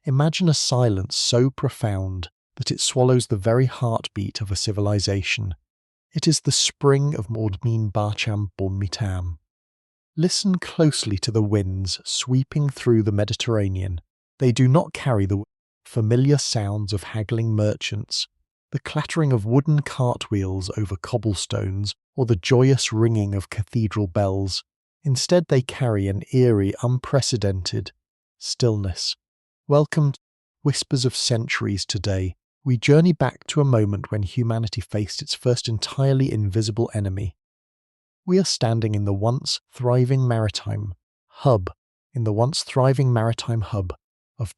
Imagine a silence so profound that it swallows the very heartbeat of a civilization. It is the spring of Mordmin Barcham Bormitam. Listen closely to the winds sweeping through the Mediterranean. They do not carry the familiar sounds of haggling merchants, the clattering of wooden cartwheels over cobblestones, or the joyous ringing of cathedral bells. Instead, they carry an eerie, unprecedented stillness. Welcome, whispers of centuries today. We journey back to a moment when humanity faced its first entirely invisible enemy. We are standing in the once thriving maritime hub of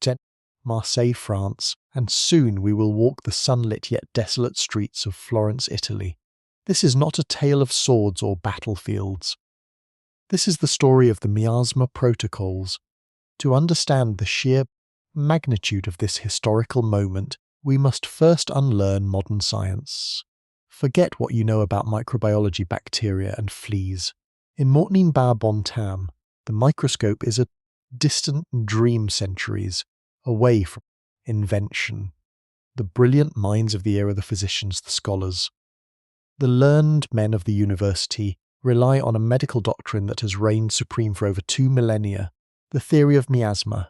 Marseille, France, and soon we will walk the sunlit yet desolate streets of Florence, Italy. This is not a tale of swords or battlefields. This is the story of the Miasma Protocols. To understand the sheer magnitude of this historical moment, we must first unlearn modern science. Forget what you know about microbiology, bacteria, and fleas. In Mortnin Bar Bontam, the microscope is a distant dream centuries away from invention. The brilliant minds of the era, the physicians, the scholars, the learned men of the university rely on a medical doctrine that has reigned supreme for over 2 millennia, the theory of miasma.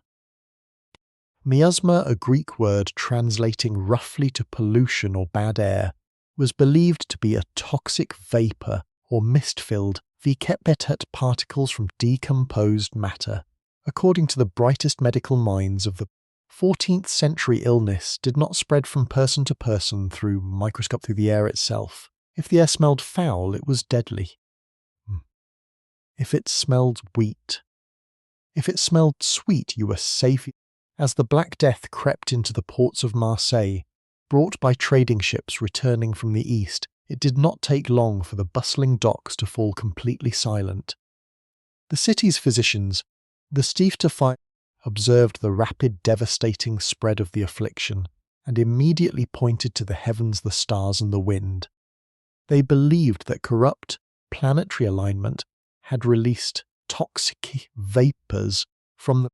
Miasma, a Greek word translating roughly to pollution or bad air, was believed to be a toxic vapour or mist-filled vkepetet particles from decomposed matter. According to the brightest medical minds of the 14th century, illness did not spread from person to person through microscope through the air itself. If the air smelled foul, it was deadly. If it smelled wheat. If it smelled sweet, you were safe. As the Black Death crept into the ports of Marseille, brought by trading ships returning from the east, it did not take long for the bustling docks to fall completely silent. The city's physicians, the Stieftofi, observed the rapid, devastating spread of the affliction, and immediately pointed to the heavens, the stars, and the wind. They believed that corrupt planetary alignment had released toxic vapours from the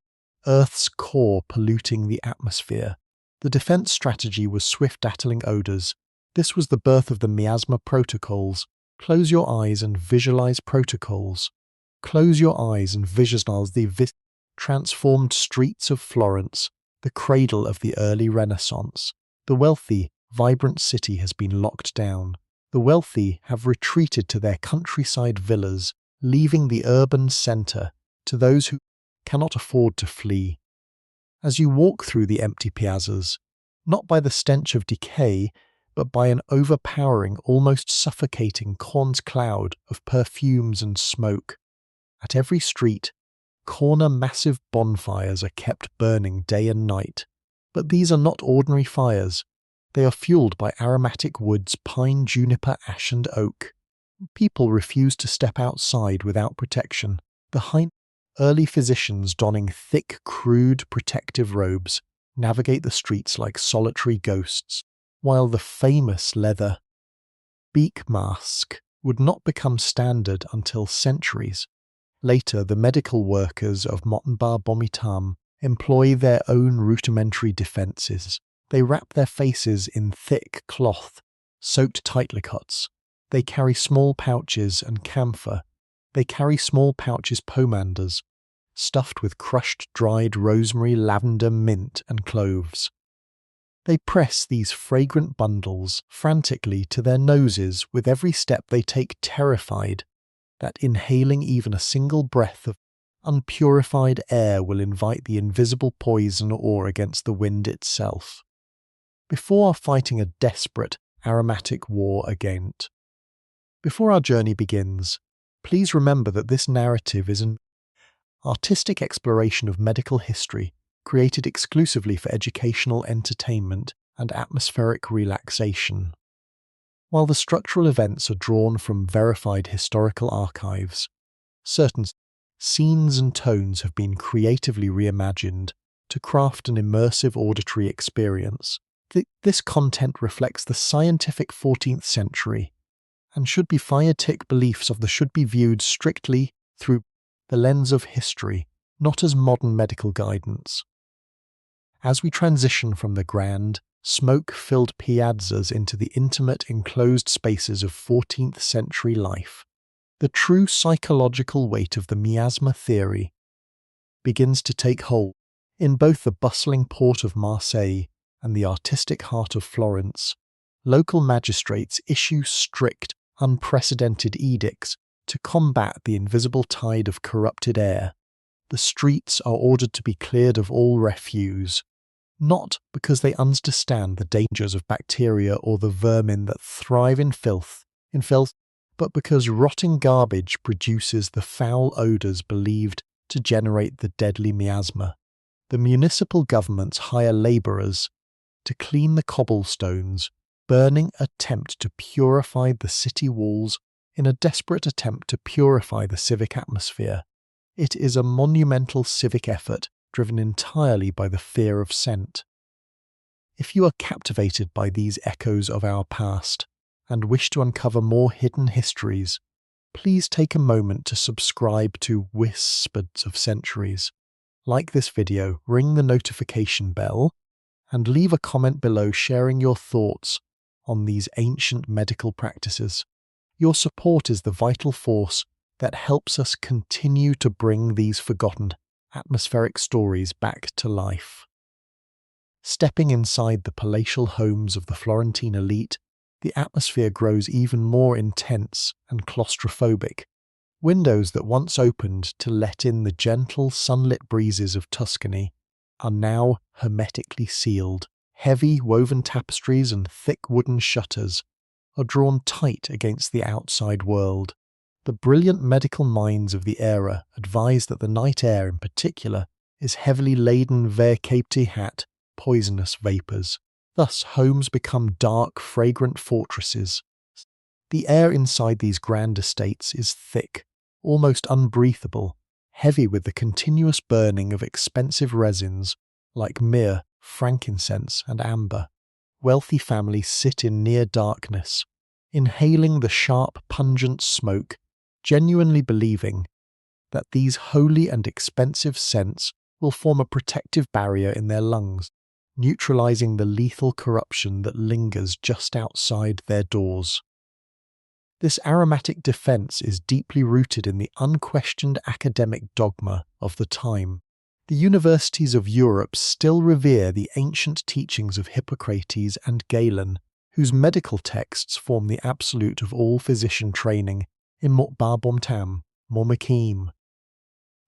Earth's core, polluting the atmosphere. The defense strategy was swift, rattling odors. This was the birth of the Miasma Protocols. Close your eyes and visualize protocols. Close your eyes and visualize the transformed streets of Florence, the cradle of the early Renaissance. The wealthy, vibrant city has been locked down. The wealthy have retreated to their countryside villas, leaving the urban centre to those who cannot afford to flee. As you walk through the empty piazzas, not by the stench of decay, but by an overpowering, almost suffocating corn's cloud of perfumes and smoke. At every street corner, massive bonfires are kept burning day and night. But these are not ordinary fires. They are fueled by aromatic woods, pine, juniper, ash, and oak. People refuse to step outside without protection. The early physicians, donning thick, crude protective robes, navigate the streets like solitary ghosts, while the famous leather beak mask would not become standard until centuries later. The medical workers of Motenbar Bomitam employ their own rudimentary defences. They wrap their faces in thick cloth, soaked tightly cuts. They carry small pouches and camphor. They carry small pouches pomanders, stuffed with crushed dried rosemary, lavender, mint, and cloves. They press these fragrant bundles frantically to their noses with every step they take, terrified that inhaling even a single breath of unpurified air will invite the invisible poison or against the wind itself. Before fighting a desperate aromatic war against. Before our journey begins, please remember that this narrative is an artistic exploration of medical history created exclusively for educational entertainment and atmospheric relaxation. While the structural events are drawn from verified historical archives, certain scenes and tones have been creatively reimagined to craft an immersive auditory experience. This content reflects the scientific 14th century and should be fietic beliefs of the should be viewed strictly through the lens of history, not as modern medical guidance. As we transition from the grand, smoke-filled piazzas into the intimate, enclosed spaces of 14th century life, the true psychological weight of the miasma theory begins to take hold. In both the bustling port of Marseille and the artistic heart of Florence, local magistrates issue strict, unprecedented edicts to combat the invisible tide of corrupted air. The streets are ordered to be cleared of all refuse, not because they understand the dangers of bacteria or the vermin that thrive in filth, but because rotting garbage produces the foul odours believed to generate the deadly miasma. The municipal governments hire labourers to clean the cobblestones, burning attempt to purify the city walls in a desperate attempt to purify the civic atmosphere. It is a monumental civic effort driven entirely by the fear of scent. If you are captivated by these echoes of our past and wish to uncover more hidden histories, please take a moment to subscribe to Whispers of Centuries. Like this video, ring the notification bell, and leave a comment below sharing your thoughts on these ancient medical practices. Your support is the vital force that helps us continue to bring these forgotten atmospheric stories back to life. Stepping inside the palatial homes of the Florentine elite, the atmosphere grows even more intense and claustrophobic. Windows that once opened to let in the gentle, sunlit breezes of Tuscany are now hermetically sealed. Heavy woven tapestries and thick wooden shutters are drawn tight against the outside world. The brilliant medical minds of the era advise that the night air in particular is heavily laden hat poisonous vapours. Thus homes become dark, fragrant fortresses. The air inside these grand estates is thick, almost unbreathable, heavy with the continuous burning of expensive resins like myrrh, frankincense and amber. Wealthy families sit in near darkness, inhaling the sharp, pungent smoke, genuinely believing that these holy and expensive scents will form a protective barrier in their lungs, neutralizing the lethal corruption that lingers just outside their doors. This aromatic defense is deeply rooted in the unquestioned academic dogma of the time. The universities of Europe still revere the ancient teachings of Hippocrates and Galen, whose medical texts form the absolute of all physician training in Motbarbomtam, Mormakim.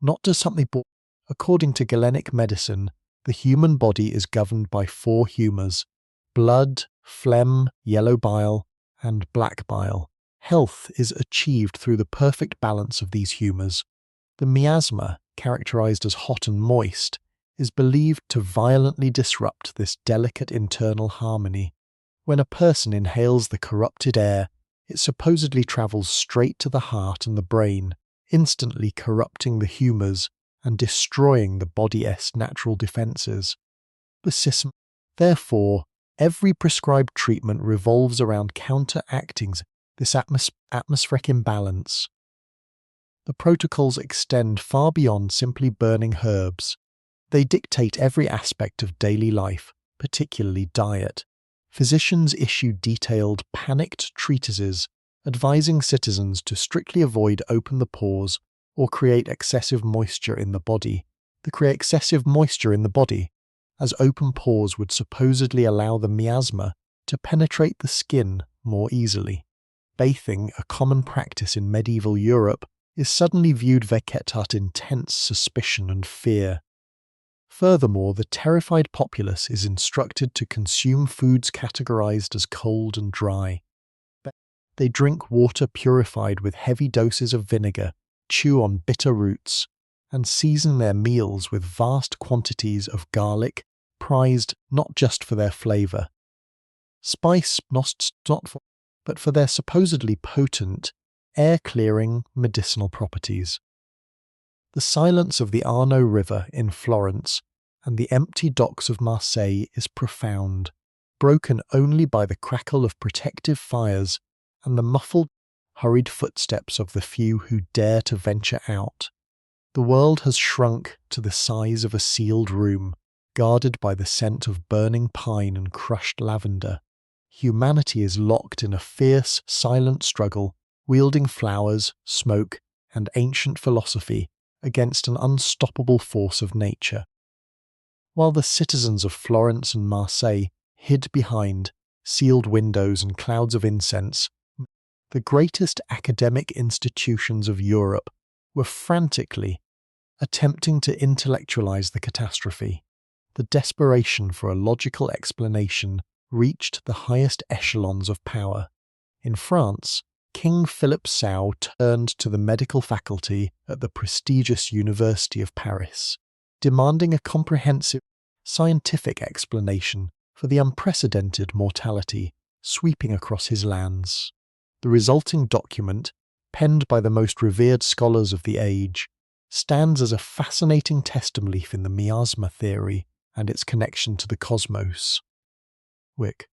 Not just something born. According to Galenic medicine, the human body is governed by 4 humours: blood, phlegm, yellow bile, and black bile. Health is achieved through the perfect balance of these humours. The miasma, characterized as hot and moist, is believed to violently disrupt this delicate internal harmony. When a person inhales the corrupted air, it supposedly travels straight to the heart and the brain, instantly corrupting the humours and destroying the body's natural defences. Therefore, every prescribed treatment revolves around counteracting this atmospheric imbalance. The protocols extend far beyond simply burning herbs. They dictate every aspect of daily life, particularly diet. Physicians issue detailed, panicked treatises advising citizens to strictly avoid open the pores or create excessive moisture in the body. As open pores would supposedly allow the miasma to penetrate the skin more easily. Bathing, a common practice in medieval Europe, is suddenly viewed with intense suspicion and fear. Furthermore, the terrified populace is instructed to consume foods categorized as cold and dry. They drink water purified with heavy doses of vinegar, chew on bitter roots, and season their meals with vast quantities of garlic, prized not just for their flavour. Spice but for their supposedly potent, air-clearing medicinal properties. The silence of the Arno River in Florence and the empty docks of Marseille is profound, broken only by the crackle of protective fires and the muffled, hurried footsteps of the few who dare to venture out. The world has shrunk to the size of a sealed room, guarded by the scent of burning pine and crushed lavender. Humanity is locked in a fierce, silent struggle, wielding flowers, smoke, and ancient philosophy against an unstoppable force of nature. While the citizens of Florence and Marseille hid behind sealed windows and clouds of incense, the greatest academic institutions of Europe were frantically attempting to intellectualize the catastrophe. The desperation for a logical explanation reached the highest echelons of power. In France, King Philip II turned to the medical faculty at the prestigious University of Paris, demanding a comprehensive scientific explanation for the unprecedented mortality sweeping across his lands. The resulting document, penned by the most revered scholars of the age, stands as a fascinating testimony in the miasma theory and its connection to the cosmos. Wick.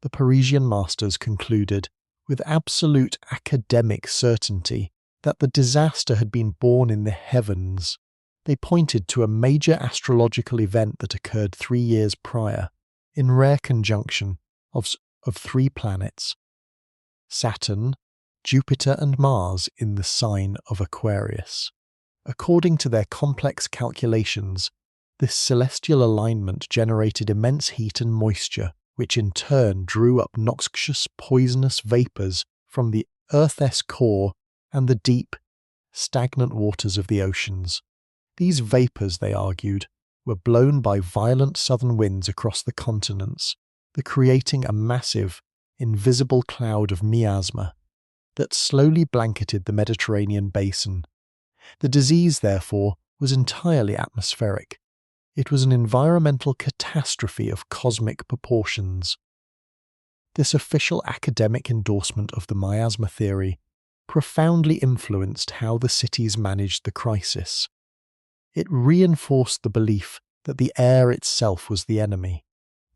The Parisian masters concluded, with absolute academic certainty, that the disaster had been born in the heavens. They pointed to a major astrological event that occurred 3 years prior, in rare conjunction of 3 planets, Saturn, Jupiter and Mars in the sign of Aquarius. According to their complex calculations, this celestial alignment generated immense heat and moisture, which in turn drew up noxious, poisonous vapours from the Earth's core and the deep, stagnant waters of the oceans. These vapours, they argued, were blown by violent southern winds across the continents, creating a massive, invisible cloud of miasma that slowly blanketed the Mediterranean basin. The disease, therefore, was entirely atmospheric. It was an environmental catastrophe of cosmic proportions. This official academic endorsement of the miasma theory profoundly influenced how the cities managed the crisis. It reinforced the belief that the air itself was the enemy,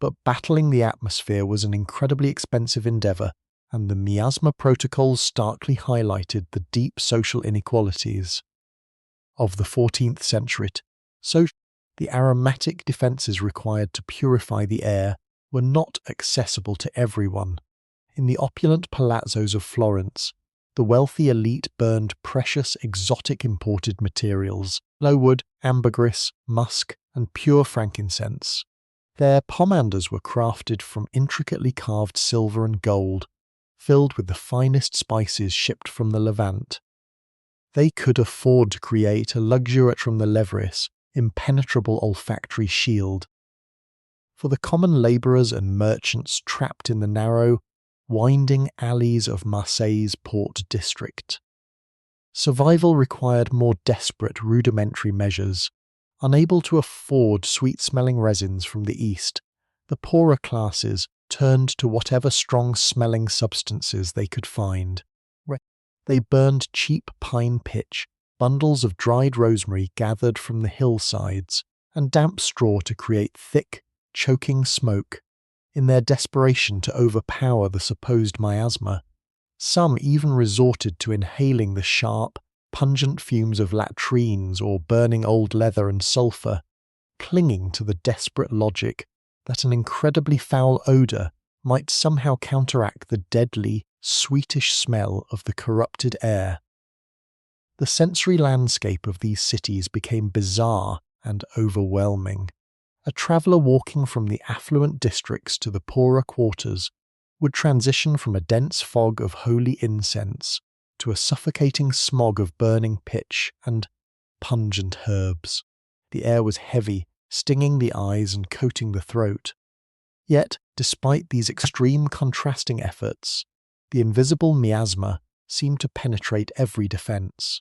but battling the atmosphere was an incredibly expensive endeavour, and the Miasma Protocols starkly highlighted the deep social inequalities of the 14th century. So, the aromatic defences required to purify the air were not accessible to everyone. In the opulent palazzos of Florence, the wealthy elite burned precious exotic imported materials, wood, ambergris, musk, and pure frankincense. Their pomanders were crafted from intricately carved silver and gold, filled with the finest spices shipped from the Levant. They could afford to create a luxuriatum leveris, impenetrable olfactory shield. For the common labourers and merchants trapped in the narrow, winding alleys of Marseille's port district, survival required more desperate rudimentary measures. Unable to afford sweet-smelling resins from the east, the poorer classes turned to whatever strong-smelling substances they could find. They burned cheap pine pitch, bundles of dried rosemary gathered from the hillsides, and damp straw to create thick, choking smoke. In their desperation to overpower the supposed miasma, some even resorted to inhaling the sharp, pungent fumes of latrines or burning old leather and sulphur, clinging to the desperate logic that an incredibly foul odour might somehow counteract the deadly, sweetish smell of the corrupted air. The sensory landscape of these cities became bizarre and overwhelming. A traveller walking from the affluent districts to the poorer quarters would transition from a dense fog of holy incense to a suffocating smog of burning pitch and pungent herbs. The air was heavy, stinging the eyes and coating the throat. Yet, despite these extreme contrasting efforts, the invisible miasma seemed to penetrate every defence.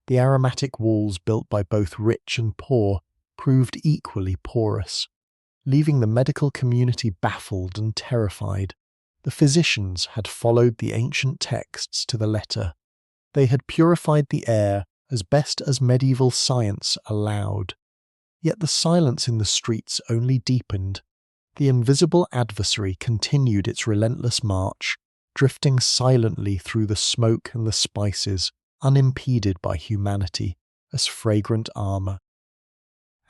The aromatic walls built by both rich and poor proved equally porous, leaving the medical community baffled and terrified. The physicians had followed the ancient texts to the letter. They had purified the air as best as medieval science allowed. Yet the silence in the streets only deepened. The invisible adversary continued its relentless march, drifting silently through the smoke and the spices, unimpeded by humanity, as fragrant armour.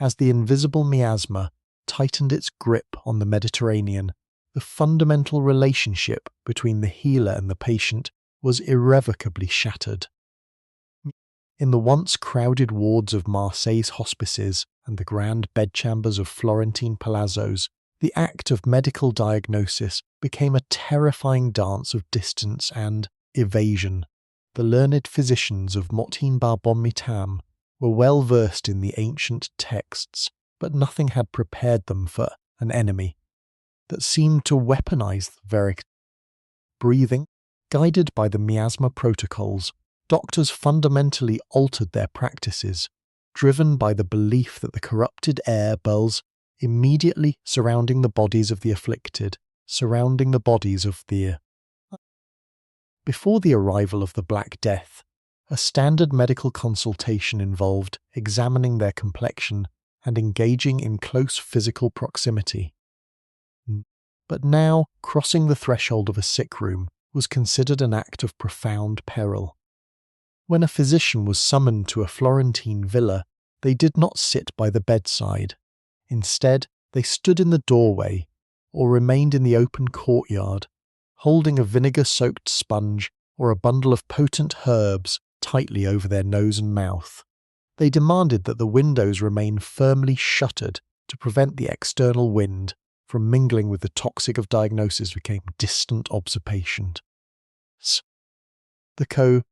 As the invisible miasma tightened its grip on the Mediterranean, the fundamental relationship between the healer and the patient was irrevocably shattered. In the once crowded wards of Marseille's hospices and the grand bedchambers of Florentine palazzos, the act of medical diagnosis became a terrifying dance of distance and evasion. The learned physicians of Motin-Bar-Bon-Mitam were well versed in the ancient texts, but nothing had prepared them for an enemy that seemed to weaponize the very breathing. Guided by the Miasma Protocols, doctors fundamentally altered their practices, driven by the belief that the corrupted air bubbles immediately surrounding the bodies of the afflicted, surrounding the bodies of the. Before the arrival of the Black Death, a standard medical consultation involved examining their complexion and engaging in close physical proximity. But now, crossing the threshold of a sick room was considered an act of profound peril. When a physician was summoned to a Florentine villa, they did not sit by the bedside. Instead, they stood in the doorway or remained in the open courtyard, holding a vinegar-soaked sponge or a bundle of potent herbs tightly over their nose and mouth. They demanded that the windows remain firmly shuttered to prevent the external wind from mingling with the toxic of diagnosis became distant observation. The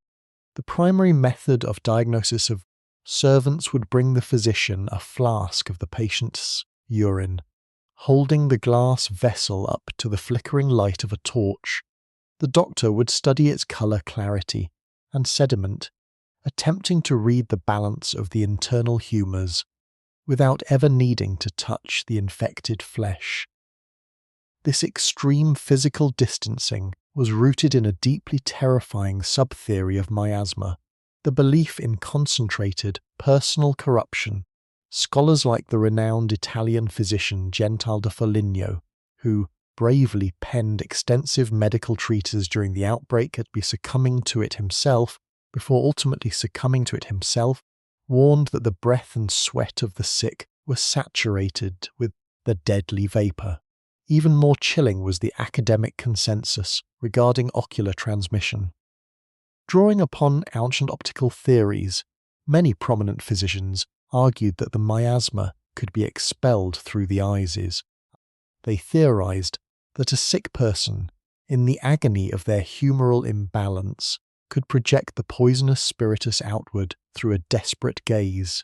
primary method of diagnosis of servants would bring the physician a flask of the patient's urine, holding the glass vessel up to the flickering light of a torch. The doctor would study its colour clarity and sediment, attempting to read the balance of the internal humours without ever needing to touch the infected flesh. This extreme physical distancing was rooted in a deeply terrifying sub-theory of miasma, the belief in concentrated, personal corruption. Scholars like the renowned Italian physician Gentile da Foligno, who bravely penned extensive medical treatises during the outbreak before ultimately succumbing to it himself, warned that the breath and sweat of the sick were saturated with the deadly vapour. Even more chilling was the academic consensus regarding ocular transmission. Drawing upon ancient optical theories, many prominent physicians argued that the miasma could be expelled through the eyes. They theorized that a sick person, in the agony of their humoral imbalance, could project the poisonous spiritus outward through a desperate gaze.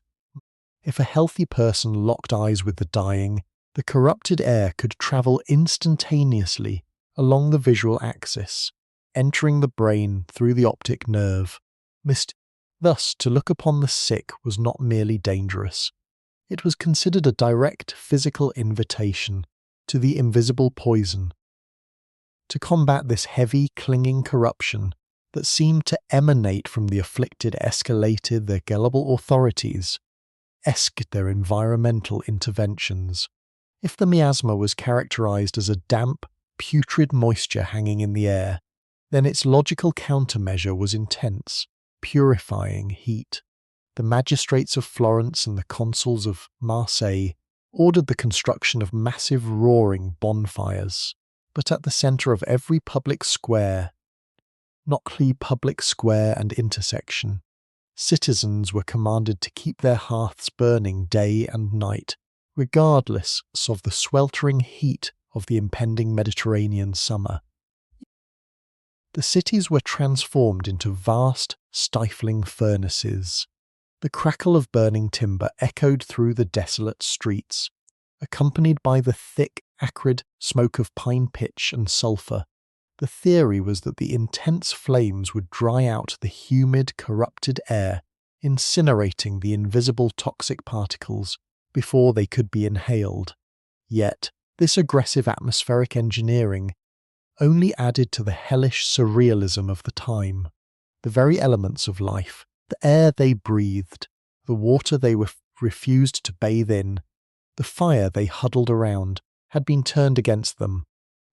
If a healthy person locked eyes with the dying, the corrupted air could travel instantaneously along the visual axis, entering the brain through the optic nerve. Thus, to look upon the sick was not merely dangerous. It was considered a direct physical invitation to the invisible poison. To combat this heavy, clinging corruption that seemed to emanate from the afflicted escalated their gullible authorities, their environmental interventions. If the miasma was characterized as a damp, putrid moisture hanging in the air, then its logical countermeasure was intense, purifying heat. The magistrates of Florence and the consuls of Marseille ordered the construction of massive roaring bonfires, but at the centre of every public square and intersection, citizens were commanded to keep their hearths burning day and night, regardless of the sweltering heat of the impending Mediterranean summer. The cities were transformed into vast, stifling furnaces. The crackle of burning timber echoed through the desolate streets, accompanied by the thick, acrid smoke of pine pitch and sulphur. The theory was that the intense flames would dry out the humid, corrupted air, incinerating the invisible toxic particles before they could be inhaled. Yet, this aggressive atmospheric engineering only added to the hellish surrealism of the time. The very elements of life, the air they breathed, the water they refused to bathe in, the fire they huddled around, had been turned against them.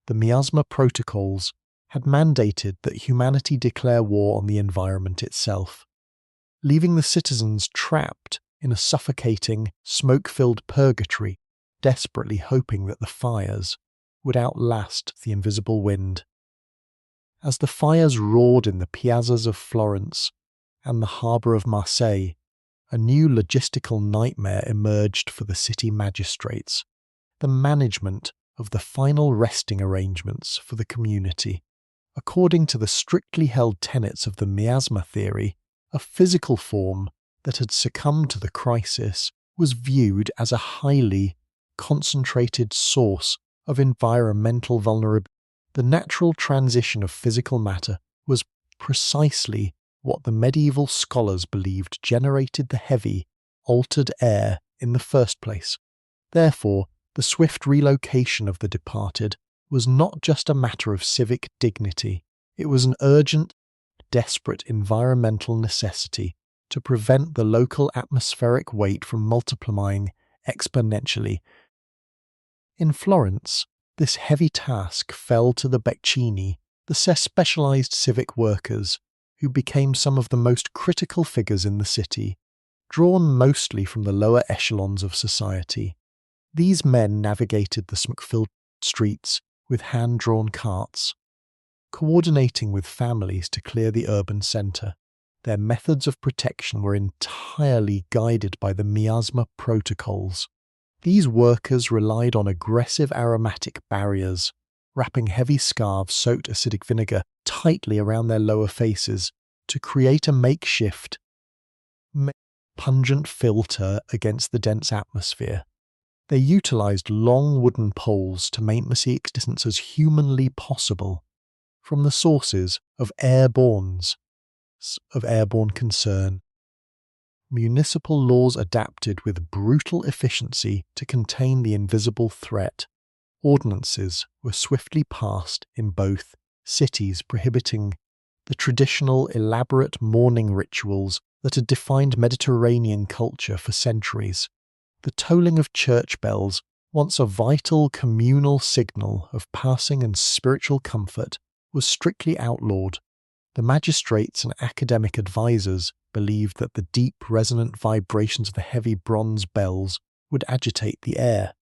The Miasma Protocols had mandated that humanity declare war on the environment itself, leaving the citizens trapped in a suffocating, smoke-filled purgatory, desperately hoping that the fires would outlast the invisible wind. As the fires roared in the piazzas of Florence and the harbour of Marseille, a new logistical nightmare emerged for the city magistrates: the management of the final resting arrangements for the community. According to the strictly held tenets of the miasma theory, a physical form that had succumbed to the crisis was viewed as a highly concentrated source of environmental vulnerability. The natural transition of physical matter was precisely what the medieval scholars believed generated the heavy, altered air in the first place. Therefore, the swift relocation of the departed was not just a matter of civic dignity, it was an urgent, desperate environmental necessity to prevent the local atmospheric weight from multiplying exponentially. In Florence, this heavy task fell to the Beccini, the specialized civic workers, who became some of the most critical figures in the city, drawn mostly from the lower echelons of society. These men navigated the smoke-filled streets with hand-drawn carts, coordinating with families to clear the urban centre. Their methods of protection were entirely guided by the Miasma Protocols. These workers relied on aggressive aromatic barriers, wrapping heavy scarves soaked acidic vinegar tightly around their lower faces to create a makeshift, pungent filter against the dense atmosphere. They utilized long wooden poles to maintain distance as humanly possible from the sources of airborne concern. Municipal laws adapted with brutal efficiency to contain the invisible threat. Ordinances were swiftly passed in both cities prohibiting the traditional elaborate mourning rituals that had defined Mediterranean culture for centuries. The tolling of church bells, once a vital communal signal of passing and spiritual comfort, was strictly outlawed. The magistrates and academic advisors believed that the deep, resonant vibrations of the heavy bronze bells would agitate the air,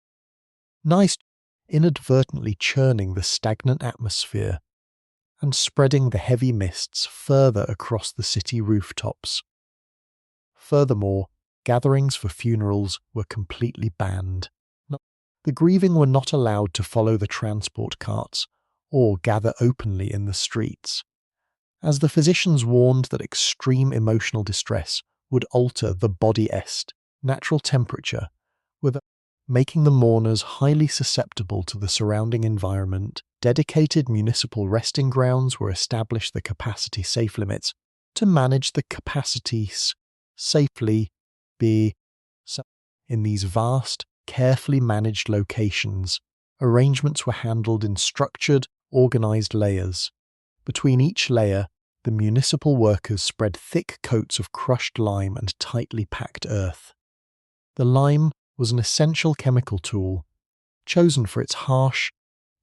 inadvertently churning the stagnant atmosphere and spreading the heavy mists further across the city rooftops. Furthermore, gatherings for funerals were completely banned. The grieving were not allowed to follow the transport carts or gather openly in the streets, as the physicians warned that extreme emotional distress would alter the body-est, natural temperature, making the mourners highly susceptible to the surrounding environment. Dedicated municipal resting grounds were established, the capacity safe limits to manage the capacities safely in these vast, carefully managed locations. Arrangements were handled in structured, organized layers. Between each layer, the municipal workers spread thick coats of crushed lime and tightly packed earth. The lime was an essential chemical tool, chosen for its harsh,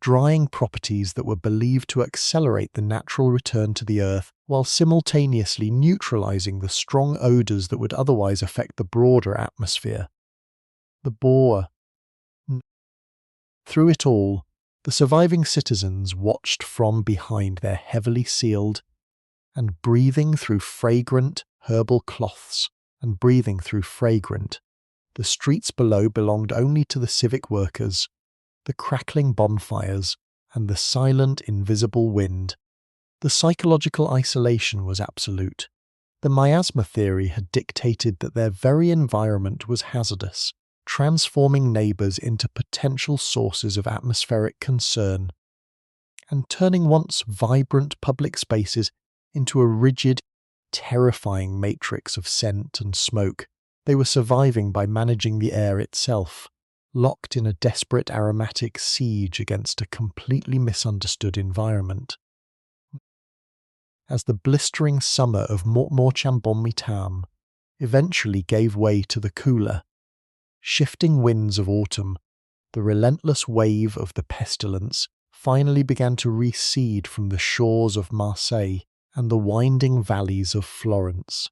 drying properties that were believed to accelerate the natural return to the earth while simultaneously neutralizing the strong odors that would otherwise affect the broader atmosphere. Through it all, the surviving citizens watched from behind their heavily sealed and breathing through fragrant herbal cloths The streets below belonged only to the civic workers, the crackling bonfires, and the silent, invisible wind. The psychological isolation was absolute. The miasma theory had dictated that their very environment was hazardous, transforming neighbours into potential sources of atmospheric concern, and turning once vibrant public spaces into a rigid, terrifying matrix of scent and smoke. They were surviving by managing the air itself, locked in a desperate aromatic siege against a completely misunderstood environment. As the blistering summer of Morchambon-Mitam eventually gave way to the cooler, shifting winds of autumn, the relentless wave of the pestilence finally began to recede from the shores of Marseille and the winding valleys of Florence.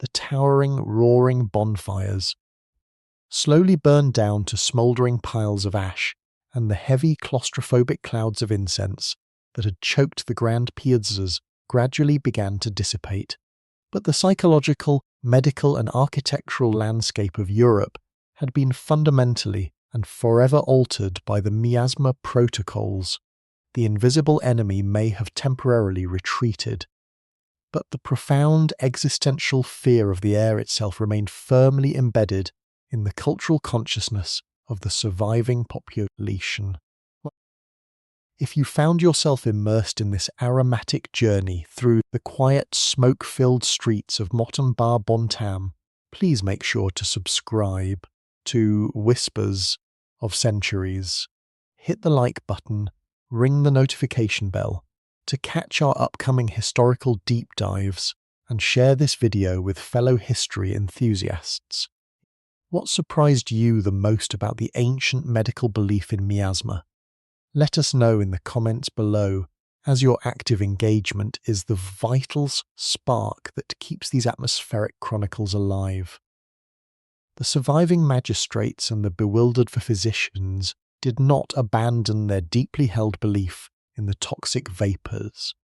the towering, roaring bonfires, slowly burned down to smouldering piles of ash, and the heavy claustrophobic clouds of incense that had choked the grand piazzas gradually began to dissipate. But the psychological, medical and architectural landscape of Europe had been fundamentally and forever altered by the Miasma Protocols. The invisible enemy may have temporarily retreated, but the profound existential fear of the air itself remained firmly embedded in the cultural consciousness of the surviving population. If you found yourself immersed in this aromatic journey through the quiet, smoke-filled streets of Bedtime, please make sure to subscribe to Whispers of Centuries. Hit the like button, ring the notification bell to catch our upcoming historical deep dives, and share this video with fellow history enthusiasts. What surprised you the most about the ancient medical belief in miasma? Let us know in the comments below, as your active engagement is the vital spark that keeps these atmospheric chronicles alive. The surviving magistrates and the bewildered physicians did not abandon their deeply held belief in the toxic vapours.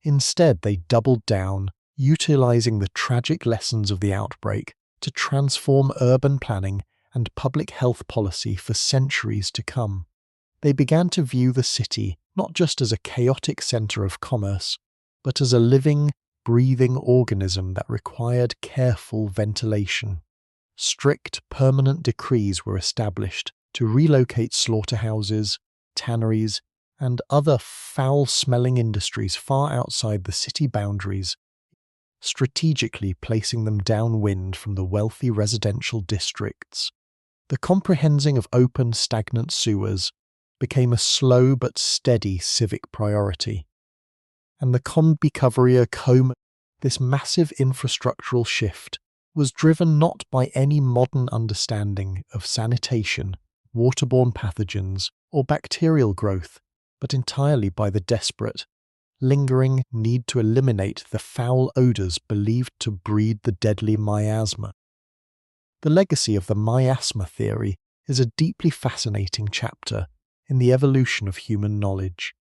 Instead, they doubled down, utilising the tragic lessons of the outbreak to transform urban planning and public health policy for centuries to come. They began to view the city not just as a chaotic centre of commerce, but as a living, breathing organism that required careful ventilation. Strict, permanent decrees were established to relocate slaughterhouses, tanneries, and other foul-smelling industries far outside the city boundaries, strategically placing them downwind from the wealthy residential districts. The comprehending of open, stagnant sewers became a slow but steady civic priority. And the this massive infrastructural shift was driven not by any modern understanding of sanitation, waterborne pathogens, or bacterial growth, but entirely by the desperate, lingering need to eliminate the foul odours believed to breed the deadly miasma. The legacy of the miasma theory is a deeply fascinating chapter in the evolution of human knowledge.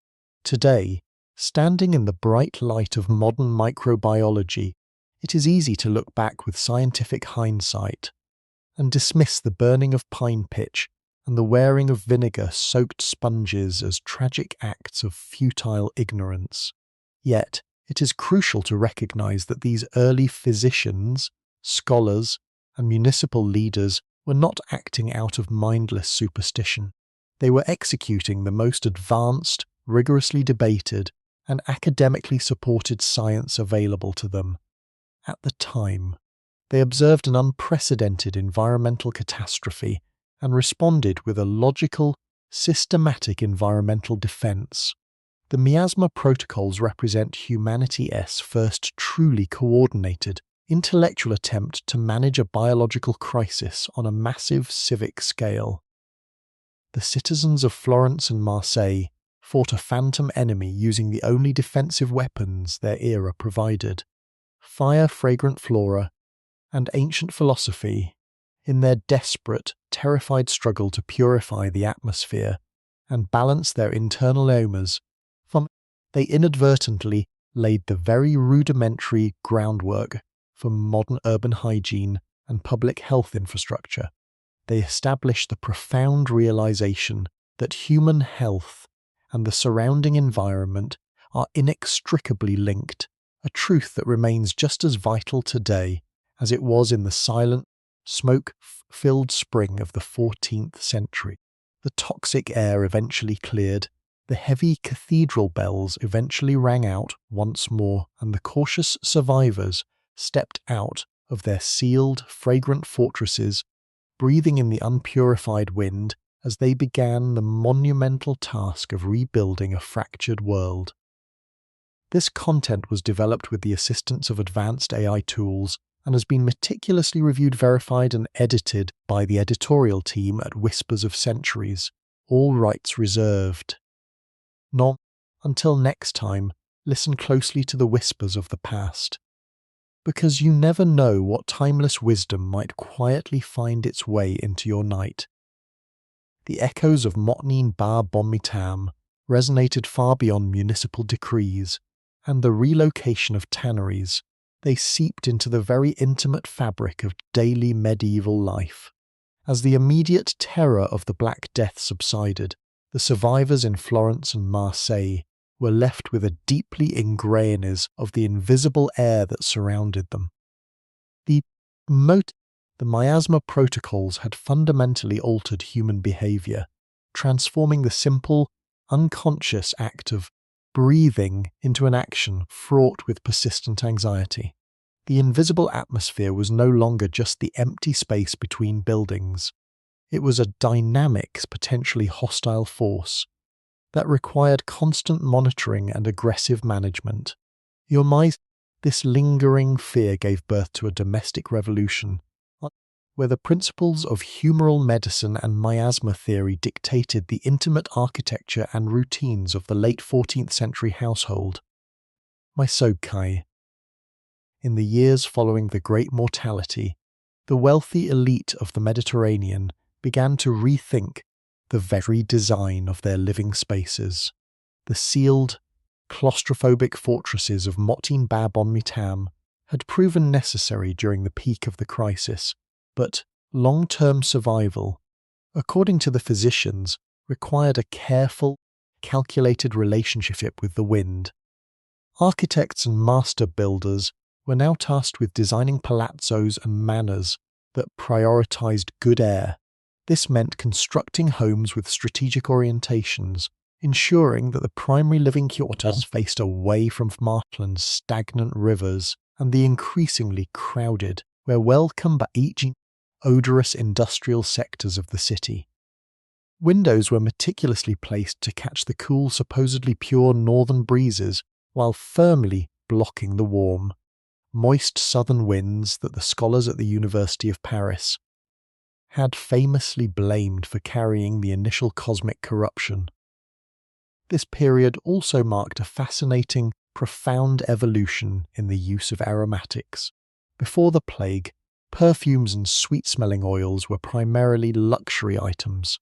Today, standing in the bright light of modern microbiology, it is easy to look back with scientific hindsight and dismiss the burning of pine pitch and the wearing of vinegar-soaked sponges as tragic acts of futile ignorance. Yet, it is crucial to recognize that these early physicians, scholars, and municipal leaders were not acting out of mindless superstition. They were executing the most advanced, rigorously debated, and academically supported science available to them. At the time, they observed an unprecedented environmental catastrophe and responded with a logical, systematic environmental defense. The Miasma Protocols represent humanity's first truly coordinated, intellectual attempt to manage a biological crisis on a massive civic scale. The citizens of Florence and Marseille fought a phantom enemy using the only defensive weapons their era provided: fire, fragrant flora, and ancient philosophy, in their desperate, terrified struggle to purify the atmosphere and balance their internal aromas. They inadvertently laid the very rudimentary groundwork for modern urban hygiene and public health infrastructure. They established the profound realization that human health and the surrounding environment are inextricably linked, a truth that remains just as vital today as it was in the silent, smoke-filled spring of the 14th century. The toxic air eventually cleared, the heavy cathedral bells eventually rang out once more, and the cautious survivors stepped out of their sealed, fragrant fortresses, breathing in the unpurified wind as they began the monumental task of rebuilding a fractured world. This content was developed with the assistance of advanced AI tools and has been meticulously reviewed, verified, and edited by the editorial team at Whispers of Centuries, all rights reserved. Until next time, listen closely to the whispers of the past. because you never know what timeless wisdom might quietly find its way into your night. The echoes of Motnin Bar Bon Mitam resonated far beyond municipal decrees, and the relocation of tanneries, they seeped into the very intimate fabric of daily medieval life. As the immediate terror of the Black Death subsided, the survivors in Florence and Marseille were left with a deeply ingrained awareness of the invisible air that surrounded them. The Miasma Protocols had fundamentally altered human behavior, transforming the simple, unconscious act of breathing into an action fraught with persistent anxiety. The invisible atmosphere was no longer just the empty space between buildings. It was a dynamic, potentially hostile force that required constant monitoring and aggressive management. This lingering fear gave birth to a domestic revolution, where the principles of humoral medicine and miasma theory dictated the intimate architecture and routines of the late 14th century household. Kai. In the years following the Great Mortality, the wealthy elite of the Mediterranean began to rethink the very design of their living spaces. The sealed, claustrophobic fortresses of Motin Bab on Mitam had proven necessary during the peak of the crisis, but long-term survival, according to the physicians, required a careful, calculated relationship with the wind. Architects and master builders were now tasked with designing palazzos and manors that prioritized good air. This meant constructing homes with strategic orientations, ensuring that the primary living quarters faced away from marshlands, stagnant rivers, and the increasingly crowded, where welcome but each odorous industrial sectors of the city. Windows were meticulously placed to catch the cool, supposedly pure northern breezes, while firmly blocking the warm, moist southern winds that the scholars at the University of Paris had famously blamed for carrying the initial cosmic corruption. This period also marked a fascinating, profound evolution in the use of aromatics. Before the plague, perfumes and sweet-smelling oils were primarily luxury items,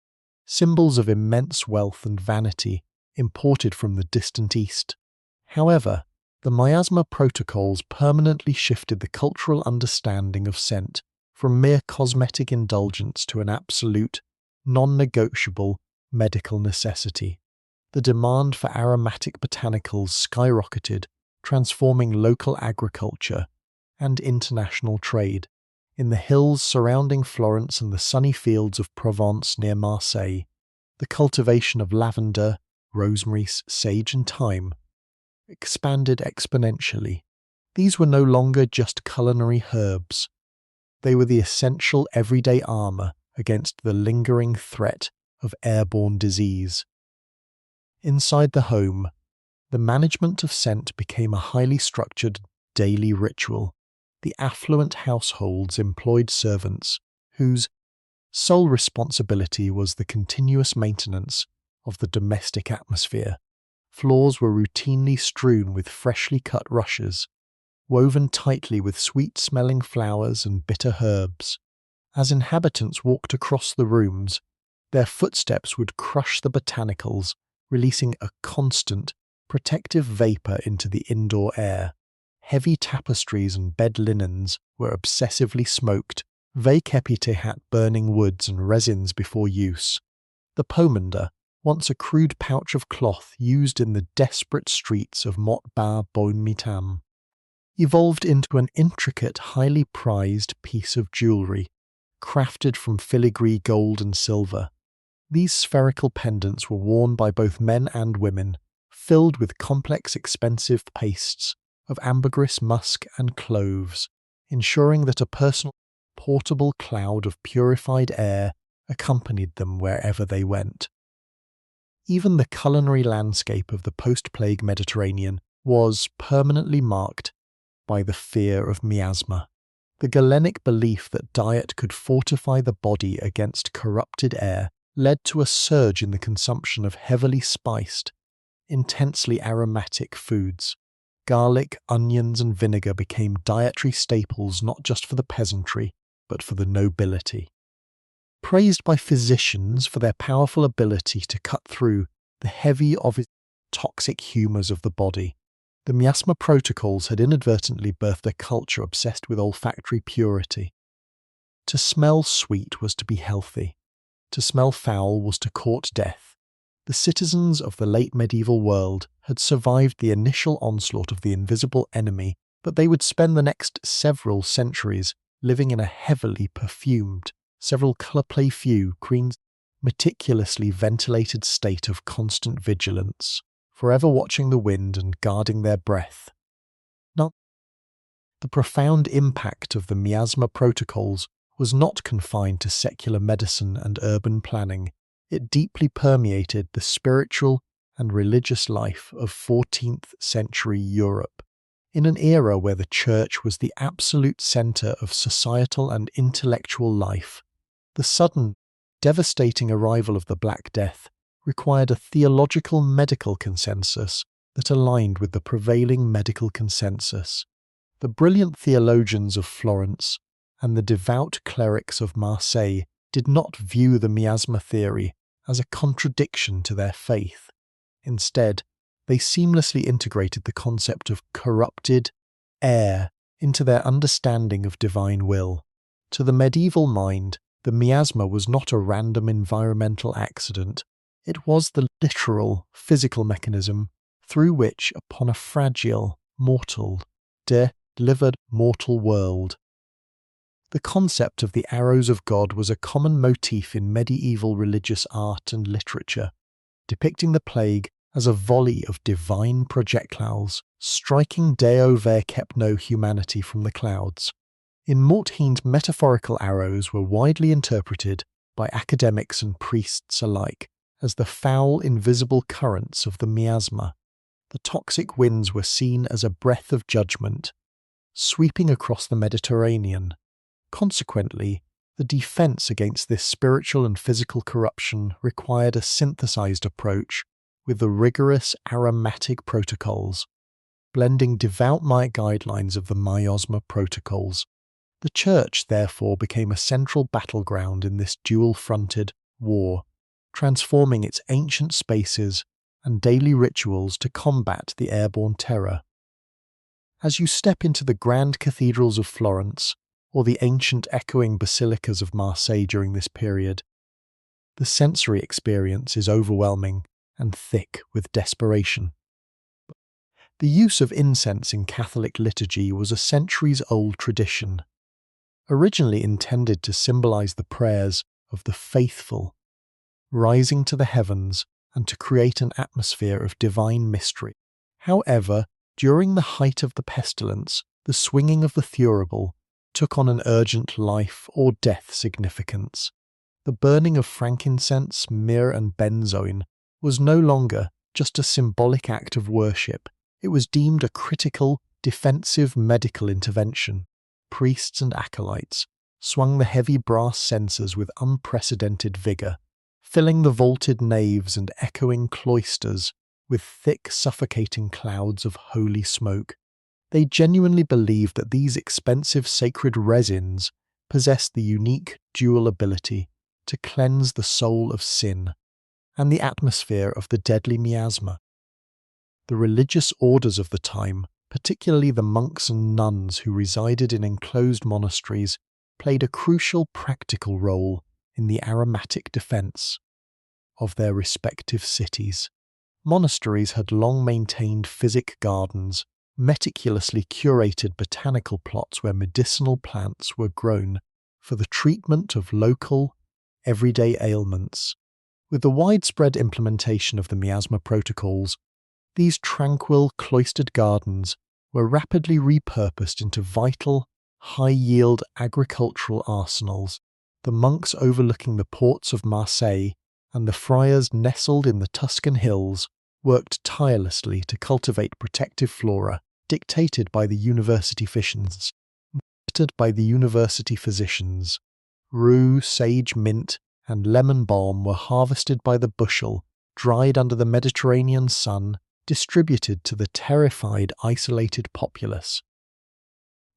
symbols of immense wealth and vanity imported from the distant East. However, the Miasma Protocols permanently shifted the cultural understanding of scent from mere cosmetic indulgence to an absolute, non-negotiable medical necessity. The demand for aromatic botanicals skyrocketed, transforming local agriculture and international trade. In the hills surrounding Florence and the sunny fields of Provence near Marseille, the cultivation of lavender, rosemary, sage and thyme expanded exponentially. These were no longer just culinary herbs. They were the essential everyday armor against the lingering threat of airborne disease. Inside the home, the management of scent became a highly structured daily ritual. The affluent households employed servants whose sole responsibility was the continuous maintenance of the domestic atmosphere. Floors were routinely strewn with freshly cut rushes, woven tightly with sweet-smelling flowers and bitter herbs. As inhabitants walked across the rooms, their footsteps would crush the botanicals, releasing a constant, protective vapor into the indoor air. Heavy tapestries and bed linens were obsessively smoked, vacapite burning woods and resins before use. The pomander, once a crude pouch of cloth used in the desperate streets of Mot Bar Bon Mitam, evolved into an intricate, highly prized piece of jewelry, crafted from filigree gold and silver. These spherical pendants were worn by both men and women, filled with complex, expensive pastes of ambergris, musk, and cloves, ensuring that a personal, portable cloud of purified air accompanied them wherever they went. Even the culinary landscape of the post-plague Mediterranean was permanently marked by the fear of miasma, the Galenic belief that diet could fortify the body against corrupted air led to a surge in the consumption of heavily spiced, intensely aromatic foods. Garlic, onions, and vinegar became dietary staples not just for the peasantry, but for the nobility. Praised by physicians for their powerful ability to cut through the heavy toxic humours of the body, the Miasma Protocols had inadvertently birthed a culture obsessed with olfactory purity. To smell sweet was to be healthy. To smell foul was to court death. The citizens of the late medieval world had survived the initial onslaught of the invisible enemy, but they would spend the next several centuries living in a heavily perfumed, several colour-play few, meticulously ventilated state of constant vigilance, forever watching the wind and guarding their breath. Now, the profound impact of the Miasma Protocols was not confined to secular medicine and urban planning. It deeply permeated the spiritual and religious life of 14th century Europe. In an era where the church was the absolute centre of societal and intellectual life, the sudden, devastating arrival of the Black Death required a theological medical consensus that aligned with the prevailing medical consensus. The brilliant theologians of Florence and the devout clerics of Marseille did not view the miasma theory as a contradiction to their faith. Instead, they seamlessly integrated the concept of corrupted air into their understanding of divine will. To the medieval mind, the miasma was not a random environmental accident. It was the literal, physical mechanism through which, upon a fragile, mortal, delivered mortal world. The concept of the arrows of God was a common motif in medieval religious art and literature, depicting the plague as a volley of divine projectiles striking Deo Vercepno humanity from the clouds. In Mortaine's metaphorical arrows were widely interpreted by academics and priests alike as the foul, invisible currents of the miasma. The toxic winds were seen as a breath of judgment, sweeping across the Mediterranean. Consequently, the defense against this spiritual and physical corruption required a synthesized approach with the rigorous aromatic protocols, blending devout guidelines of the Miasma Protocols. The Church, therefore, became a central battleground in this dual-fronted war, transforming its ancient spaces and daily rituals to combat the airborne terror. As you step into the grand cathedrals of Florence, or the ancient echoing basilicas of Marseille during this period, the sensory experience is overwhelming and thick with desperation. The use of incense in Catholic liturgy was a centuries-old tradition, originally intended to symbolize the prayers of the faithful, rising to the heavens and to create an atmosphere of divine mystery. However, during the height of the pestilence, the swinging of the thurible took on an urgent life or death significance. The burning of frankincense, myrrh, and benzoin was no longer just a symbolic act of worship. It was deemed a critical, defensive medical intervention. Priests and acolytes swung the heavy brass censers with unprecedented vigour, filling the vaulted naves and echoing cloisters with thick, suffocating clouds of holy smoke. They genuinely believed that these expensive sacred resins possessed the unique dual ability to cleanse the soul of sin and the atmosphere of the deadly miasma. The religious orders of the time, particularly the monks and nuns who resided in enclosed monasteries, played a crucial practical role in the aromatic defense of their respective cities. Monasteries had long maintained physic gardens, meticulously curated botanical plots where medicinal plants were grown for the treatment of local, everyday ailments. With the widespread implementation of the Miasma Protocols, these tranquil, cloistered gardens were rapidly repurposed into vital, high-yield agricultural arsenals. The monks overlooking the ports of Marseille and the friars nestled in the Tuscan hills worked tirelessly to cultivate protective flora dictated by the university physicians. Rue, sage, mint, and lemon balm were harvested by the bushel, dried under the Mediterranean sun, distributed to the terrified, isolated populace.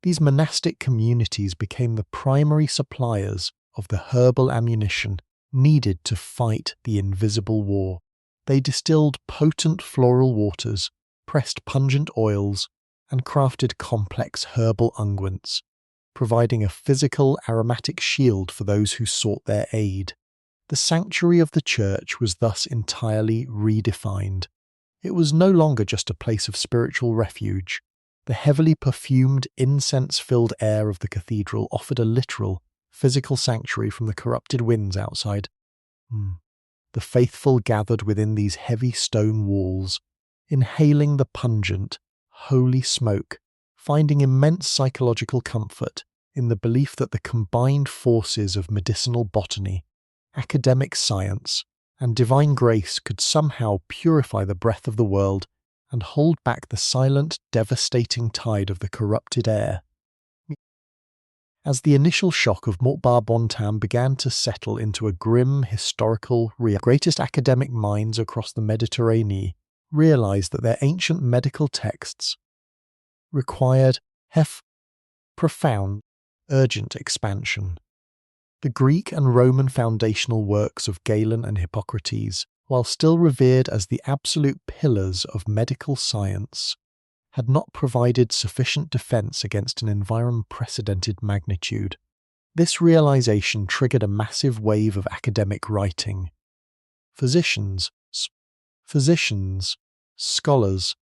These monastic communities became the primary suppliers of the herbal ammunition needed to fight the invisible war. They distilled potent floral waters, pressed pungent oils, and crafted complex herbal unguents, providing a physical aromatic shield for those who sought their aid. The sanctuary of the church was thus entirely redefined. It was no longer just a place of spiritual refuge. The heavily perfumed, incense-filled air of the cathedral offered a literal, physical sanctuary from the corrupted winds outside. The faithful gathered within these heavy stone walls, inhaling the pungent, holy smoke, finding immense psychological comfort in the belief that the combined forces of medicinal botany, academic science, and divine grace could somehow purify the breath of the world and hold back the silent, devastating tide of the corrupted air. As the initial shock of Montbar Bontam began to settle into a grim historical reality, the greatest academic minds across the Mediterranean realized that their ancient medical texts required profound, urgent expansion. The Greek and Roman foundational works of Galen and Hippocrates, while still revered as the absolute pillars of medical science, had not provided sufficient defense against an unprecedented magnitude. This realization triggered a massive wave of academic writing. Physicians, scholars,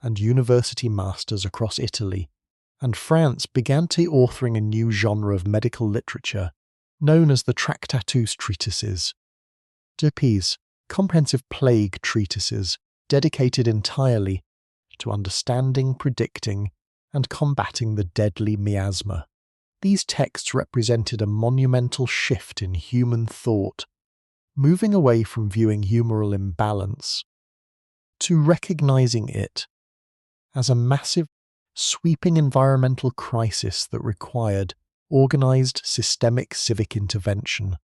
and university masters across Italy and France began authoring a new genre of medical literature known as the Tractatus treatises. Treaties, comprehensive plague treatises dedicated entirely to understanding, predicting, and combating the deadly miasma. These texts represented a monumental shift in human thought, moving away from viewing humoral imbalance to recognizing it as a massive, sweeping environmental crisis that required organized, systemic civic intervention.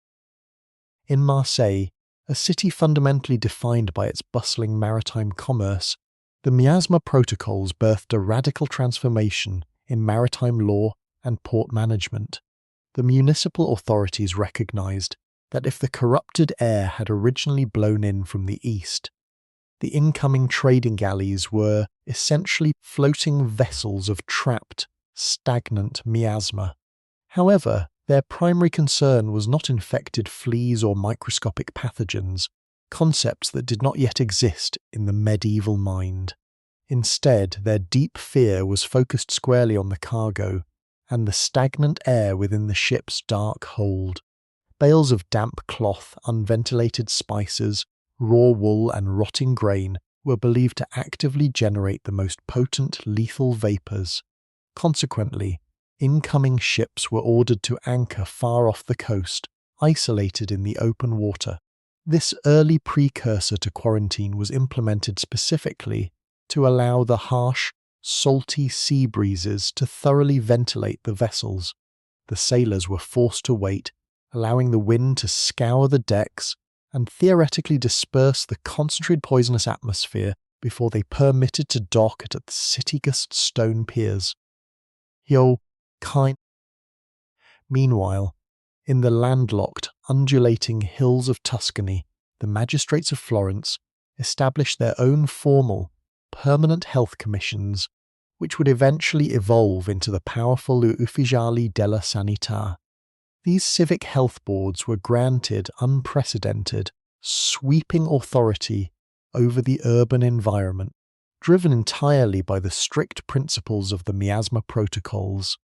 In Marseille, a city fundamentally defined by its bustling maritime commerce, the Miasma Protocols birthed a radical transformation in maritime law and port management. The municipal authorities recognized that if the corrupted air had originally blown in from the east, the incoming trading galleys were essentially floating vessels of trapped, stagnant miasma. However, their primary concern was not infected fleas or microscopic pathogens, concepts that did not yet exist in the medieval mind. Instead, their deep fear was focused squarely on the cargo and the stagnant air within the ship's dark hold. Bales of damp cloth, unventilated spices, raw wool and rotting grain were believed to actively generate the most potent lethal vapors. Consequently, incoming ships were ordered to anchor far off the coast, isolated in the open water. This early precursor to quarantine was implemented specifically to allow the harsh, salty sea breezes to thoroughly ventilate the vessels. The sailors were forced to wait, allowing the wind to scour the decks and theoretically disperse the concentrated poisonous atmosphere before they permitted to dock at the city-gust stone piers. Meanwhile, in the landlocked, undulating hills of Tuscany, the magistrates of Florence established their own formal, permanent health commissions, which would eventually evolve into the powerful Ufficiali della Sanità. These civic health boards were granted unprecedented, sweeping authority over the urban environment, driven entirely by the strict principles of the Miasma Protocols.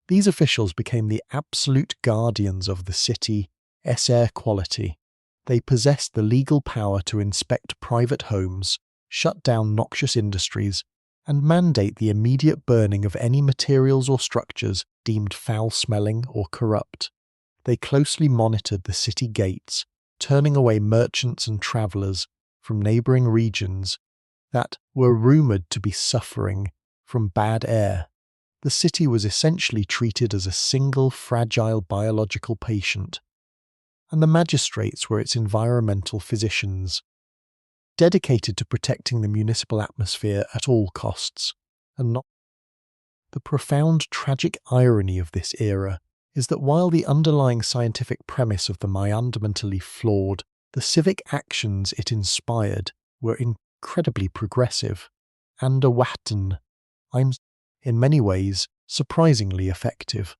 These officials became the absolute guardians of the city's air quality. They possessed the legal power to inspect private homes, shut down noxious industries, and mandate the immediate burning of any materials or structures deemed foul-smelling or corrupt. They closely monitored the city gates, turning away merchants and travellers from neighbouring regions that were rumoured to be suffering from bad air. The city was essentially treated as a single fragile biological patient, and the magistrates were its environmental physicians. dedicated to protecting the municipal atmosphere at all costs, and not. The profound tragic irony of this era is that while the underlying scientific premise of the fundamentally flawed, the civic actions it inspired were incredibly progressive, and in many ways surprisingly effective.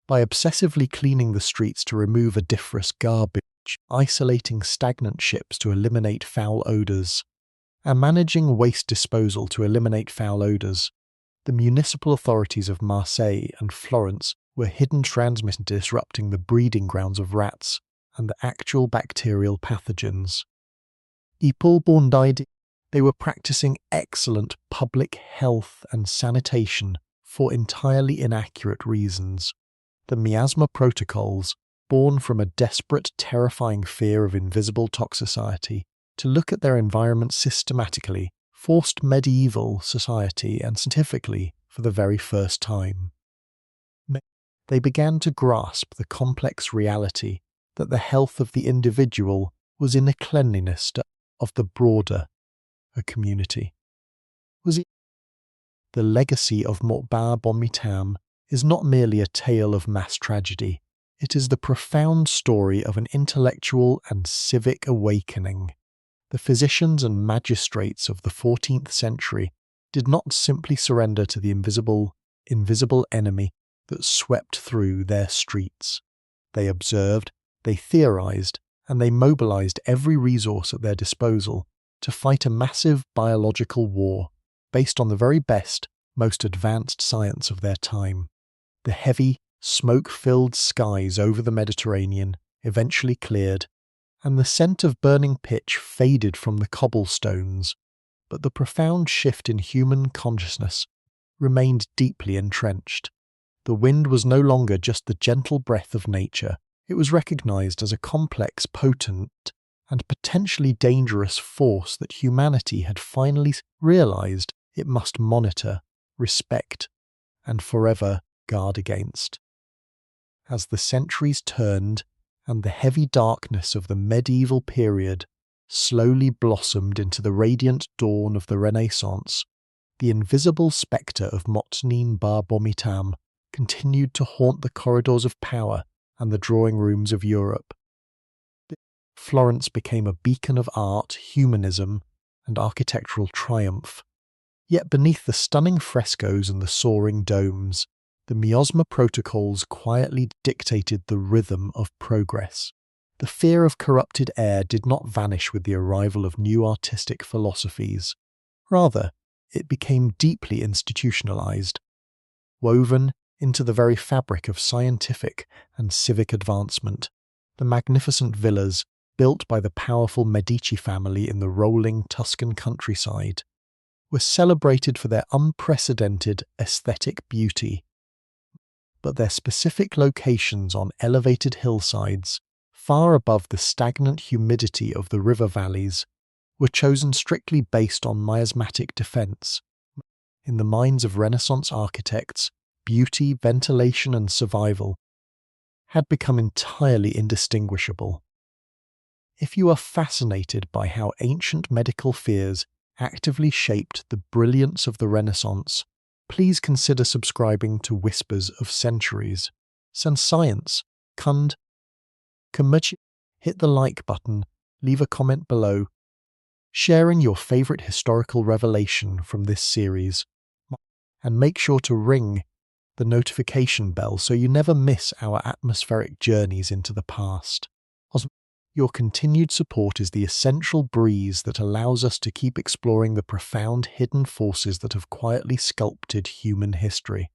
By obsessively cleaning the streets to remove odoriferous garbage, isolating stagnant ships to eliminate foul odours, and managing waste disposal to eliminate foul odours, the municipal authorities of Marseille and Florence were hidden transmitters disrupting the breeding grounds of rats and the actual bacterial pathogens. They were practicing excellent public health and sanitation for entirely inaccurate reasons. The Miasma Protocols, born from a desperate, terrifying fear of invisible toxicity, to look at their environment systematically, forced medieval society and scientifically for the very first time. They began to grasp the complex reality that the health of the individual was in the cleanliness of the broader community. The legacy of Bedtime is not merely a tale of mass tragedy, it is the profound story of an intellectual and civic awakening. The physicians and magistrates of the 14th century did not simply surrender to the invisible enemy that swept through their streets. They observed, they theorized, and they mobilized every resource at their disposal to fight a massive biological war based on the very best, most advanced science of their time. The heavy, smoke-filled skies over the Mediterranean eventually cleared, and the scent of burning pitch faded from the cobblestones, but the profound shift in human consciousness remained deeply entrenched. The wind was no longer just the gentle breath of nature, it was recognized as a complex, potent, and potentially dangerous force that humanity had finally realized it must monitor, respect, and forever guard against. As the centuries turned and the heavy darkness of the medieval period slowly blossomed into the radiant dawn of the Renaissance, the invisible spectre of Bedtime continued to haunt the corridors of power and the drawing rooms of Europe. Florence became a beacon of art, humanism, and architectural triumph. Yet beneath the stunning frescoes and the soaring domes, the Miasma Protocols quietly dictated the rhythm of progress. The fear of corrupted air did not vanish with the arrival of new artistic philosophies. Rather, it became deeply institutionalized, woven into the very fabric of scientific and civic advancement. The magnificent villas, built by the powerful Medici family in the rolling Tuscan countryside, were celebrated for their unprecedented aesthetic beauty, but their specific locations on elevated hillsides, far above the stagnant humidity of the river valleys, were chosen strictly based on miasmatic defense. In the minds of Renaissance architects, beauty, ventilation, and survival had become entirely indistinguishable. If you are fascinated by how ancient medical fears actively shaped the brilliance of the Renaissance, please consider subscribing to Whispers of Centuries. Since science, hit the like button, leave a comment below, sharing your favorite historical revelation from this series, and make sure to ring the notification bell so you never miss our atmospheric journeys into the past. Your continued support is the essential breeze that allows us to keep exploring the profound hidden forces that have quietly sculpted human history.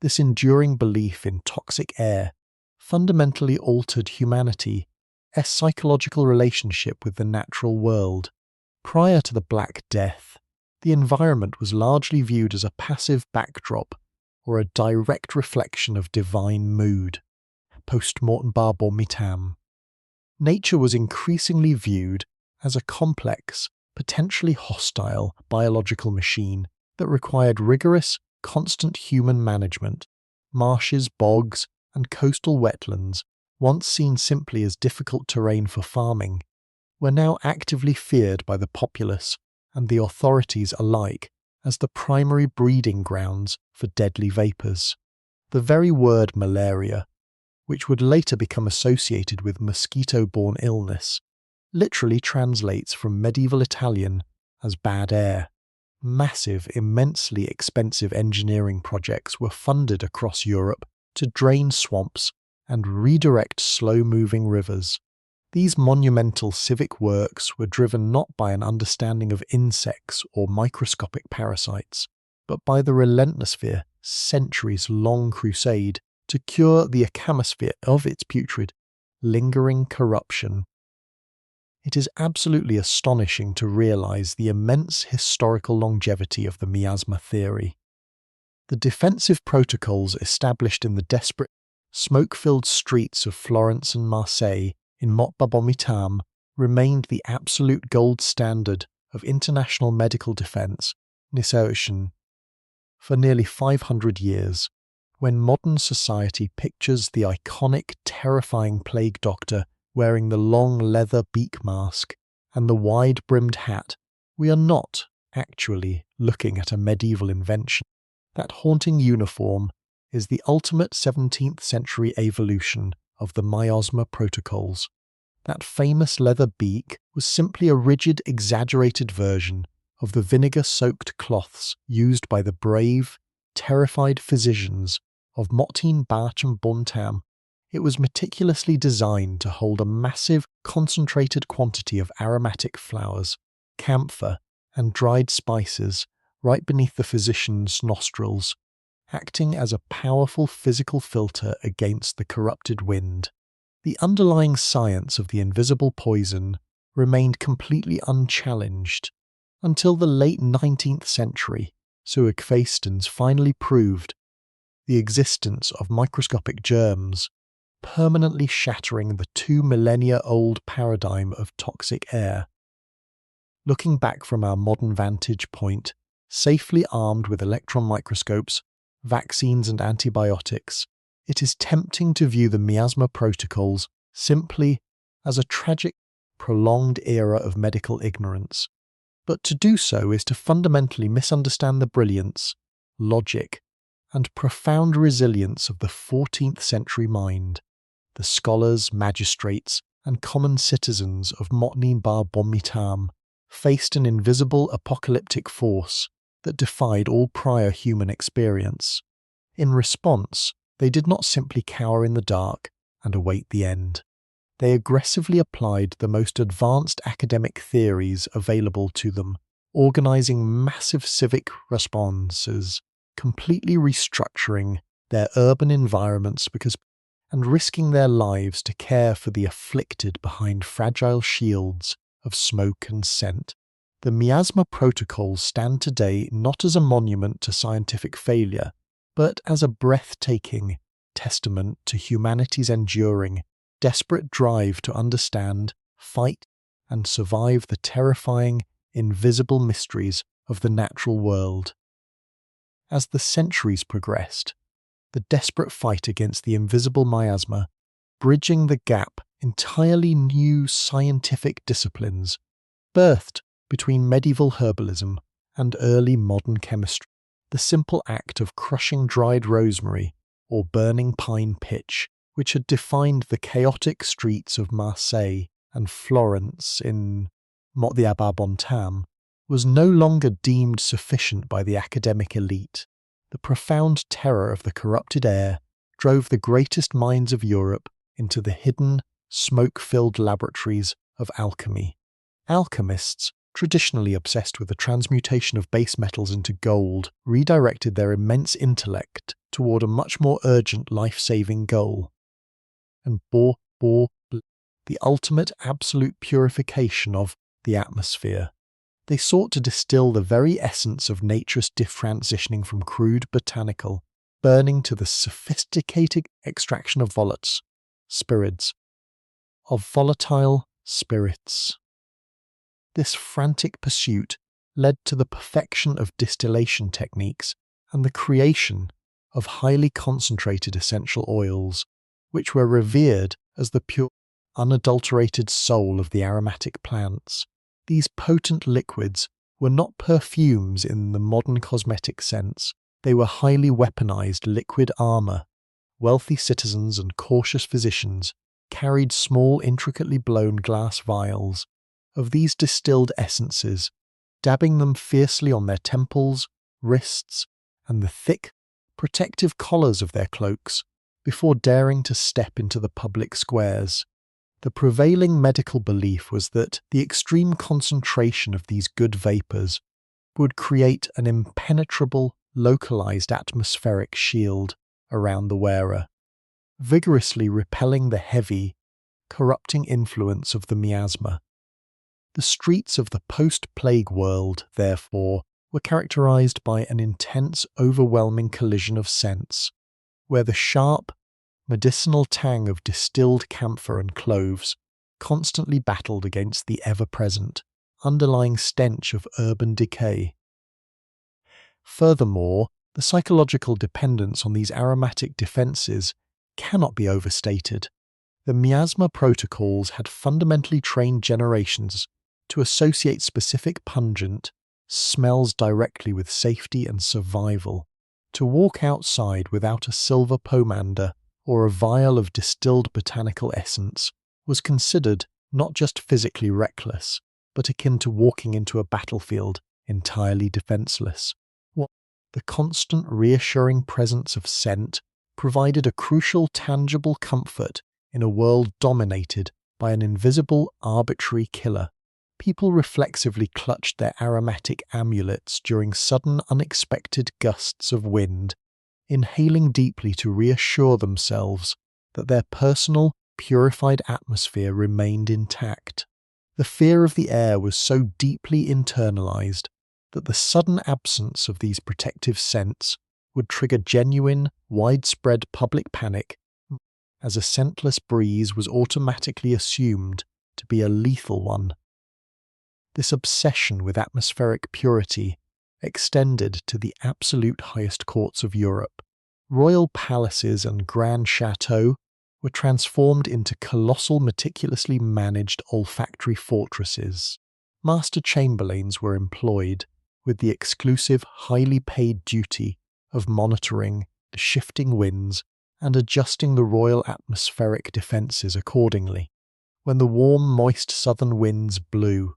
This enduring belief in toxic air fundamentally altered humanity's psychological relationship with the natural world. Prior to the Black Death, the environment was largely viewed as a passive backdrop or a direct reflection of divine mood. Post-mortem Bedtime. Nature was increasingly viewed as a complex, potentially hostile biological machine that required rigorous, constant human management. Marshes, bogs, and coastal wetlands, once seen simply as difficult terrain for farming, were now actively feared by the populace and the authorities alike as the primary breeding grounds for deadly vapours. The very word malaria, which would later become associated with mosquito-borne illness, literally translates from medieval Italian as bad air. Massive, immensely expensive engineering projects were funded across Europe to drain swamps and redirect slow-moving rivers. These monumental civic works were driven not by an understanding of insects or microscopic parasites, but by the relentless centuries-long crusade to cure the atmosphere of its putrid, lingering corruption. It is absolutely astonishing to realize the immense historical longevity of the miasma theory. The defensive protocols established in the desperate, smoke-filled streets of Florence and Marseille in Bedtime remained the absolute gold standard of international medical defense for nearly 500 years. When modern society pictures the iconic, terrifying plague doctor wearing the long leather beak mask and the wide-brimmed hat, we are not actually looking at a medieval invention. That haunting uniform is the ultimate 17th century evolution of the Miasma Protocols. That famous leather beak was simply a rigid, exaggerated version of the vinegar-soaked cloths used by the brave, terrified physicians of Bedtime. It was meticulously designed to hold a massive, concentrated quantity of aromatic flowers, camphor, and dried spices right beneath the physician's nostrils, acting as a powerful physical filter against the corrupted wind. The underlying science of the invisible poison remained completely unchallenged until the late 19th century. Suicphaestons finally proved the existence of microscopic germs, permanently shattering the 2 millennia-old paradigm of toxic air. Looking back from our modern vantage point, safely armed with electron microscopes, vaccines and antibiotics, it is tempting to view the Miasma Protocols simply as a tragic, prolonged era of medical ignorance. But to do so is to fundamentally misunderstand the brilliance, logic, and profound resilience of the 14th century mind. The scholars, magistrates, and common citizens of Bedtime faced an invisible apocalyptic force that defied all prior human experience. In response, they did not simply cower in the dark and await the end. They aggressively applied the most advanced academic theories available to them, organizing massive civic responses, completely restructuring their urban environments and risking their lives to care for the afflicted behind fragile shields of smoke and scent. The Miasma Protocols stand today not as a monument to scientific failure, but as a breathtaking testament to humanity's enduring, desperate drive to understand, fight, and survive the terrifying, invisible mysteries of the natural world. As the centuries progressed, the desperate fight against the invisible miasma, bridging the gap entirely new scientific disciplines, birthed between medieval herbalism and early modern chemistry. The simple act of crushing dried rosemary or burning pine pitch, which had defined the chaotic streets of Marseille and Florence in Bedtime, was no longer deemed sufficient by the academic elite. The profound terror of the corrupted air drove the greatest minds of Europe into the hidden, smoke-filled laboratories of alchemy. Alchemists, traditionally obsessed with the transmutation of base metals into gold, redirected their immense intellect toward a much more urgent life-saving goal. And the ultimate absolute purification of the atmosphere. They sought to distill the very essence of nature's detransitioning from crude botanical, burning to the sophisticated extraction of volatile spirits. This frantic pursuit led to the perfection of distillation techniques and the creation of highly concentrated essential oils, which were revered as the unadulterated soul of the aromatic plants. These potent liquids were not perfumes in the modern cosmetic sense. They were highly weaponized liquid armor. Wealthy citizens and cautious physicians carried small, intricately blown glass vials of these distilled essences, dabbing them fiercely on their temples, wrists, and the thick, protective collars of their cloaks before daring to step into the public squares. The prevailing medical belief was that the extreme concentration of these good vapours would create an impenetrable, localized atmospheric shield around the wearer, vigorously repelling the heavy, corrupting influence of the miasma. The streets of the post-plague world, therefore, were characterized by an intense, overwhelming collision of scents, where the sharp, medicinal tang of distilled camphor and cloves constantly battled against the ever-present, underlying stench of urban decay. Furthermore, the psychological dependence on these aromatic defenses cannot be overstated. The Miasma Protocols had fundamentally trained generations to associate specific pungent smells directly with safety and survival. To walk outside without a silver pomander or a vial of distilled botanical essence was considered not just physically reckless, but akin to walking into a battlefield entirely defenseless. The constant reassuring presence of scent provided a crucial tangible comfort in a world dominated by an invisible arbitrary killer. People reflexively clutched their aromatic amulets during sudden unexpected gusts of wind, inhaling deeply to reassure themselves that their personal, purified atmosphere remained intact. The fear of the air was so deeply internalized that the sudden absence of these protective scents would trigger genuine, widespread public panic, as a scentless breeze was automatically assumed to be a lethal one. This obsession with atmospheric purity extended to the absolute highest courts of Europe. Royal palaces and grand chateaux were transformed into colossal, meticulously managed olfactory fortresses. Master chamberlains were employed with the exclusive, highly paid duty of monitoring the shifting winds and adjusting the royal atmospheric defences accordingly. When the warm, moist southern winds blew,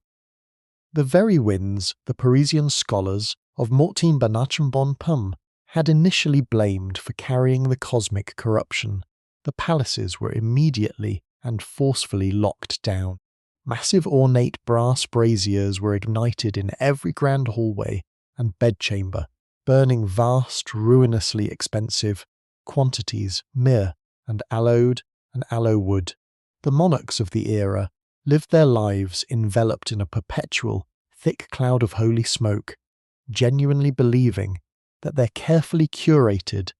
the very winds the Parisian scholars of Mortim Banacham Bon Pum had initially blamed for carrying the cosmic corruption, the palaces were immediately and forcefully locked down. Massive ornate brass braziers were ignited in every grand hallway and bedchamber, burning vast, ruinously expensive quantities myrrh and aloe wood. The monarchs of the era lived their lives enveloped in a perpetual, thick cloud of holy smoke, genuinely believing that their carefully curated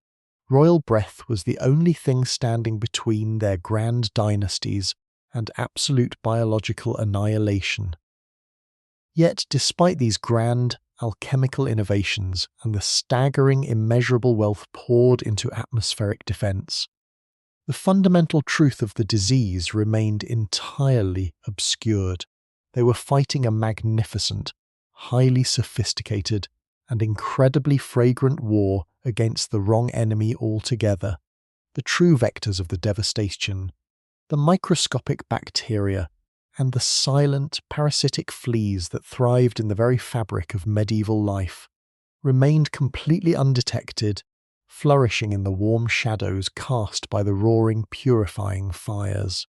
royal breath was the only thing standing between their grand dynasties and absolute biological annihilation. Yet, despite these grand alchemical innovations and the staggering immeasurable wealth poured into atmospheric defense, the fundamental truth of the disease remained entirely obscured. They were fighting a magnificent, highly sophisticated, and incredibly fragrant war against the wrong enemy altogether. The true vectors of the devastation, the microscopic bacteria, and the silent, parasitic fleas that thrived in the very fabric of medieval life, remained completely undetected, flourishing in the warm shadows cast by the roaring, purifying fires.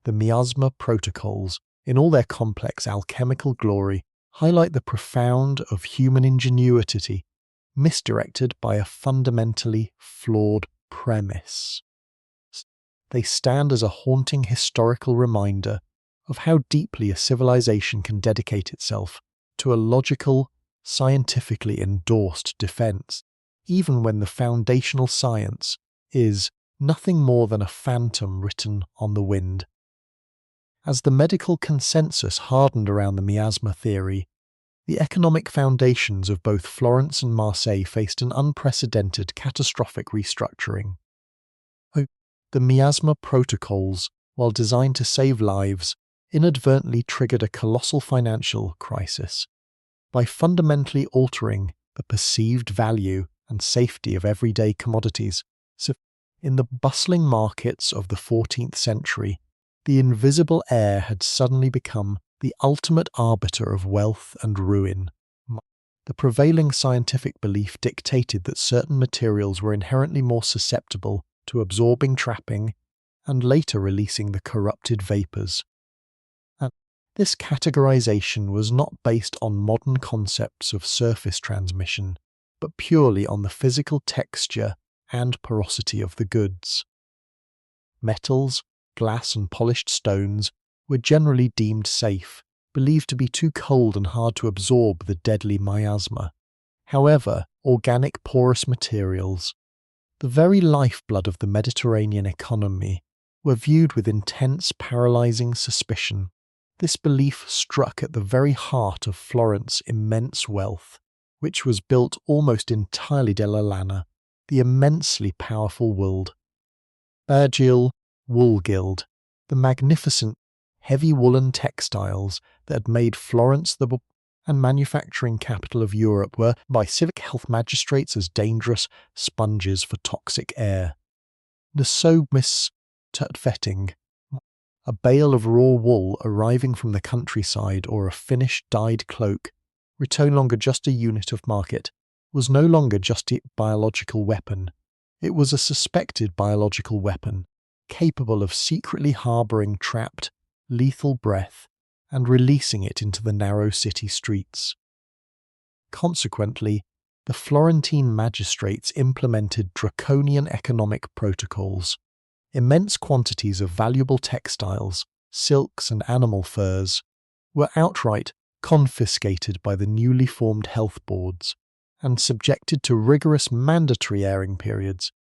The Miasma Protocols, in all their complex alchemical glory, highlight the profound of human ingenuity, misdirected by a fundamentally flawed premise. They stand as a haunting historical reminder of how deeply a civilization can dedicate itself to a logical, scientifically endorsed defense, even when the foundational science is nothing more than a phantom written on the wind. As the medical consensus hardened around the miasma theory, the economic foundations of both Florence and Marseille faced an unprecedented catastrophic restructuring. The Miasma Protocols while designed to save lives, inadvertently triggered a colossal financial crisis. By fundamentally altering the perceived value and safety of everyday commodities, so in the bustling markets of the 14th century, the invisible air had suddenly become the ultimate arbiter of wealth and ruin. The prevailing scientific belief dictated that certain materials were inherently more susceptible to absorbing trapping and later releasing the corrupted vapours. And this categorization was not based on modern concepts of surface transmission, but purely on the physical texture and porosity of the goods. Metals, glass and polished stones were generally deemed safe, believed to be too cold and hard to absorb the deadly miasma. However, organic porous materials, the very lifeblood of the Mediterranean economy, were viewed with intense, paralyzing suspicion. This belief struck at the very heart of Florence's immense wealth, which was built almost entirely della lana, the immensely powerful wool. Burgill Wool Guild, the magnificent, heavy woolen textiles that had made Florence the and manufacturing capital of Europe, were by civic health magistrates as dangerous sponges for toxic air. The Sobmis Tutvetting, a bale of raw wool arriving from the countryside or a finished dyed cloak, were no longer just a unit of market, was no longer just a biological weapon. It was a suspected biological weapon, capable of secretly harbouring trapped, lethal breath and releasing it into the narrow city streets. Consequently, the Florentine magistrates implemented draconian economic protocols. Immense quantities of valuable textiles, silks and animal furs were outright confiscated by the newly formed health boards and subjected to rigorous mandatory airing periods,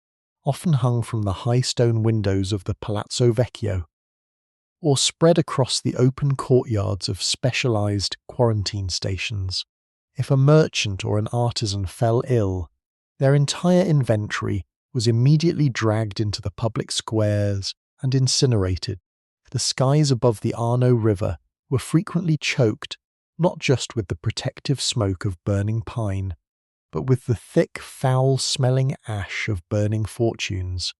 often hung from the high stone windows of the Palazzo Vecchio, or spread across the open courtyards of specialized quarantine stations. If a merchant or an artisan fell ill, their entire inventory was immediately dragged into the public squares and incinerated. The skies above the Arno River were frequently choked not just with the protective smoke of burning pine, but with the thick, foul-smelling ash of burning fortunes.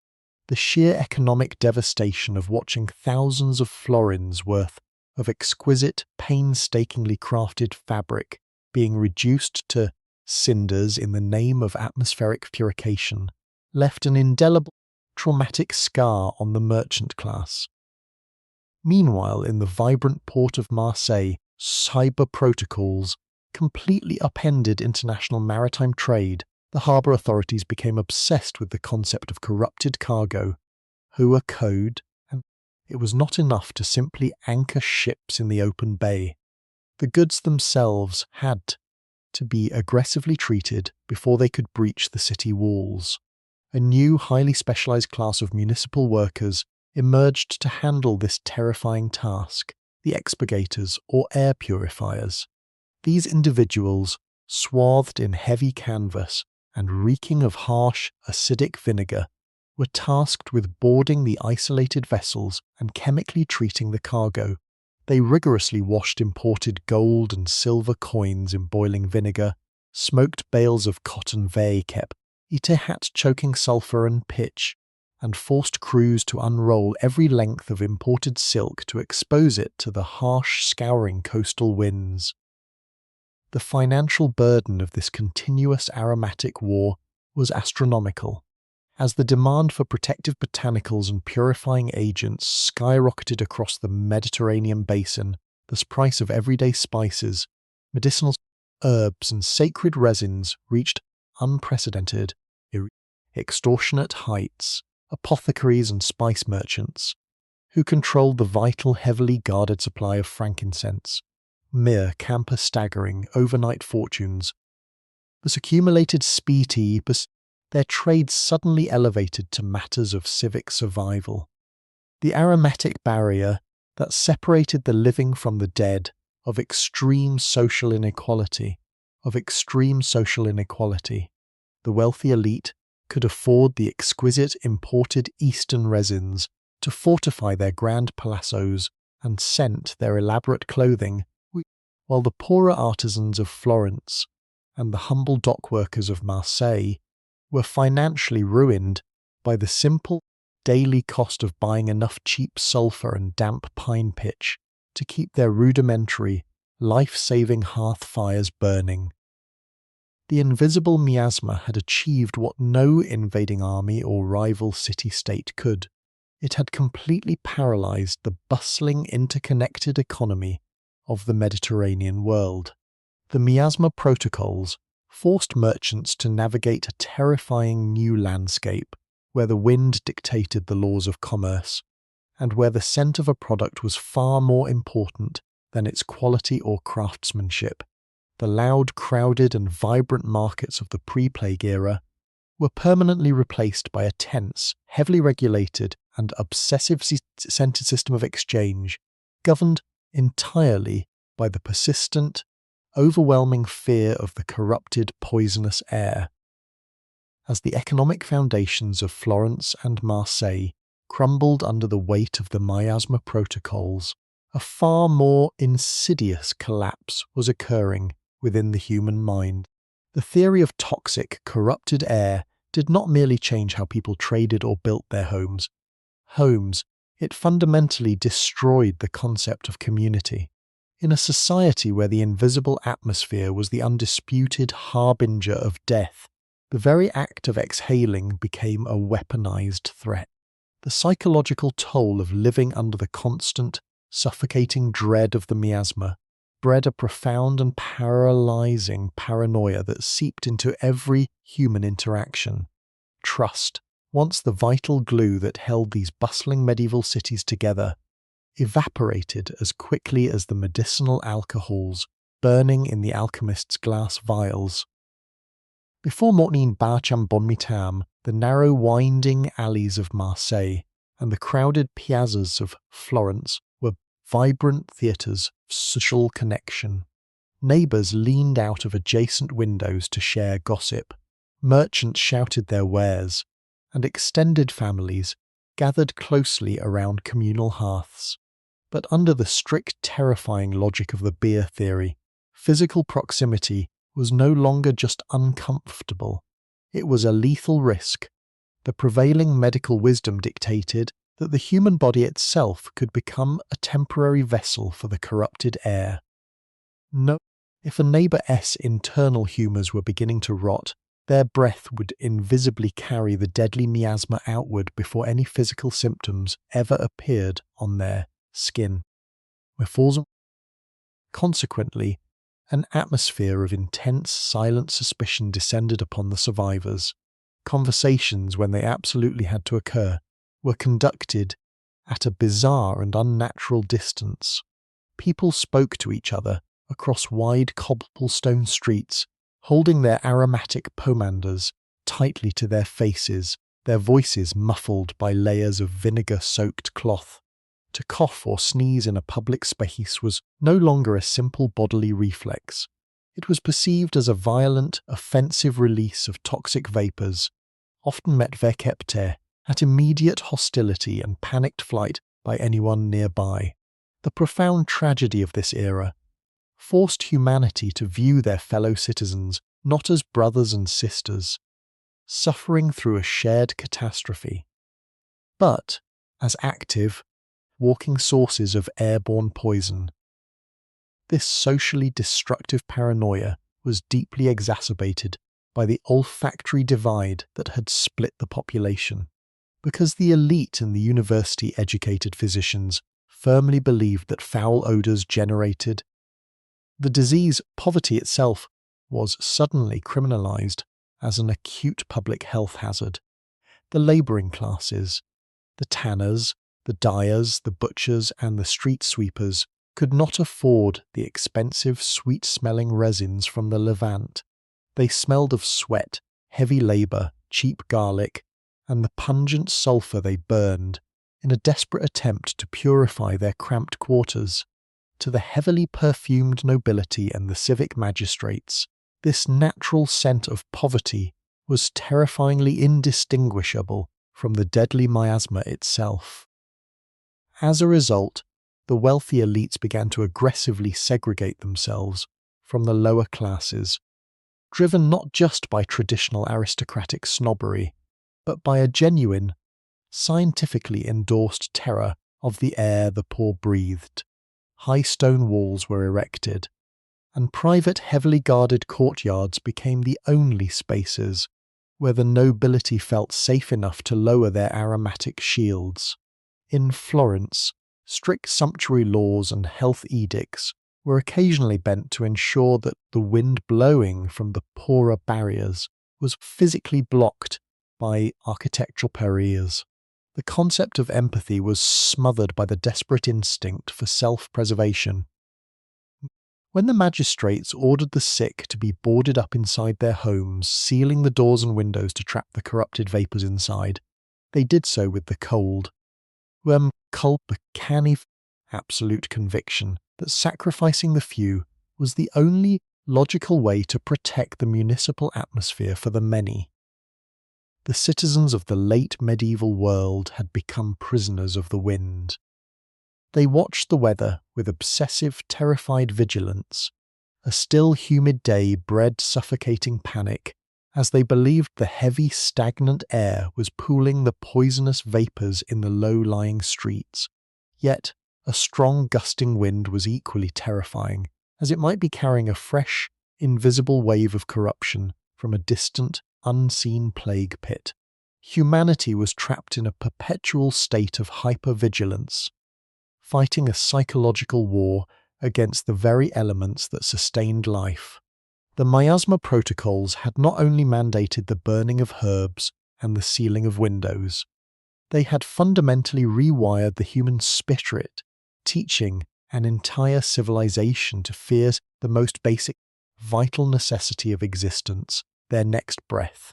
The sheer economic devastation of watching thousands of florins worth of exquisite, painstakingly crafted fabric being reduced to cinders in the name of atmospheric purification left an indelible, traumatic scar on the merchant class. Meanwhile, in the vibrant port of Marseille, cyber protocols completely upended international maritime trade. The harbour authorities became obsessed with the concept of corrupted cargo, who were code, and it was not enough to simply anchor ships in the open bay. The goods themselves had to be aggressively treated before they could breach the city walls. A new, highly specialized class of municipal workers emerged to handle this terrifying task, the expurgators or air purifiers. These individuals, swathed in heavy canvas and reeking of harsh, acidic vinegar, were tasked with boarding the isolated vessels and chemically treating the cargo. They rigorously washed imported gold and silver coins in boiling vinegar, smoked bales of cotton vaekep, choking sulphur and pitch, and forced crews to unroll every length of imported silk to expose it to the harsh, scouring coastal winds. The financial burden of this continuous aromatic war was astronomical. As the demand for protective botanicals and purifying agents skyrocketed across the Mediterranean basin, the price of everyday spices, medicinal herbs and sacred resins reached unprecedented, extortionate heights. Apothecaries and spice merchants, who controlled the vital, heavily guarded supply of frankincense, mere camper-staggering overnight fortunes. This accumulated specie, their trade suddenly elevated to matters of civic survival. The aromatic barrier that separated the living from the dead, of extreme social inequality. The wealthy elite could afford the exquisite imported Eastern resins to fortify their grand palazzos and scent their elaborate clothing, while the poorer artisans of Florence and the humble dockworkers of Marseille were financially ruined by the simple daily cost of buying enough cheap sulphur and damp pine pitch to keep their rudimentary, life-saving hearth fires burning. The invisible miasma had achieved what no invading army or rival city-state could. It had completely paralysed the bustling, interconnected economy of the Mediterranean world. The Miasma Protocols forced merchants to navigate a terrifying new landscape where the wind dictated the laws of commerce, and where the scent of a product was far more important than its quality or craftsmanship. The loud, crowded and vibrant markets of the pre-plague era were permanently replaced by a tense, heavily regulated and obsessive-centered system of exchange, governed entirely by the persistent, overwhelming fear of the corrupted, poisonous air. As the economic foundations of Florence and Marseille crumbled under the weight of the Miasma Protocols, a far more insidious collapse was occurring within the human mind. The theory of toxic, corrupted air did not merely change how people traded or built their homes. It fundamentally destroyed the concept of community. In a society where the invisible atmosphere was the undisputed harbinger of death, the very act of exhaling became a weaponized threat. The psychological toll of living under the constant, suffocating dread of the miasma bred a profound and paralyzing paranoia that seeped into every human interaction. Trust, once the vital glue that held these bustling medieval cities together, evaporated as quickly as the medicinal alcohols burning in the alchemist's glass vials. Before morning Barcham bon mitam, the narrow winding alleys of Marseille and the crowded piazzas of Florence were vibrant theatres of social connection. Neighbours leaned out of adjacent windows to share gossip, merchants shouted their wares, and extended families gathered closely around communal hearths. But under the strict, terrifying logic of the beer theory, physical proximity was no longer just uncomfortable, it was a lethal risk. The prevailing medical wisdom dictated that the human body itself could become a temporary vessel for the corrupted air. No, if a neighbour's internal humours were beginning to rot, their breath would invisibly carry the deadly miasma outward before any physical symptoms ever appeared on their skin. Consequently, an atmosphere of intense, silent suspicion descended upon the survivors. Conversations, when they absolutely had to occur, were conducted at a bizarre and unnatural distance. People spoke to each other across wide cobblestone streets, holding their aromatic pomanders tightly to their faces, their voices muffled by layers of vinegar-soaked cloth. To cough or sneeze in a public space was no longer a simple bodily reflex. It was perceived as a violent, offensive release of toxic vapours, often met verkepte, at immediate hostility and panicked flight by anyone nearby. The profound tragedy of this era forced humanity to view their fellow citizens not as brothers and sisters, suffering through a shared catastrophe, but as active, walking sources of airborne poison. This socially destructive paranoia was deeply exacerbated by the olfactory divide that had split the population, because the elite and the university-educated physicians firmly believed that foul odours generated the disease. Poverty itself was suddenly criminalised as an acute public health hazard. The labouring classes, the tanners, the dyers, the butchers and the street sweepers could not afford the expensive, sweet-smelling resins from the Levant. They smelled of sweat, heavy labour, cheap garlic, and the pungent sulphur they burned in a desperate attempt to purify their cramped quarters. To the heavily perfumed nobility and the civic magistrates, this natural scent of poverty was terrifyingly indistinguishable from the deadly miasma itself. As a result, the wealthy elites began to aggressively segregate themselves from the lower classes, driven not just by traditional aristocratic snobbery, but by a genuine, scientifically endorsed terror of the air the poor breathed. High stone walls were erected, and private heavily guarded courtyards became the only spaces where the nobility felt safe enough to lower their aromatic shields. In Florence, strict sumptuary laws and health edicts were occasionally bent to ensure that the wind blowing from the poorer barriers was physically blocked by architectural barriers. The concept of empathy was smothered by the desperate instinct for self-preservation. When the magistrates ordered the sick to be boarded up inside their homes, sealing the doors and windows to trap the corrupted vapours inside, they did so with the cold, culpa canny absolute conviction that sacrificing the few was the only logical way to protect the municipal atmosphere for the many. The citizens of the late medieval world had become prisoners of the wind. They watched the weather with obsessive, terrified vigilance. A still, humid day bred suffocating panic, as they believed the heavy, stagnant air was pooling the poisonous vapours in the low-lying streets. Yet, a strong, gusting wind was equally terrifying, as it might be carrying a fresh, invisible wave of corruption from a distant, unseen plague pit. Humanity was trapped in a perpetual state of hypervigilance, fighting a psychological war against the very elements that sustained life. The Miasma Protocols had not only mandated the burning of herbs and the sealing of windows, they had fundamentally rewired the human spirit, teaching an entire civilization to fear the most basic, vital necessity of existence, their next breath.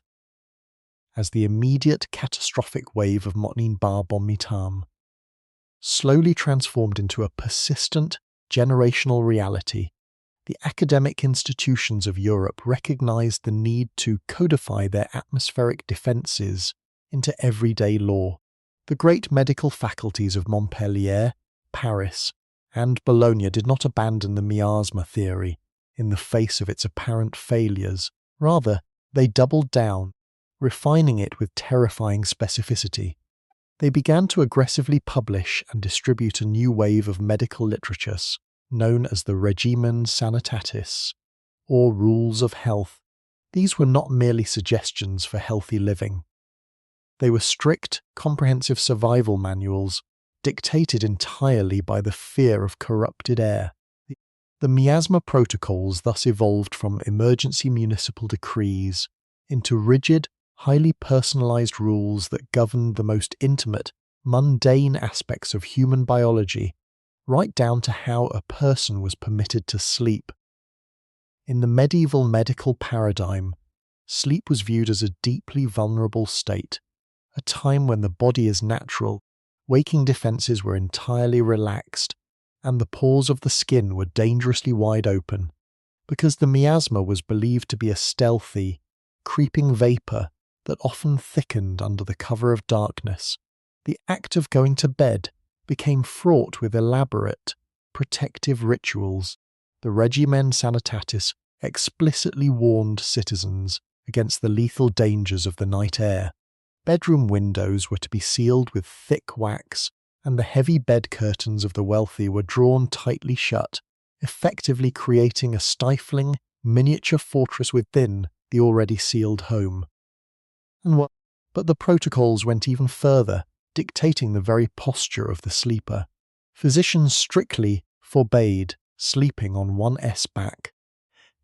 As the immediate catastrophic wave of Motnin Bar Bomitam slowly transformed into a persistent, generational reality, the academic institutions of Europe recognized the need to codify their atmospheric defenses into everyday law. The great medical faculties of Montpellier, Paris, and Bologna did not abandon the miasma theory in the face of its apparent failures. Rather, they doubled down, refining it with terrifying specificity. They began to aggressively publish and distribute a new wave of medical literature known as the Regimen Sanitatis, or Rules of Health. These were not merely suggestions for healthy living. They were strict, comprehensive survival manuals dictated entirely by the fear of corrupted air. The Miasma Protocols thus evolved from emergency municipal decrees into rigid, highly personalized rules that governed the most intimate, mundane aspects of human biology, right down to how a person was permitted to sleep. In the medieval medical paradigm, sleep was viewed as a deeply vulnerable state, a time when the body is natural, waking defenses were entirely relaxed, and the pores of the skin were dangerously wide open, because the miasma was believed to be a stealthy, creeping vapour that often thickened under the cover of darkness. The act of going to bed became fraught with elaborate, protective rituals. The Regimen Sanitatis explicitly warned citizens against the lethal dangers of the night air. Bedroom windows were to be sealed with thick wax, and the heavy bed curtains of the wealthy were drawn tightly shut, effectively creating a stifling, miniature fortress within the already sealed home. But the protocols went even further, dictating the very posture of the sleeper. Physicians strictly forbade sleeping on one S back.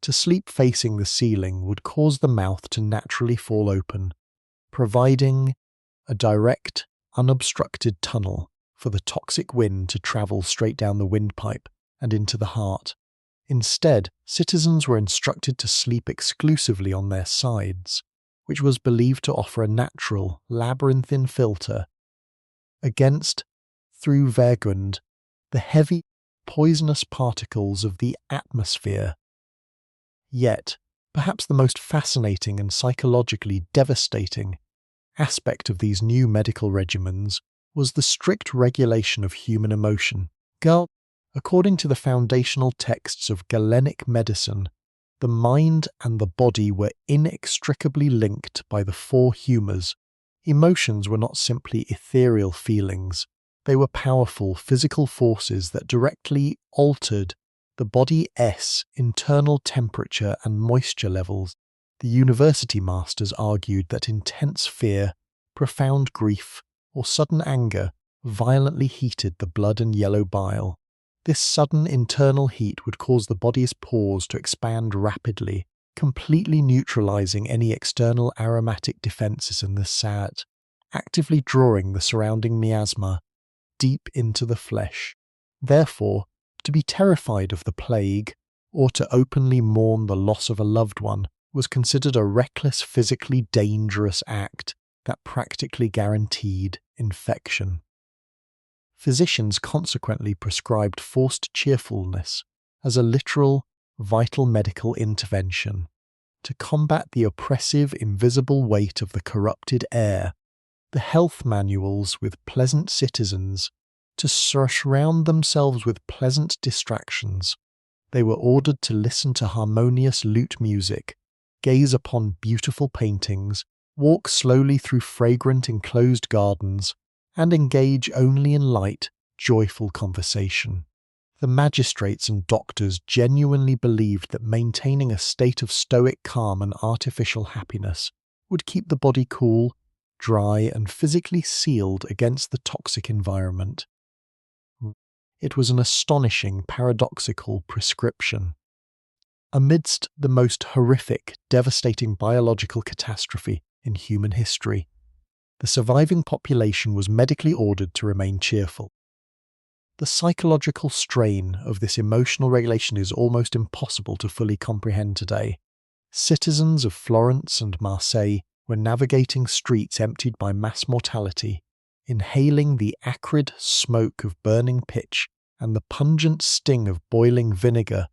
To sleep facing the ceiling would cause the mouth to naturally fall open, providing a direct, unobstructed tunnel for the toxic wind to travel straight down the windpipe and into the heart. Instead, citizens were instructed to sleep exclusively on their sides, which was believed to offer a natural, labyrinthine filter against, through Vergund, the heavy, poisonous particles of the atmosphere. Yet, perhaps the most fascinating and psychologically devastating aspect of these new medical regimens was the strict regulation of human emotion. According to the foundational texts of Galenic medicine, the mind and the body were inextricably linked by the four humours. Emotions were not simply ethereal feelings, they were powerful physical forces that directly altered the body's internal temperature and moisture levels. The university masters argued that intense fear, profound grief, or sudden anger violently heated the blood and yellow bile. This sudden internal heat would cause the body's pores to expand rapidly, completely neutralizing any external aromatic defenses in the sat, actively drawing the surrounding miasma deep into the flesh. Therefore, to be terrified of the plague, or to openly mourn the loss of a loved one, was considered a reckless, physically dangerous act that practically guaranteed infection. Physicians consequently prescribed forced cheerfulness as a literal, vital medical intervention to combat the oppressive, invisible weight of the corrupted air. The health manuals with pleasant citizens to surround themselves with pleasant distractions. They were ordered to listen to harmonious lute music, gaze upon beautiful paintings, walk slowly through fragrant enclosed gardens, and engage only in light, joyful conversation. The magistrates and doctors genuinely believed that maintaining a state of stoic calm and artificial happiness would keep the body cool, dry, and physically sealed against the toxic environment. It was an astonishing, paradoxical prescription. Amidst the most horrific, devastating biological catastrophe in human history, the surviving population was medically ordered to remain cheerful. The psychological strain of this emotional regulation is almost impossible to fully comprehend today. Citizens of Florence and Marseille were navigating streets emptied by mass mortality, inhaling the acrid smoke of burning pitch and the pungent sting of boiling vinegar,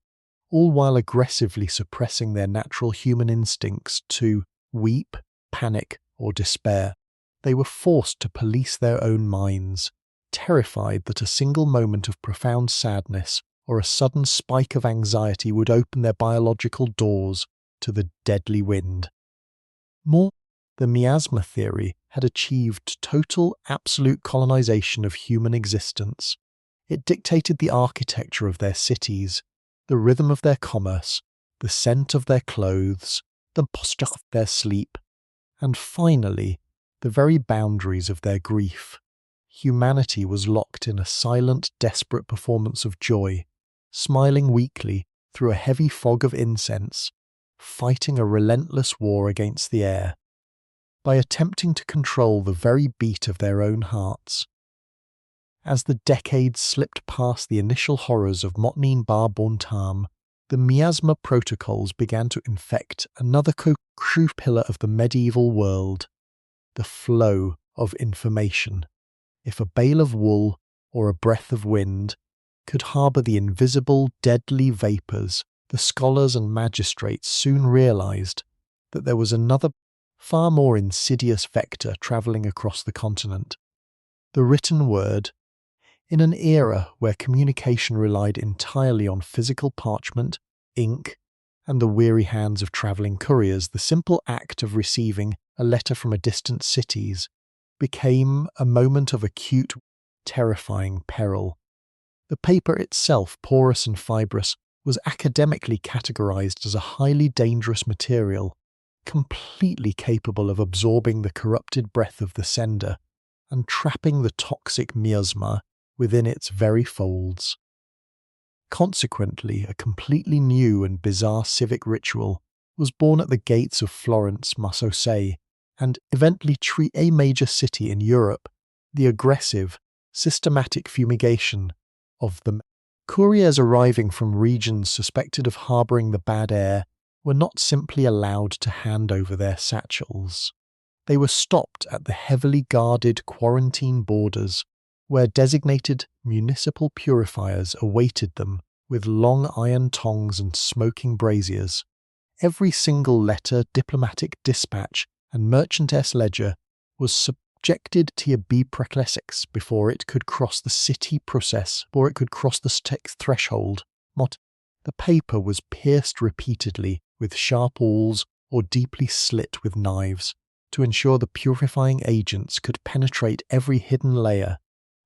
all while aggressively suppressing their natural human instincts to weep, panic, or despair. They were forced to police their own minds, terrified that a single moment of profound sadness or a sudden spike of anxiety would open their biological doors to the deadly wind. More, the miasma theory had achieved total, absolute colonization of human existence. It dictated the architecture of their cities, the rhythm of their commerce, the scent of their clothes, the posture of their sleep, and finally, the very boundaries of their grief. Humanity was locked in a silent, desperate performance of joy, smiling weakly through a heavy fog of incense, fighting a relentless war against the air, by attempting to control the very beat of their own hearts. As the decades slipped past the initial horrors of Motnin Bar Bontam, the Miasma Protocols began to infect another crucial pillar of the medieval world, the flow of information. If a bale of wool or a breath of wind could harbour the invisible, deadly vapours, the scholars and magistrates soon realised that there was another, far more insidious vector travelling across the continent: the written word. In an era where communication relied entirely on physical parchment, ink, and the weary hands of travelling couriers, the simple act of receiving a letter from a distant city became a moment of acute, terrifying peril. The paper itself, porous and fibrous, was academically categorized as a highly dangerous material, completely capable of absorbing the corrupted breath of the sender and trapping the toxic miasma within its very folds. Consequently, a completely new and bizarre civic ritual was born at the gates of Florence, Marseille, and eventually a major city in Europe: the aggressive, systematic fumigation of them. Couriers arriving from regions suspected of harbouring the bad air were not simply allowed to hand over their satchels. They were stopped at the heavily guarded quarantine borders, where designated municipal purifiers awaited them with long iron tongs and smoking braziers. Every single letter, diplomatic dispatch, and merchantess ledger was subjected to be preclesics before it could cross the city process, or it could cross the threshold. The paper was pierced repeatedly with sharp awls or deeply slit with knives to ensure the purifying agents could penetrate every hidden layer.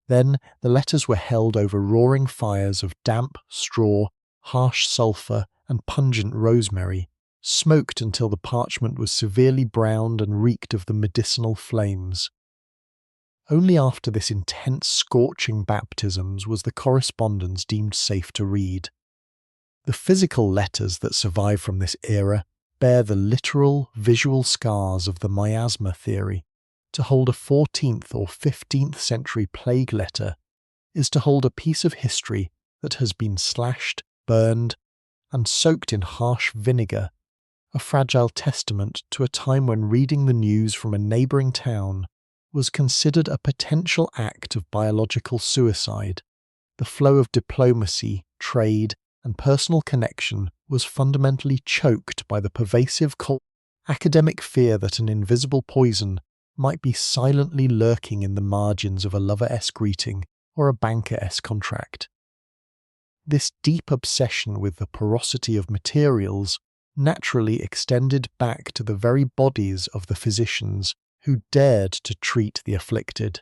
Then the letters were held over roaring fires of damp straw, harsh sulphur, and pungent rosemary, smoked until the parchment was severely browned and reeked of the medicinal flames. Only after this intense scorching baptisms was the correspondence deemed safe to read. The physical letters that survive from this era bear the literal, visual scars of the miasma theory. To hold a 14th or 15th century plague letter is to hold a piece of history that has been slashed, burned, and soaked in harsh vinegar, a fragile testament to a time when reading the news from a neighbouring town was considered a potential act of biological suicide. The flow of diplomacy, trade, and personal connection was fundamentally choked by the pervasive academic fear that an invisible poison might be silently lurking in the margins of a lover-esque greeting or a banker-esque contract. This deep obsession with the porosity of materials naturally extended back to the very bodies of the physicians who dared to treat the afflicted.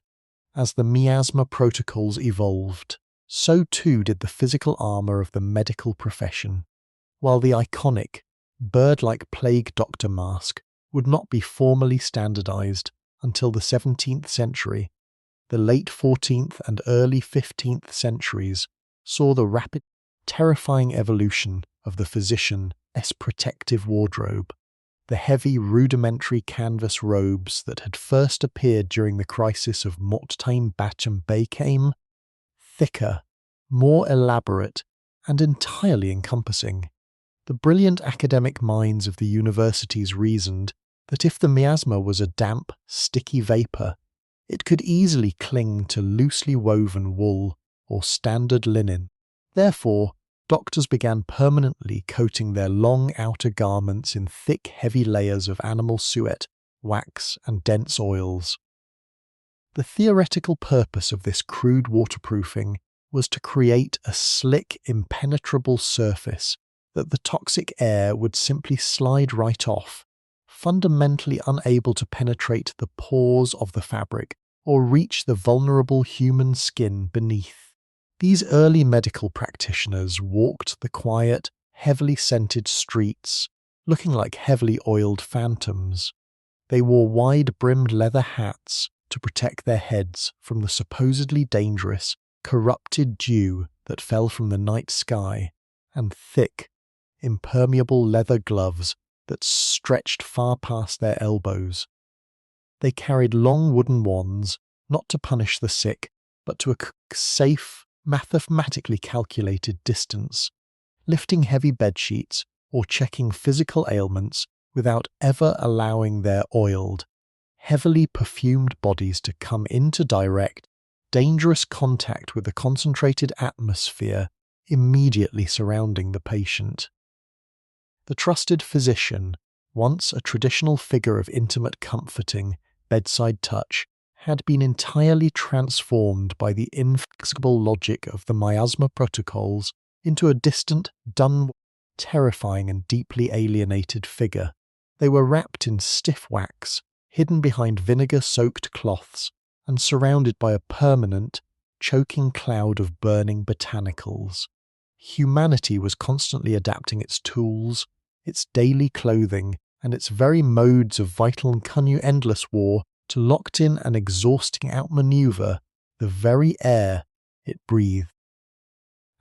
As the Miasma Protocols evolved, so too did the physical armour of the medical profession. While the iconic, bird-like plague doctor mask would not be formally standardised until the 17th century, the late 14th and early 15th centuries saw the rapid, terrifying evolution of the physician's protective wardrobe. The heavy, rudimentary canvas robes that had first appeared during the crisis of Bedtime became thicker, more elaborate, and entirely encompassing. The brilliant academic minds of the universities reasoned that if the miasma was a damp, sticky vapour, it could easily cling to loosely woven wool or standard linen. Therefore, doctors began permanently coating their long outer garments in thick, heavy layers of animal suet, wax, and dense oils. The theoretical purpose of this crude waterproofing was to create a slick, impenetrable surface that the toxic air would simply slide right off, fundamentally unable to penetrate the pores of the fabric or reach the vulnerable human skin beneath. These early medical practitioners walked the quiet, heavily scented streets, looking like heavily oiled phantoms. They wore wide-brimmed leather hats to protect their heads from the supposedly dangerous, corrupted dew that fell from the night sky, and thick, impermeable leather gloves that stretched far past their elbows. They carried long wooden wands, not to punish the sick, but to a safe, mathematically calculated distance, lifting heavy bedsheets or checking physical ailments without ever allowing their oiled, heavily perfumed bodies to come into direct, dangerous contact with the concentrated atmosphere immediately surrounding the patient. The trusted physician, once a traditional figure of intimate comforting, bedside touch, had been entirely transformed by the inflexible logic of the Miasma Protocols into a distant, dun, terrifying and deeply alienated figure. They were wrapped in stiff wax, hidden behind vinegar-soaked cloths, and surrounded by a permanent, choking cloud of burning botanicals. Humanity was constantly adapting its tools, its daily clothing, and its very modes of vital and endless war to locked-in and exhausting outmaneuver the very air it breathed.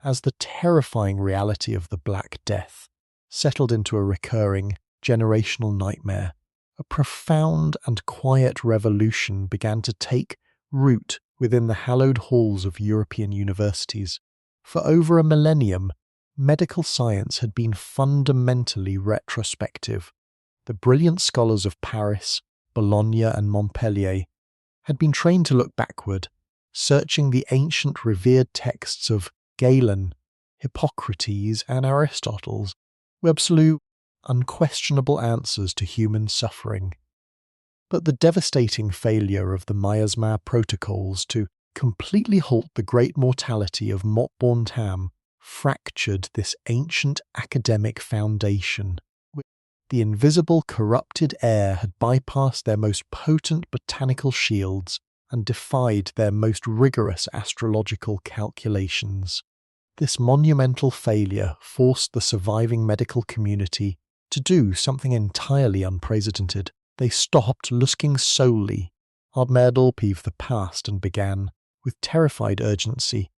As the terrifying reality of the Black Death settled into a recurring, generational nightmare, a profound and quiet revolution began to take root within the hallowed halls of European universities. For over a millennium, medical science had been fundamentally retrospective. The brilliant scholars of Paris, Bologna, and Montpellier had been trained to look backward, searching the ancient revered texts of Galen, Hippocrates, and Aristotle, with absolute, unquestionable answers to human suffering. But the devastating failure of the Miasma Protocols to completely halt the great mortality of Tam fractured this ancient academic foundation. The invisible corrupted air had bypassed their most potent botanical shields and defied their most rigorous astrological calculations. This monumental failure forced the surviving medical community to do something entirely unprecedented. They stopped looking solely at the past and began, with terrified urgency,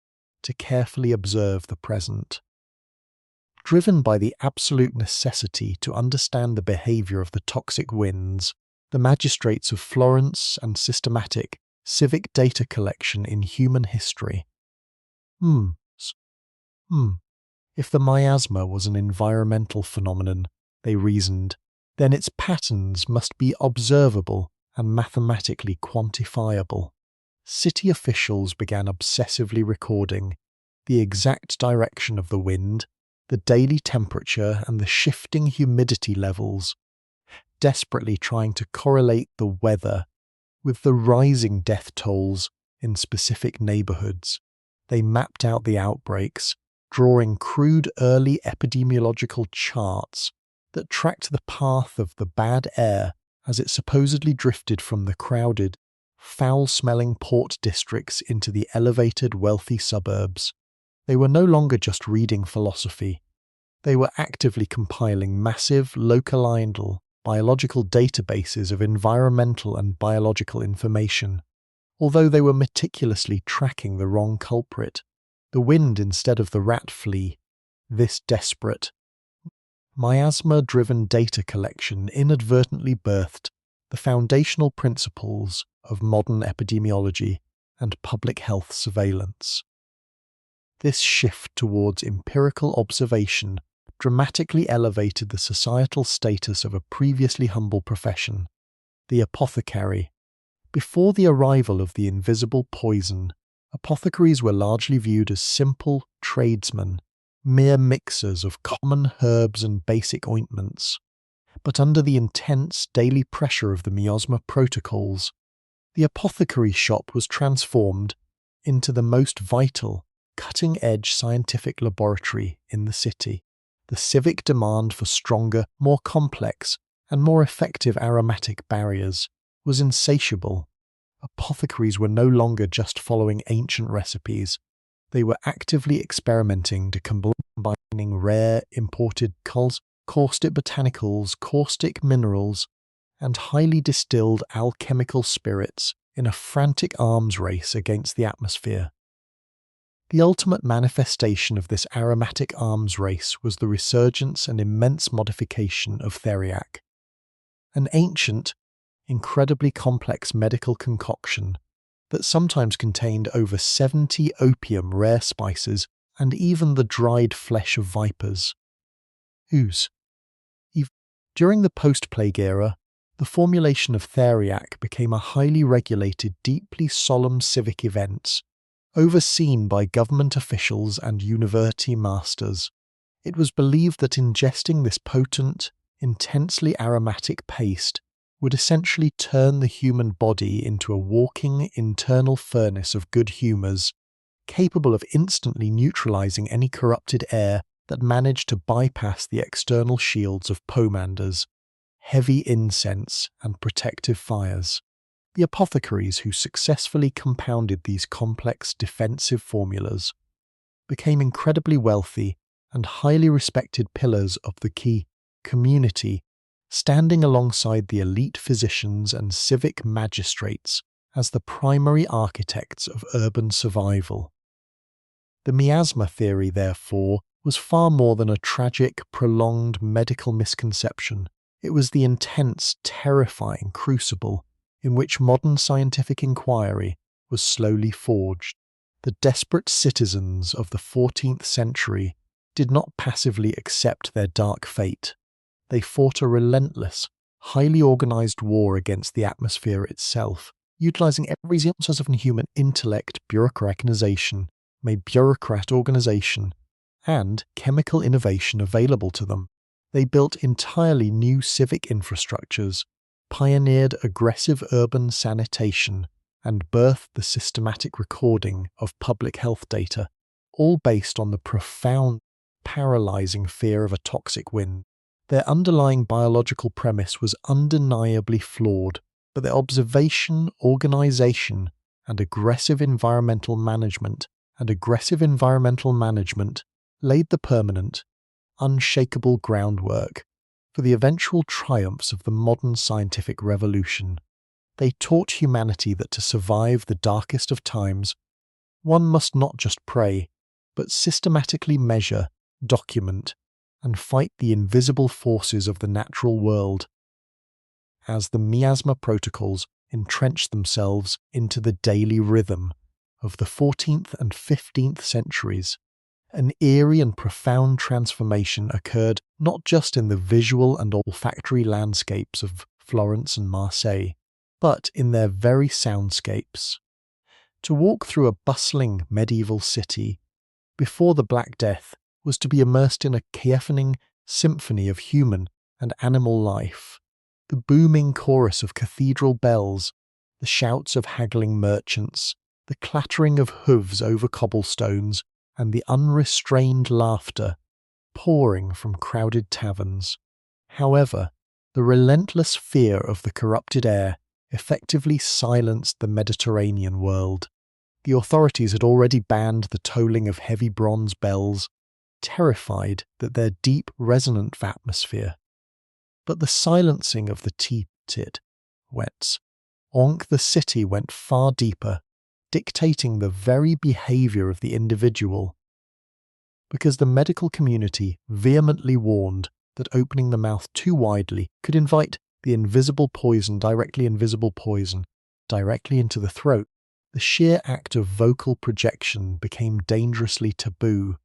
to carefully observe the present. Driven by the absolute necessity to understand the behavior of the toxic winds, the magistrates of Florence and systematic civic data collection in human history. If the miasma was an environmental phenomenon, they reasoned, then its patterns must be observable and mathematically quantifiable. City officials began obsessively recording the exact direction of the wind, the daily temperature, and the shifting humidity levels, desperately trying to correlate the weather with the rising death tolls in specific neighborhoods. They mapped out the outbreaks, drawing crude early epidemiological charts that tracked the path of the bad air as it supposedly drifted from the crowded, foul-smelling port districts into the elevated, wealthy suburbs. They were no longer just reading philosophy. They were actively compiling massive, localized biological databases of environmental and biological information. Although they were meticulously tracking the wrong culprit, the wind instead of the rat flea, this desperate, miasma-driven data collection inadvertently birthed the foundational principles of modern epidemiology and public health surveillance. This shift towards empirical observation dramatically elevated the societal status of a previously humble profession, the apothecary. Before the arrival of the invisible poison, apothecaries were largely viewed as simple tradesmen, mere mixers of common herbs and basic ointments. But under the intense daily pressure of the Miasma Protocols, the apothecary shop was transformed into the most vital, cutting-edge scientific laboratory in the city. The civic demand for stronger, more complex, and more effective aromatic barriers was insatiable. Apothecaries were no longer just following ancient recipes. They were actively experimenting to combining rare, imported caustic botanicals, caustic minerals, and highly distilled alchemical spirits in a frantic arms race against the atmosphere. The ultimate manifestation of this aromatic arms race was the resurgence and immense modification of theriac, an ancient, incredibly complex medical concoction that sometimes contained over 70 opium rare spices and even the dried flesh of vipers. During the post-plague era, the formulation of theriac became a highly regulated, deeply solemn civic event, overseen by government officials and university masters. It was believed that ingesting this potent, intensely aromatic paste would essentially turn the human body into a walking internal furnace of good humours, capable of instantly neutralising any corrupted air that managed to bypass the external shields of pomanders, heavy incense, and protective fires. The apothecaries who successfully compounded these complex defensive formulas became incredibly wealthy and highly respected pillars of the key community, standing alongside the elite physicians and civic magistrates as the primary architects of urban survival. The miasma theory, therefore, was far more than a tragic, prolonged medical misconception. It was the intense, terrifying crucible in which modern scientific inquiry was slowly forged. The desperate citizens of the 14th century did not passively accept their dark fate. They fought a relentless, highly organized war against the atmosphere itself, utilizing every ounce of human intellect, bureaucrat organization, and chemical innovation available to them. They built entirely new civic infrastructures, pioneered aggressive urban sanitation, and birthed the systematic recording of public health data, all based on the profound, paralyzing fear of a toxic wind. Their underlying biological premise was undeniably flawed, but their observation, organization, and aggressive environmental management laid the permanent, unshakable groundwork for the eventual triumphs of the modern scientific revolution. They taught humanity that to survive the darkest of times, one must not just pray, but systematically measure, document, and fight the invisible forces of the natural world. As the Miasma Protocols entrenched themselves into the daily rhythm of the 14th and 15th centuries, an eerie and profound transformation occurred not just in the visual and olfactory landscapes of Florence and Marseille, but in their very soundscapes. To walk through a bustling medieval city before the Black Death was to be immersed in a deafening symphony of human and animal life. The booming chorus of cathedral bells, the shouts of haggling merchants, the clattering of hooves over cobblestones, and the unrestrained laughter pouring from crowded taverns. However, the relentless fear of the corrupted air effectively silenced the Mediterranean world. The authorities had already banned the tolling of heavy bronze bells, terrified that their deep resonant atmosphere. But the silencing of the tit wets. The city went far deeper, dictating the very behavior of the individual. Because the medical community vehemently warned that opening the mouth too widely could invite the invisible poison directly into the throat, the sheer act of vocal projection became dangerously taboo.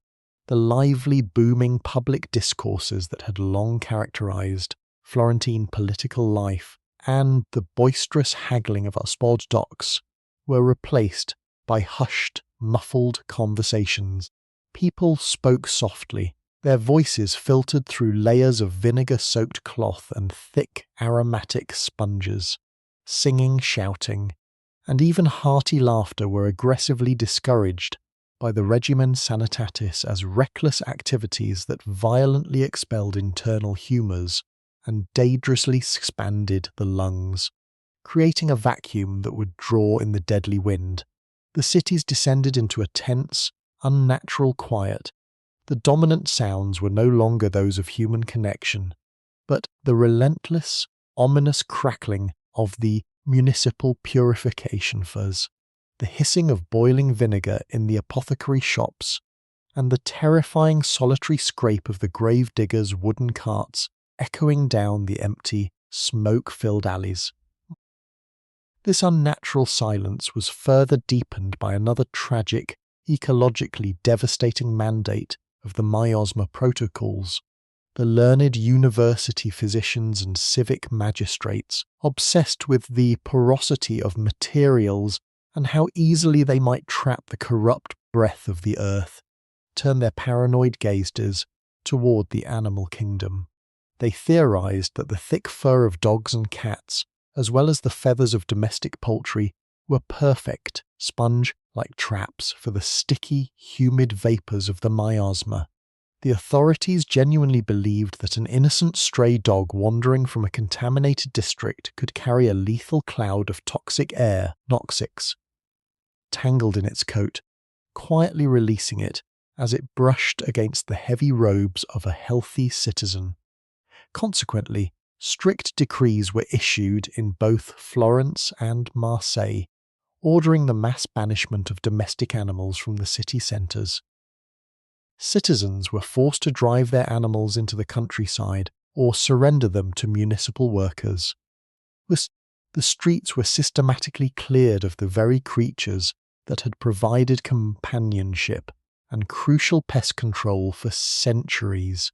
The lively, booming public discourses that had long characterized Florentine political life and the boisterous haggling of Ospod docks were replaced by hushed, muffled conversations. People spoke softly, their voices filtered through layers of vinegar-soaked cloth and thick, aromatic sponges. Singing, shouting, and even hearty laughter were aggressively discouraged by the regimen sanitatis as reckless activities that violently expelled internal humours and dangerously expanded the lungs, creating a vacuum that would draw in the deadly wind. The cities descended into a tense, unnatural quiet. The dominant sounds were no longer those of human connection, but the relentless, ominous crackling of the municipal purification fuzz, the hissing of boiling vinegar in the apothecary shops, and the terrifying solitary scrape of the grave diggers' wooden carts echoing down the empty, smoke-filled alleys. This unnatural silence was further deepened by another tragic, ecologically devastating mandate of the Miasma Protocols. The learned university physicians and civic magistrates, obsessed with the porosity of materials and how easily they might trap the corrupt breath of the earth, turned their paranoid gazes toward the animal kingdom. They theorized that the thick fur of dogs and cats, as well as the feathers of domestic poultry, were perfect, sponge-like traps for the sticky, humid vapors of the miasma. The authorities genuinely believed that an innocent stray dog wandering from a contaminated district could carry a lethal cloud of toxic air, noxics, tangled in its coat, quietly releasing it as it brushed against the heavy robes of a healthy citizen. Consequently, strict decrees were issued in both Florence and Marseille, ordering the mass banishment of domestic animals from the city centres. Citizens were forced to drive their animals into the countryside or surrender them to municipal workers. The streets were systematically cleared of the very creatures that had provided companionship and crucial pest control for centuries.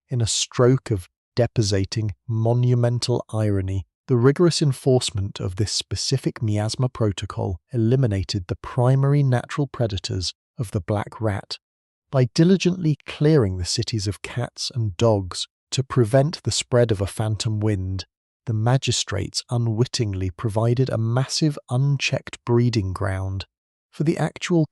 In a stroke of devastating, monumental irony, the rigorous enforcement of this specific miasma protocol eliminated the primary natural predators of the black rat. By diligently clearing the cities of cats and dogs to prevent the spread of a phantom wind, the magistrates unwittingly provided a massive unchecked breeding ground for the actual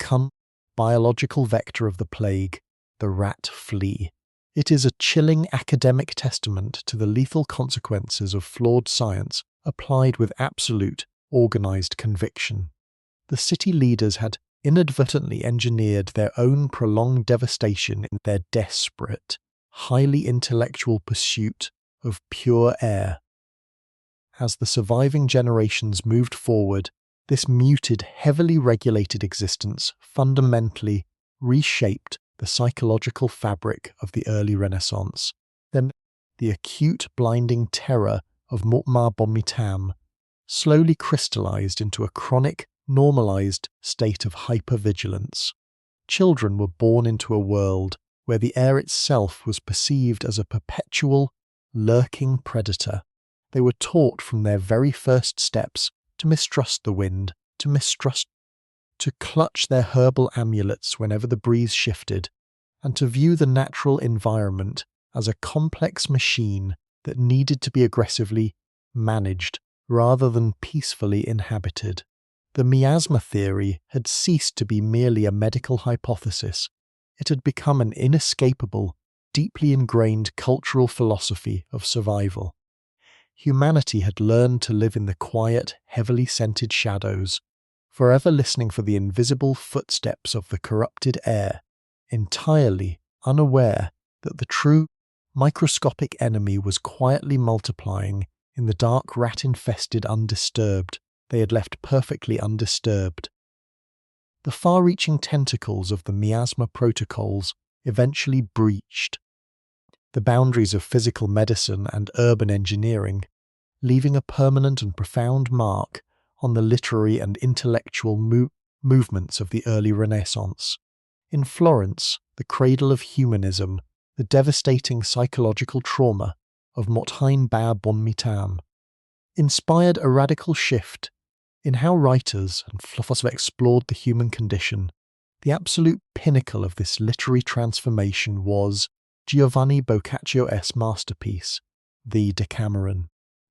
biological vector of the plague, the rat flea. It is a chilling academic testament to the lethal consequences of flawed science applied with absolute, organized conviction. The city leaders had inadvertently engineered their own prolonged devastation in their desperate, highly intellectual pursuit of pure air. As the surviving generations moved forward, this muted, heavily regulated existence fundamentally reshaped the psychological fabric of the early Renaissance. Then, the acute, blinding terror of bonfires slowly crystallized into a chronic, normalized state of hypervigilance. Children were born into a world where the air itself was perceived as a perpetual, lurking predator. They were taught from their very first steps to mistrust the wind, to clutch their herbal amulets whenever the breeze shifted, and to view the natural environment as a complex machine that needed to be aggressively managed rather than peacefully inhabited. The miasma theory had ceased to be merely a medical hypothesis. It had become an inescapable, deeply ingrained cultural philosophy of survival. Humanity had learned to live in the quiet, heavily scented shadows, forever listening for the invisible footsteps of the corrupted air, entirely unaware that the true, microscopic enemy was quietly multiplying in the dark rat-infested undisturbed they had left perfectly undisturbed. The far-reaching tentacles of the Miasma Protocols eventually breached the boundaries of physical medicine and urban engineering, leaving a permanent and profound mark on the literary and intellectual movements of the early Renaissance. In Florence, the cradle of humanism, the devastating psychological trauma of bonfires inspired a radical shift in how writers and philosophers explored the human condition. The absolute pinnacle of this literary transformation was Giovanni Boccaccio's masterpiece, the Decameron.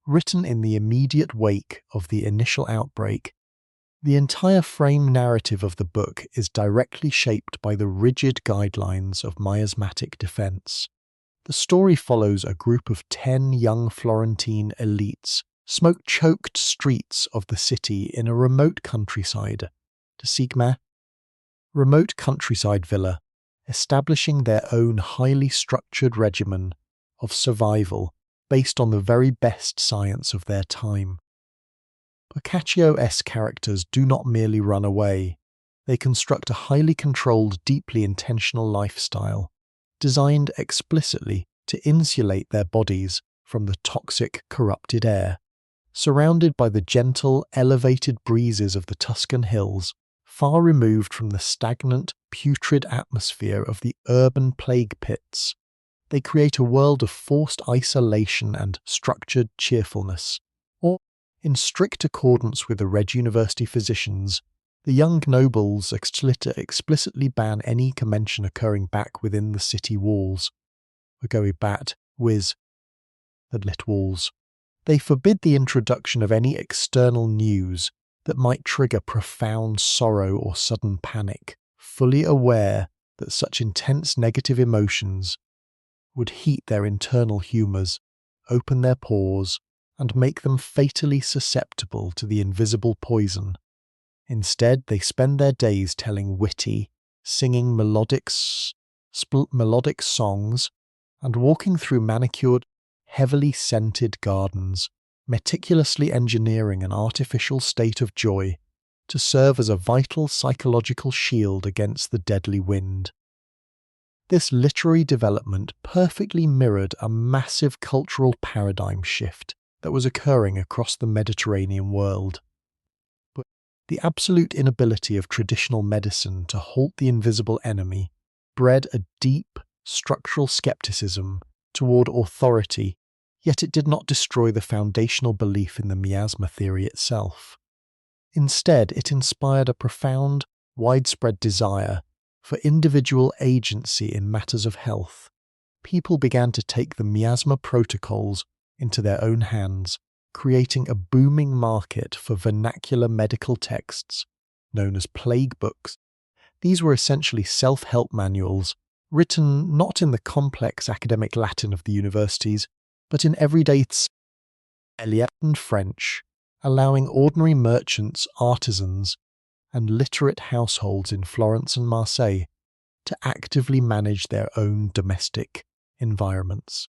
Written in the immediate wake of the initial outbreak, the entire frame narrative of the book is directly shaped by the rigid guidelines of miasmatic defense. The story follows a group of 10 young Florentine elites smoke-choked streets of the city in a remote countryside villa, establishing their own highly structured regimen of survival based on the very best science of their time. Boccaccio's characters do not merely run away, they construct a highly controlled, deeply intentional lifestyle, designed explicitly to insulate their bodies from the toxic, corrupted air. Surrounded by the gentle, elevated breezes of the Tuscan hills, far removed from the stagnant, putrid atmosphere of the urban plague pits, they create a world of forced isolation and structured cheerfulness. Or, in strict accordance with the Red University physicians, the young nobles explicitly ban any convention occurring back within the city walls. The lit walls. They forbid the introduction of any external news that might trigger profound sorrow or sudden panic, fully aware that such intense negative emotions would heat their internal humours, open their pores, and make them fatally susceptible to the invisible poison. Instead, they spend their days telling witty, singing melodic songs, and walking through manicured, heavily scented gardens, meticulously engineering an artificial state of joy to serve as a vital psychological shield against the deadly wind. This literary development perfectly mirrored a massive cultural paradigm shift that was occurring across the Mediterranean world. But the absolute inability of traditional medicine to halt the invisible enemy bred a deep, structural skepticism toward authority, yet it did not destroy the foundational belief in the miasma theory itself. Instead, it inspired a profound, widespread desire for individual agency in matters of health. People began to take the Miasma Protocols into their own hands, creating a booming market for vernacular medical texts, known as plague books. These were essentially self-help manuals, written not in the complex academic Latin of the universities, but in everyday Eliot and French, allowing ordinary merchants, artisans, and literate households in Florence and Marseille to actively manage their own domestic environments.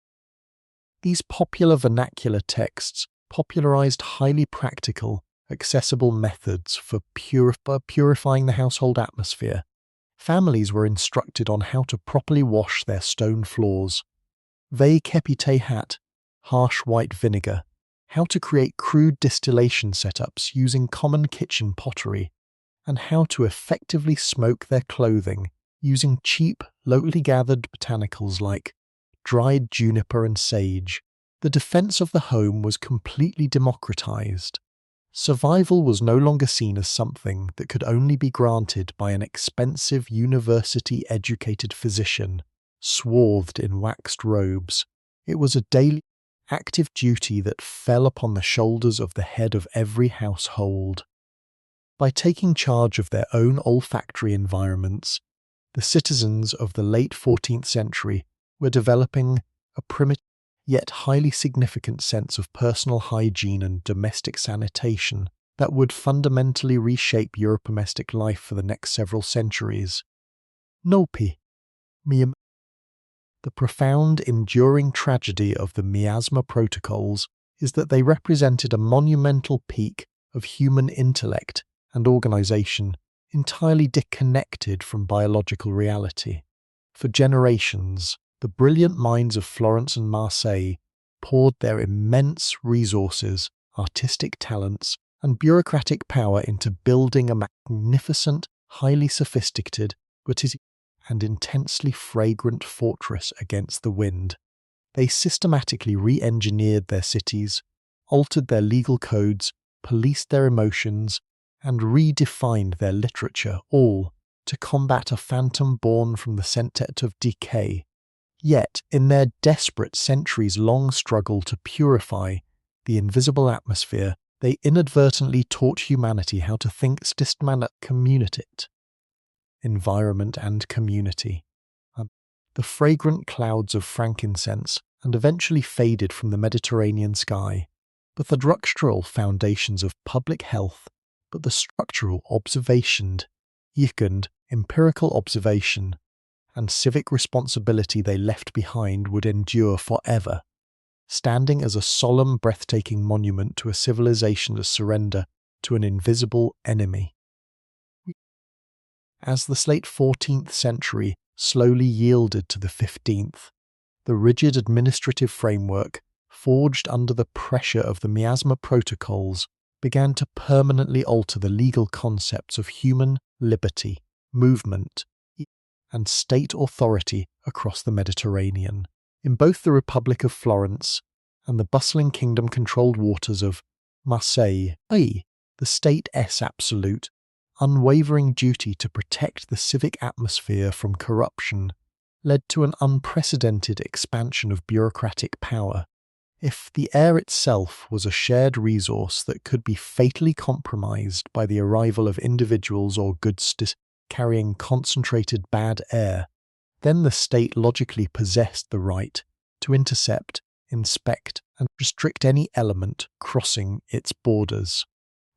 These popular vernacular texts popularized highly practical, accessible methods for purifying the household atmosphere. Families were instructed on how to properly wash their stone floors, veille capite hat, harsh white vinegar, how to create crude distillation setups using common kitchen pottery, and how to effectively smoke their clothing using cheap, locally gathered botanicals like dried juniper and sage. The defense of the home was completely democratized. Survival was no longer seen as something that could only be granted by an expensive university-educated physician, swathed in waxed robes. It was a daily, active duty that fell upon the shoulders of the head of every household. By taking charge of their own olfactory environments, the citizens of the late 14th century were developing a primitive yet highly significant sense of personal hygiene and domestic sanitation that would fundamentally reshape Eurodomestic life for the next several centuries. Nopi. The profound, enduring tragedy of the Miasma Protocols is that they represented a monumental peak of human intellect and organization entirely disconnected from biological reality. For generations, the brilliant minds of Florence and Marseille poured their immense resources, artistic talents, and bureaucratic power into building a magnificent, highly sophisticated, and intensely fragrant fortress against the wind. They systematically re-engineered their cities, altered their legal codes, policed their emotions, and redefined their literature, all to combat a phantom born from the sentence of decay. Yet, in their desperate centuries-long struggle to purify the invisible atmosphere, they inadvertently taught humanity how to think systematic community, environment and community. The fragrant clouds of frankincense and eventually faded from the Mediterranean sky, but the structural foundations of public health, empirical observation, and civic responsibility they left behind would endure forever, standing as a solemn, breathtaking monument to a civilization's surrender to an invisible enemy. As the late 14th century slowly yielded to the 15th, the rigid administrative framework, forged under the pressure of the Miasma Protocols, began to permanently alter the legal concepts of human liberty, movement, and state authority across the Mediterranean. In both the Republic of Florence and the bustling kingdom-controlled waters of Marseille, the state's absolute, unwavering duty to protect the civic atmosphere from corruption led to an unprecedented expansion of bureaucratic power. If the air itself was a shared resource that could be fatally compromised by the arrival of individuals or goods carrying concentrated bad air, then the state logically possessed the right to intercept, inspect, and restrict any element crossing its borders.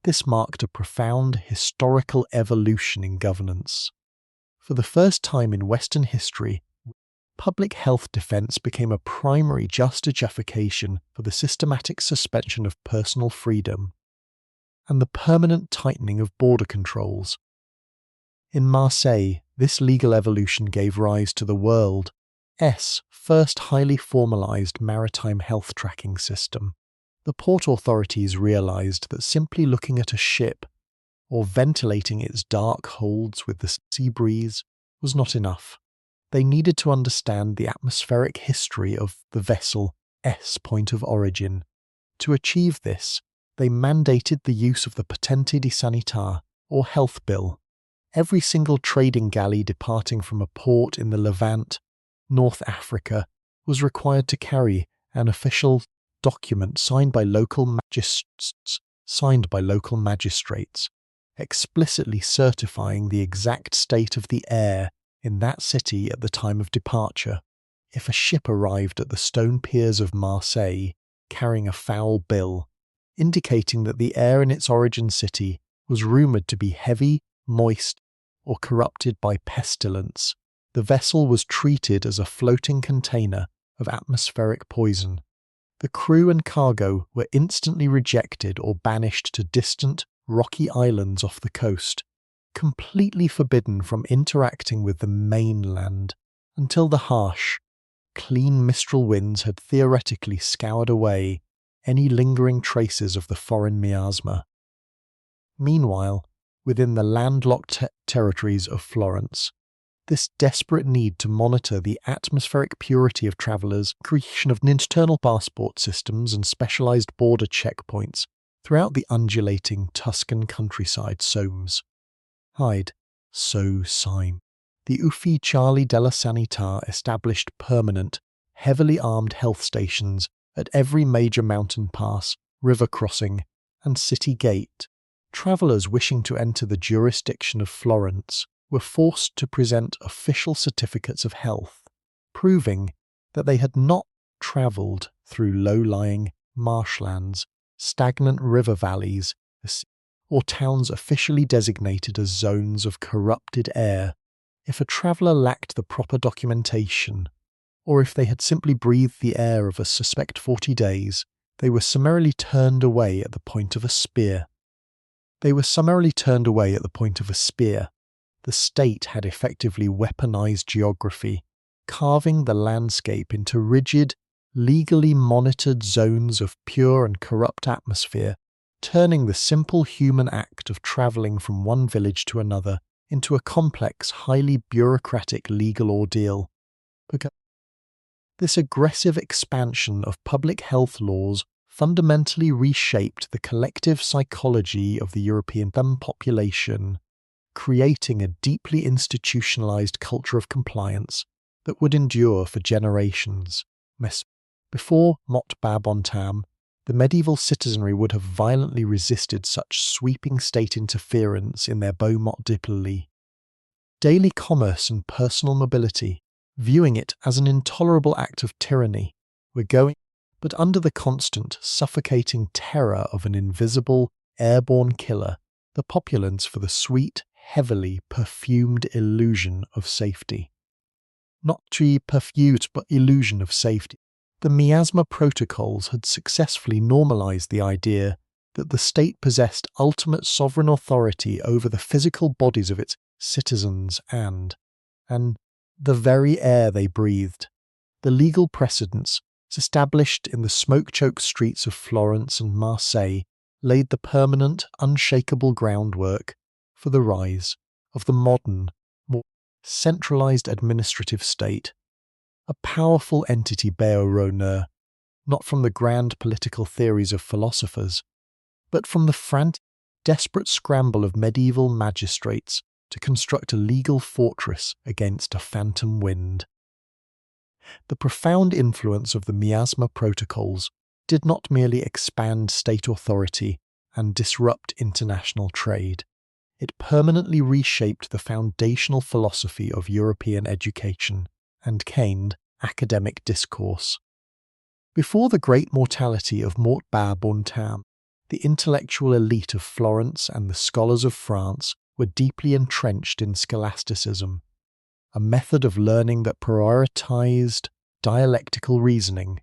This marked a profound historical evolution in governance. For the first time in Western history, public health defense became a primary justification for the systematic suspension of personal freedom and the permanent tightening of border controls. In Marseille, this legal evolution gave rise to the world's first highly formalized maritime health tracking system. The port authorities realized that simply looking at a ship or ventilating its dark holds with the sea breeze was not enough. They needed to understand the atmospheric history of the vessel's point of origin. To achieve this, they mandated the use of the Patente de Sanità, or health bill. Every single trading galley departing from a port in the Levant, North Africa, was required to carry an official document signed by local magistrates, explicitly certifying the exact state of the air in that city at the time of departure. If a ship arrived at the stone piers of Marseille carrying a foul bill, indicating that the air in its origin city was rumoured to be heavy, moist, or corrupted by pestilence, the vessel was treated as a floating container of atmospheric poison. The crew and cargo were instantly rejected or banished to distant, rocky islands off the coast, completely forbidden from interacting with the mainland until the harsh, clean mistral winds had theoretically scoured away any lingering traces of the foreign miasma. Meanwhile, within the landlocked territories of Florence, this desperate need to monitor the atmospheric purity of travellers, creation of internal passport systems and specialised border checkpoints throughout the undulating Tuscan countryside Somes. The Ufficiali della Sanità established permanent, heavily armed health stations at every major mountain pass, river crossing, and city gate. Travellers wishing to enter the jurisdiction of Florence were forced to present official certificates of health, proving that they had not travelled through low-lying marshlands, stagnant river valleys, or towns officially designated as zones of corrupted air. If a traveller lacked the proper documentation, or if they had simply breathed the air of a suspect 40 days, they were summarily turned away at the point of a spear. The state had effectively weaponized geography, carving the landscape into rigid, legally monitored zones of pure and corrupt atmosphere, turning the simple human act of travelling from one village to another into a complex, highly bureaucratic legal ordeal. This aggressive expansion of public health laws fundamentally reshaped the collective psychology of the European population, creating a deeply institutionalized culture of compliance that would endure for generations. Before Bontam, the medieval citizenry would have violently resisted such sweeping state interference in their Beaumont-Dipoli. Daily commerce and personal mobility, viewing it as an intolerable act of tyranny, were going, but under the constant, suffocating terror of an invisible, airborne killer, the populace for the sweet, heavily perfumed illusion of safety. Not perfumed, but illusion of safety. The Miasma Protocols had successfully normalized the idea that the state possessed ultimate sovereign authority over the physical bodies of its citizens and the very air they breathed. The legal precedents established in the smoke-choked streets of Florence and Marseille laid the permanent, unshakable groundwork for the rise of the modern, more centralized administrative state, a powerful entity bearer, not from the grand political theories of philosophers, but from the frantic, desperate scramble of medieval magistrates to construct a legal fortress against a phantom wind. The profound influence of the Miasma Protocols did not merely expand state authority and disrupt international trade. It permanently reshaped the foundational philosophy of European education and caned academic discourse. Before the great mortality of Bontam, the intellectual elite of Florence and the scholars of France were deeply entrenched in scholasticism, a method of learning that prioritized dialectical reasoning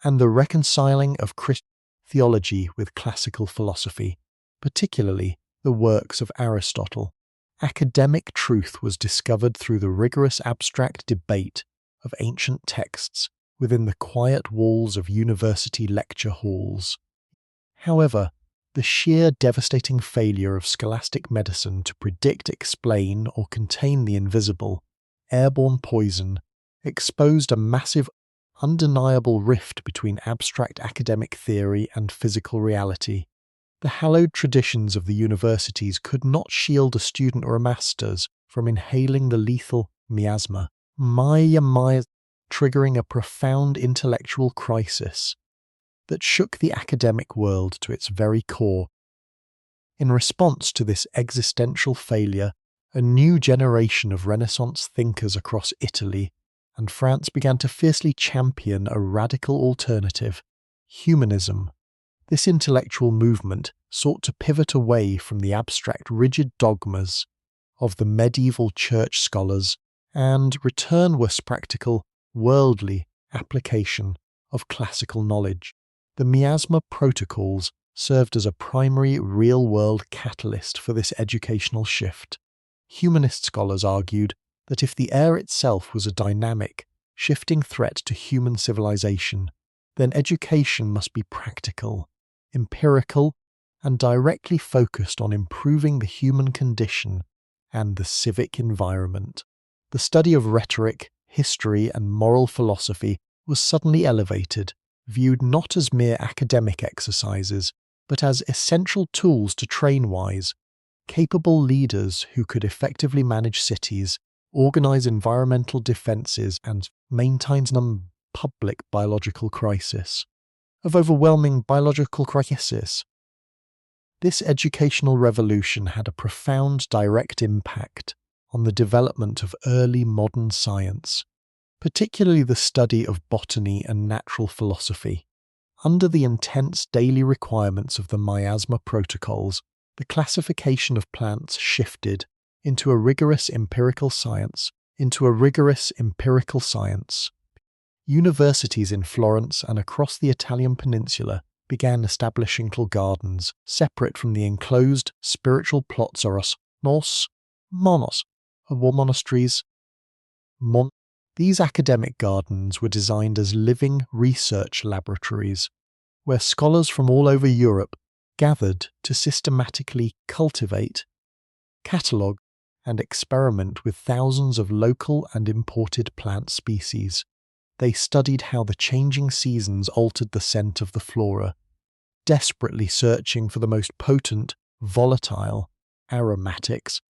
and the reconciling of Christian theology with classical philosophy, particularly the works of Aristotle. Academic truth was discovered through the rigorous abstract debate of ancient texts within the quiet walls of university lecture halls. However, the sheer devastating failure of scholastic medicine to predict, explain, or contain the invisible, airborne poison exposed a massive, undeniable rift between abstract academic theory and physical reality. The hallowed traditions of the universities could not shield a student or a master's from inhaling the lethal miasma, triggering a profound intellectual crisis. that shook the academic world to its very core. In response to this existential failure, a new generation of Renaissance thinkers across Italy and France began to fiercely champion a radical alternative, humanism. This intellectual movement sought to pivot away from the abstract, rigid dogmas of the medieval church scholars and return with practical, worldly application of classical knowledge. The Miasma Protocols served as a primary real-world catalyst for this educational shift. Humanist scholars argued that if the air itself was a dynamic, shifting threat to human civilization, then education must be practical, empirical, and directly focused on improving the human condition and the civic environment. The study of rhetoric, history, and moral philosophy was suddenly elevated, viewed not as mere academic exercises, but as essential tools to train wise, capable leaders who could effectively manage cities, organize environmental defenses, and maintain a public biological crisis. Of overwhelming biological crisis. This educational revolution had a profound direct impact on the development of early modern science, particularly the study of botany and natural philosophy. Under the intense daily requirements of the Miasma Protocols, the classification of plants shifted into a rigorous empirical science. Universities in Florence and across the Italian peninsula began establishing gardens separate from the enclosed spiritual plots or monasteries. These academic gardens were designed as living research laboratories, where scholars from all over Europe gathered to systematically cultivate, catalogue, and experiment with thousands of local and imported plant species. They studied how the changing seasons altered the scent of the flora, desperately searching for the most potent, volatile aromatics,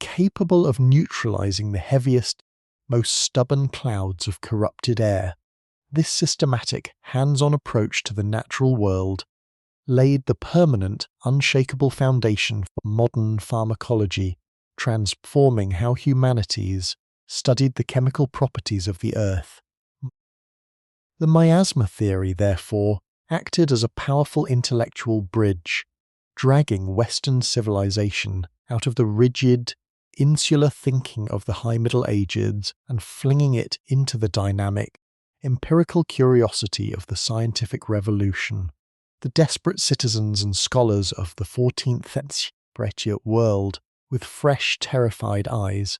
capable of neutralizing the heaviest, most stubborn clouds of corrupted air. This systematic, hands-on approach to the natural world laid the permanent, unshakable foundation for modern pharmacology, transforming how humanities studied the chemical properties of the earth. The miasma theory, therefore, acted as a powerful intellectual bridge, dragging Western civilization out of the rigid, insular thinking of the High Middle Ages and flinging it into the dynamic, empirical curiosity of the scientific revolution. The desperate citizens and scholars of the 14th century world, with fresh, terrified eyes,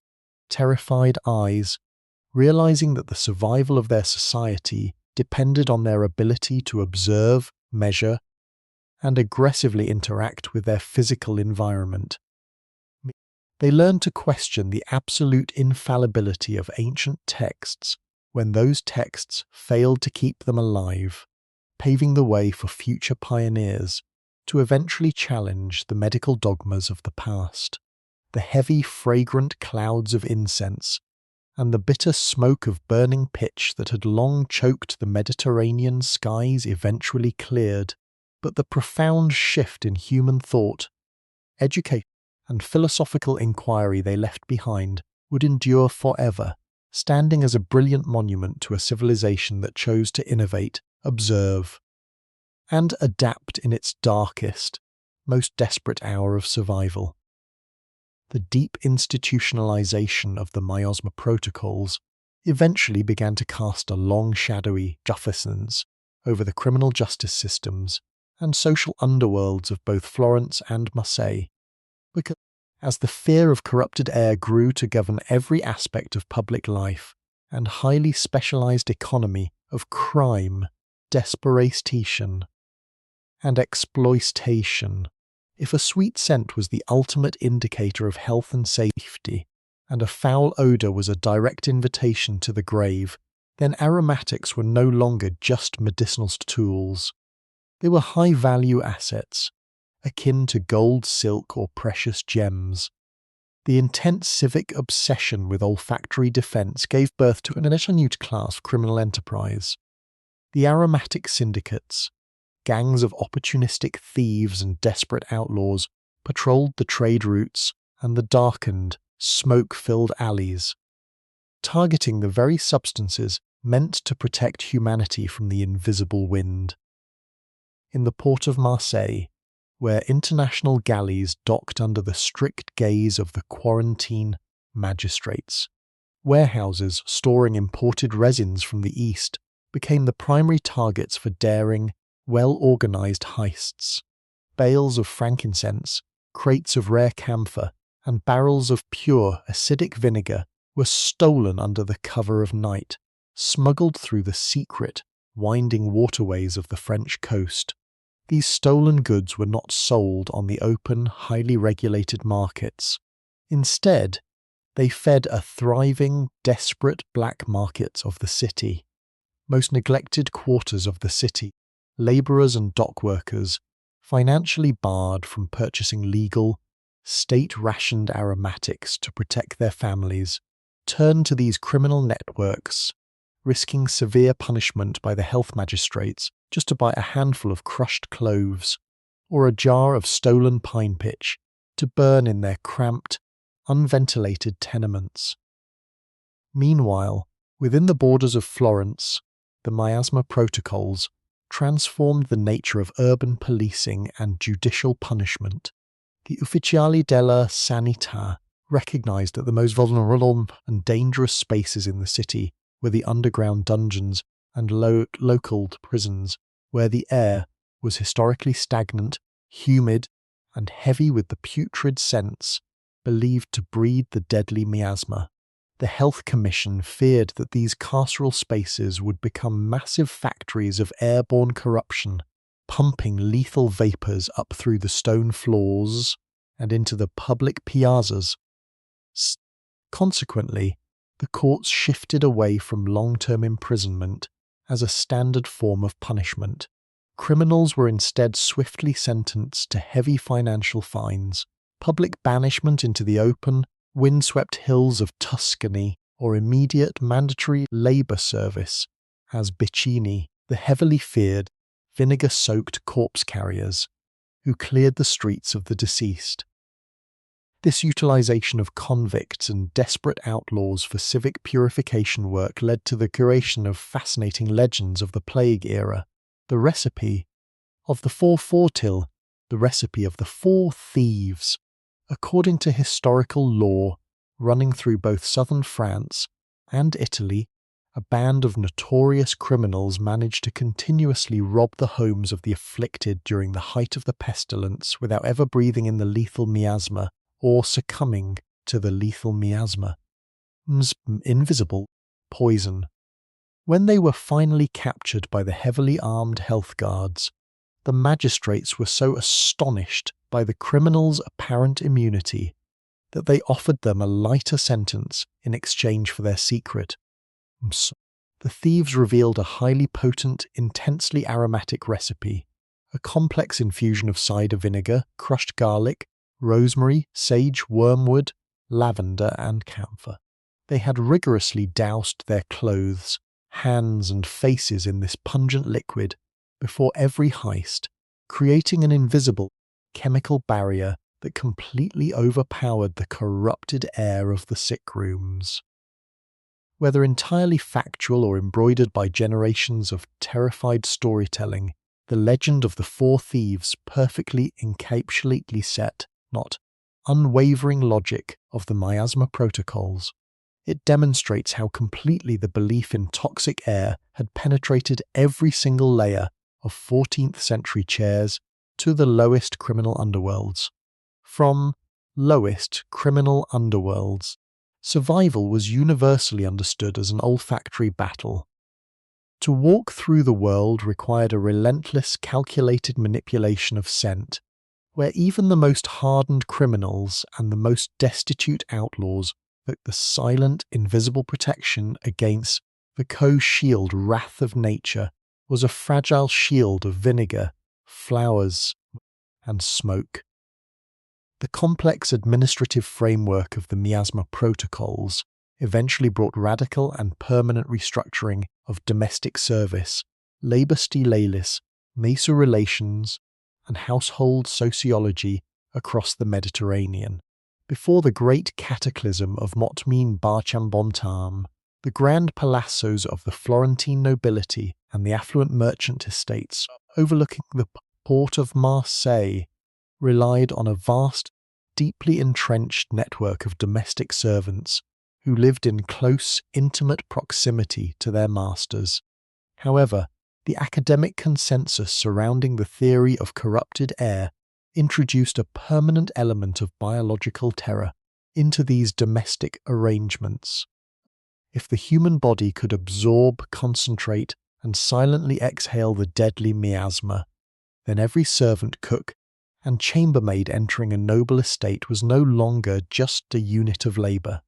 realizing that the survival of their society depended on their ability to observe, measure, and aggressively interact with their physical environment. They learned to question the absolute infallibility of ancient texts when those texts failed to keep them alive, paving the way for future pioneers to eventually challenge the medical dogmas of the past. The heavy, fragrant clouds of incense and the bitter smoke of burning pitch that had long choked the Mediterranean skies eventually cleared, but the profound shift in human thought, education, and philosophical inquiry they left behind would endure forever, standing as a brilliant monument to a civilization that chose to innovate, observe, and adapt in its darkest, most desperate hour of survival. The deep institutionalization of the Miasma Protocols eventually began to cast a long shadowy Jeffersons over the criminal justice systems and social underworlds of both Florence and Marseille, because as the fear of corrupted air grew to govern every aspect of public life and highly specialized economy of crime, desperation, and exploitation. If a sweet scent was the ultimate indicator of health and safety, and a foul odor was a direct invitation to the grave, then aromatics were no longer just medicinal tools. They were high-value assets, akin to gold, silk, or precious gems. The intense civic obsession with olfactory defense gave birth to an new class of criminal enterprise. The aromatic syndicates, gangs of opportunistic thieves and desperate outlaws patrolled the trade routes and the darkened, smoke-filled alleys, targeting the very substances meant to protect humanity from the invisible wind. In the port of Marseille, where international galleys docked under the strict gaze of the quarantine magistrates, warehouses storing imported resins from the East became the primary targets for daring, well-organized heists. Bales of frankincense, crates of rare camphor, and barrels of pure acidic vinegar were stolen under the cover of night, smuggled through the secret, winding waterways of the French coast. These stolen goods were not sold on the open, highly regulated markets. Instead, they fed a thriving, desperate black market of the city. Most neglected quarters of the city, labourers and dock workers, financially barred from purchasing legal, state-rationed aromatics to protect their families, turned to these criminal networks, risking severe punishment by the health magistrates just to buy a handful of crushed cloves or a jar of stolen pine pitch to burn in their cramped, unventilated tenements. Meanwhile, within the borders of Florence, the Miasma Protocols transformed the nature of urban policing and judicial punishment. The Ufficiali della Sanità recognized that the most vulnerable and dangerous spaces in the city were the underground dungeons and local prisons, where the air was historically stagnant, humid, and heavy with the putrid scents believed to breed the deadly miasma. The Health Commission feared that these carceral spaces would become massive factories of airborne corruption, pumping lethal vapours up through the stone floors and into the public piazzas. Consequently, the courts shifted away from long-term imprisonment as a standard form of punishment. Criminals were instead swiftly sentenced to heavy financial fines, public banishment into the open, windswept hills of Tuscany, or immediate mandatory labour service as bicchini, the heavily feared, vinegar-soaked corpse carriers, who cleared the streets of the deceased. This utilisation of convicts and desperate outlaws for civic purification work led to the creation of fascinating legends of the plague era. The recipe of the four fortil, the recipe of the four thieves, according to historical lore running through both southern France and Italy. A band of notorious criminals managed to continuously rob the homes of the afflicted during the height of the pestilence without ever breathing in the lethal miasma or succumbing to the lethal miasma. Invisible poison. When they were finally captured by the heavily armed health guards, the magistrates were so astonished by the criminals' apparent immunity that they offered them a lighter sentence in exchange for their secret. The thieves revealed a highly potent, intensely aromatic recipe, a complex infusion of cider vinegar, crushed garlic, rosemary, sage, wormwood, lavender, and camphor. They had rigorously doused their clothes, hands, and faces in this pungent liquid before every heist, creating an invisible chemical barrier that completely overpowered the corrupted air of the sick rooms. Whether entirely factual or embroidered by generations of terrified storytelling, the legend of the four thieves perfectly encapsulates set, not unwavering logic of the Miasma Protocols. It demonstrates how completely the belief in toxic air had penetrated every single layer of 14th century chairs to the lowest criminal underworlds. From lowest criminal underworlds, survival was universally understood as an olfactory battle. To walk through the world required a relentless, calculated manipulation of scent, where even the most hardened criminals and the most destitute outlaws took the silent, invisible protection against the co-shield wrath of nature was a fragile shield of vinegar, flowers, and smoke. The complex administrative framework of the Miasma Protocols eventually brought radical and permanent restructuring of domestic service, labor stilalis, mesa relations, and household sociology across the Mediterranean. Before the great cataclysm of Motmin Barchambontam, the grand palazzos of the Florentine nobility and the affluent merchant estates overlooking the port of Marseille relied on a vast, deeply entrenched network of domestic servants who lived in close, intimate proximity to their masters. However, the academic consensus surrounding the theory of corrupted air introduced a permanent element of biological terror into these domestic arrangements. If the human body could absorb, concentrate, and silently exhale the deadly miasma, then every servant, cook, and chambermaid entering a noble estate was no longer just a unit of labour.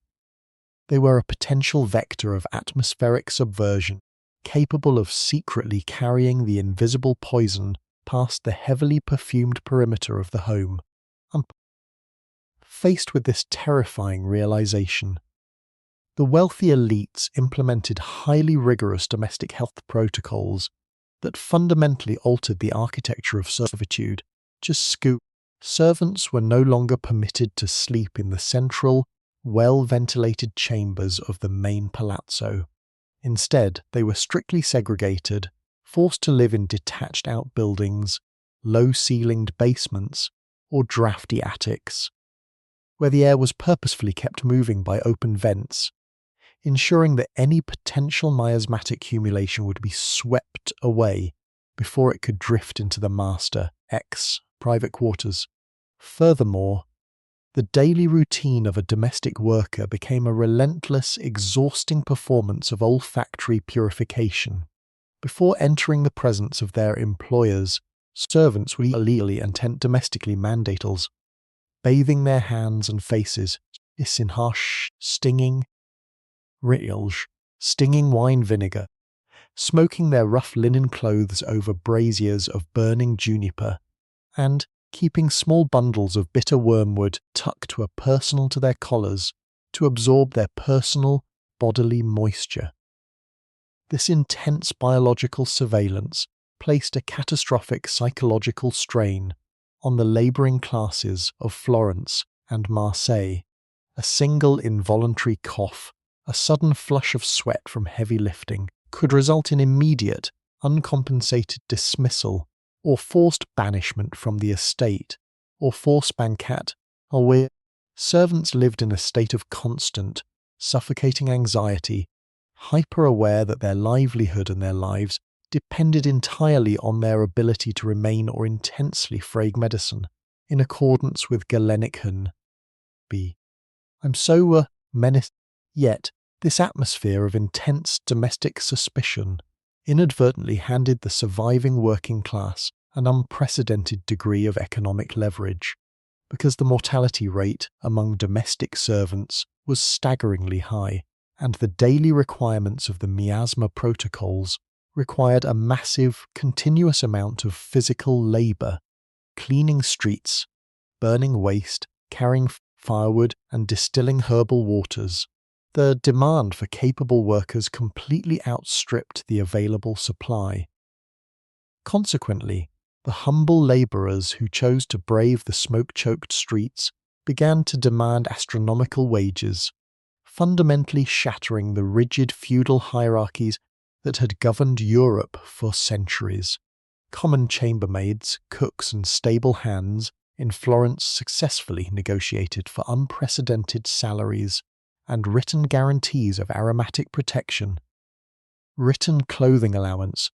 They were a potential vector of atmospheric subversion, capable of secretly carrying the invisible poison past the heavily perfumed perimeter of the home. Faced with this terrifying realization, the wealthy elites implemented highly rigorous domestic health protocols that fundamentally altered the architecture of servitude. Servants were no longer permitted to sleep in the central, well-ventilated chambers of the main palazzo. Instead, they were strictly segregated, forced to live in detached outbuildings, low-ceilinged basements, or drafty attics, where the air was purposefully kept moving by open vents, ensuring that any potential miasmatic accumulation would be swept away before it could drift into the master X private quarters. Furthermore, the daily routine of a domestic worker became a relentless, exhausting performance of olfactory purification. Before entering the presence of their employers, servants would illegally and domestically mandatals, bathing their hands and faces in harsh, stinging wine vinegar, smoking their rough linen clothes over braziers of burning juniper, and keeping small bundles of bitter wormwood tucked personal to their collars to absorb their personal bodily moisture. This intense biological surveillance placed a catastrophic psychological strain on the labouring classes of Florence and Marseille. A single involuntary cough, a sudden flush of sweat from heavy lifting, could result in immediate, uncompensated dismissal or forced banishment from the estate, or forced banquet, where servants lived in a state of constant, suffocating anxiety, hyper-aware that their livelihood and their lives depended entirely on their ability to remain or intensely frag medicine, in accordance with Galenic B. I'm so menaced. Yet, this atmosphere of intense domestic suspicion inadvertently handed the surviving working class an unprecedented degree of economic leverage, because the mortality rate among domestic servants was staggeringly high, and the daily requirements of the Miasma Protocols required a massive, continuous amount of physical labour, cleaning streets, burning waste, carrying firewood, and distilling herbal waters. The demand for capable workers completely outstripped the available supply. Consequently, the humble labourers who chose to brave the smoke-choked streets began to demand astronomical wages, fundamentally shattering the rigid feudal hierarchies that had governed Europe for centuries. Common chambermaids, cooks, and stable hands in Florence successfully negotiated for unprecedented salaries and written guarantees of aromatic protection, written clothing allowance,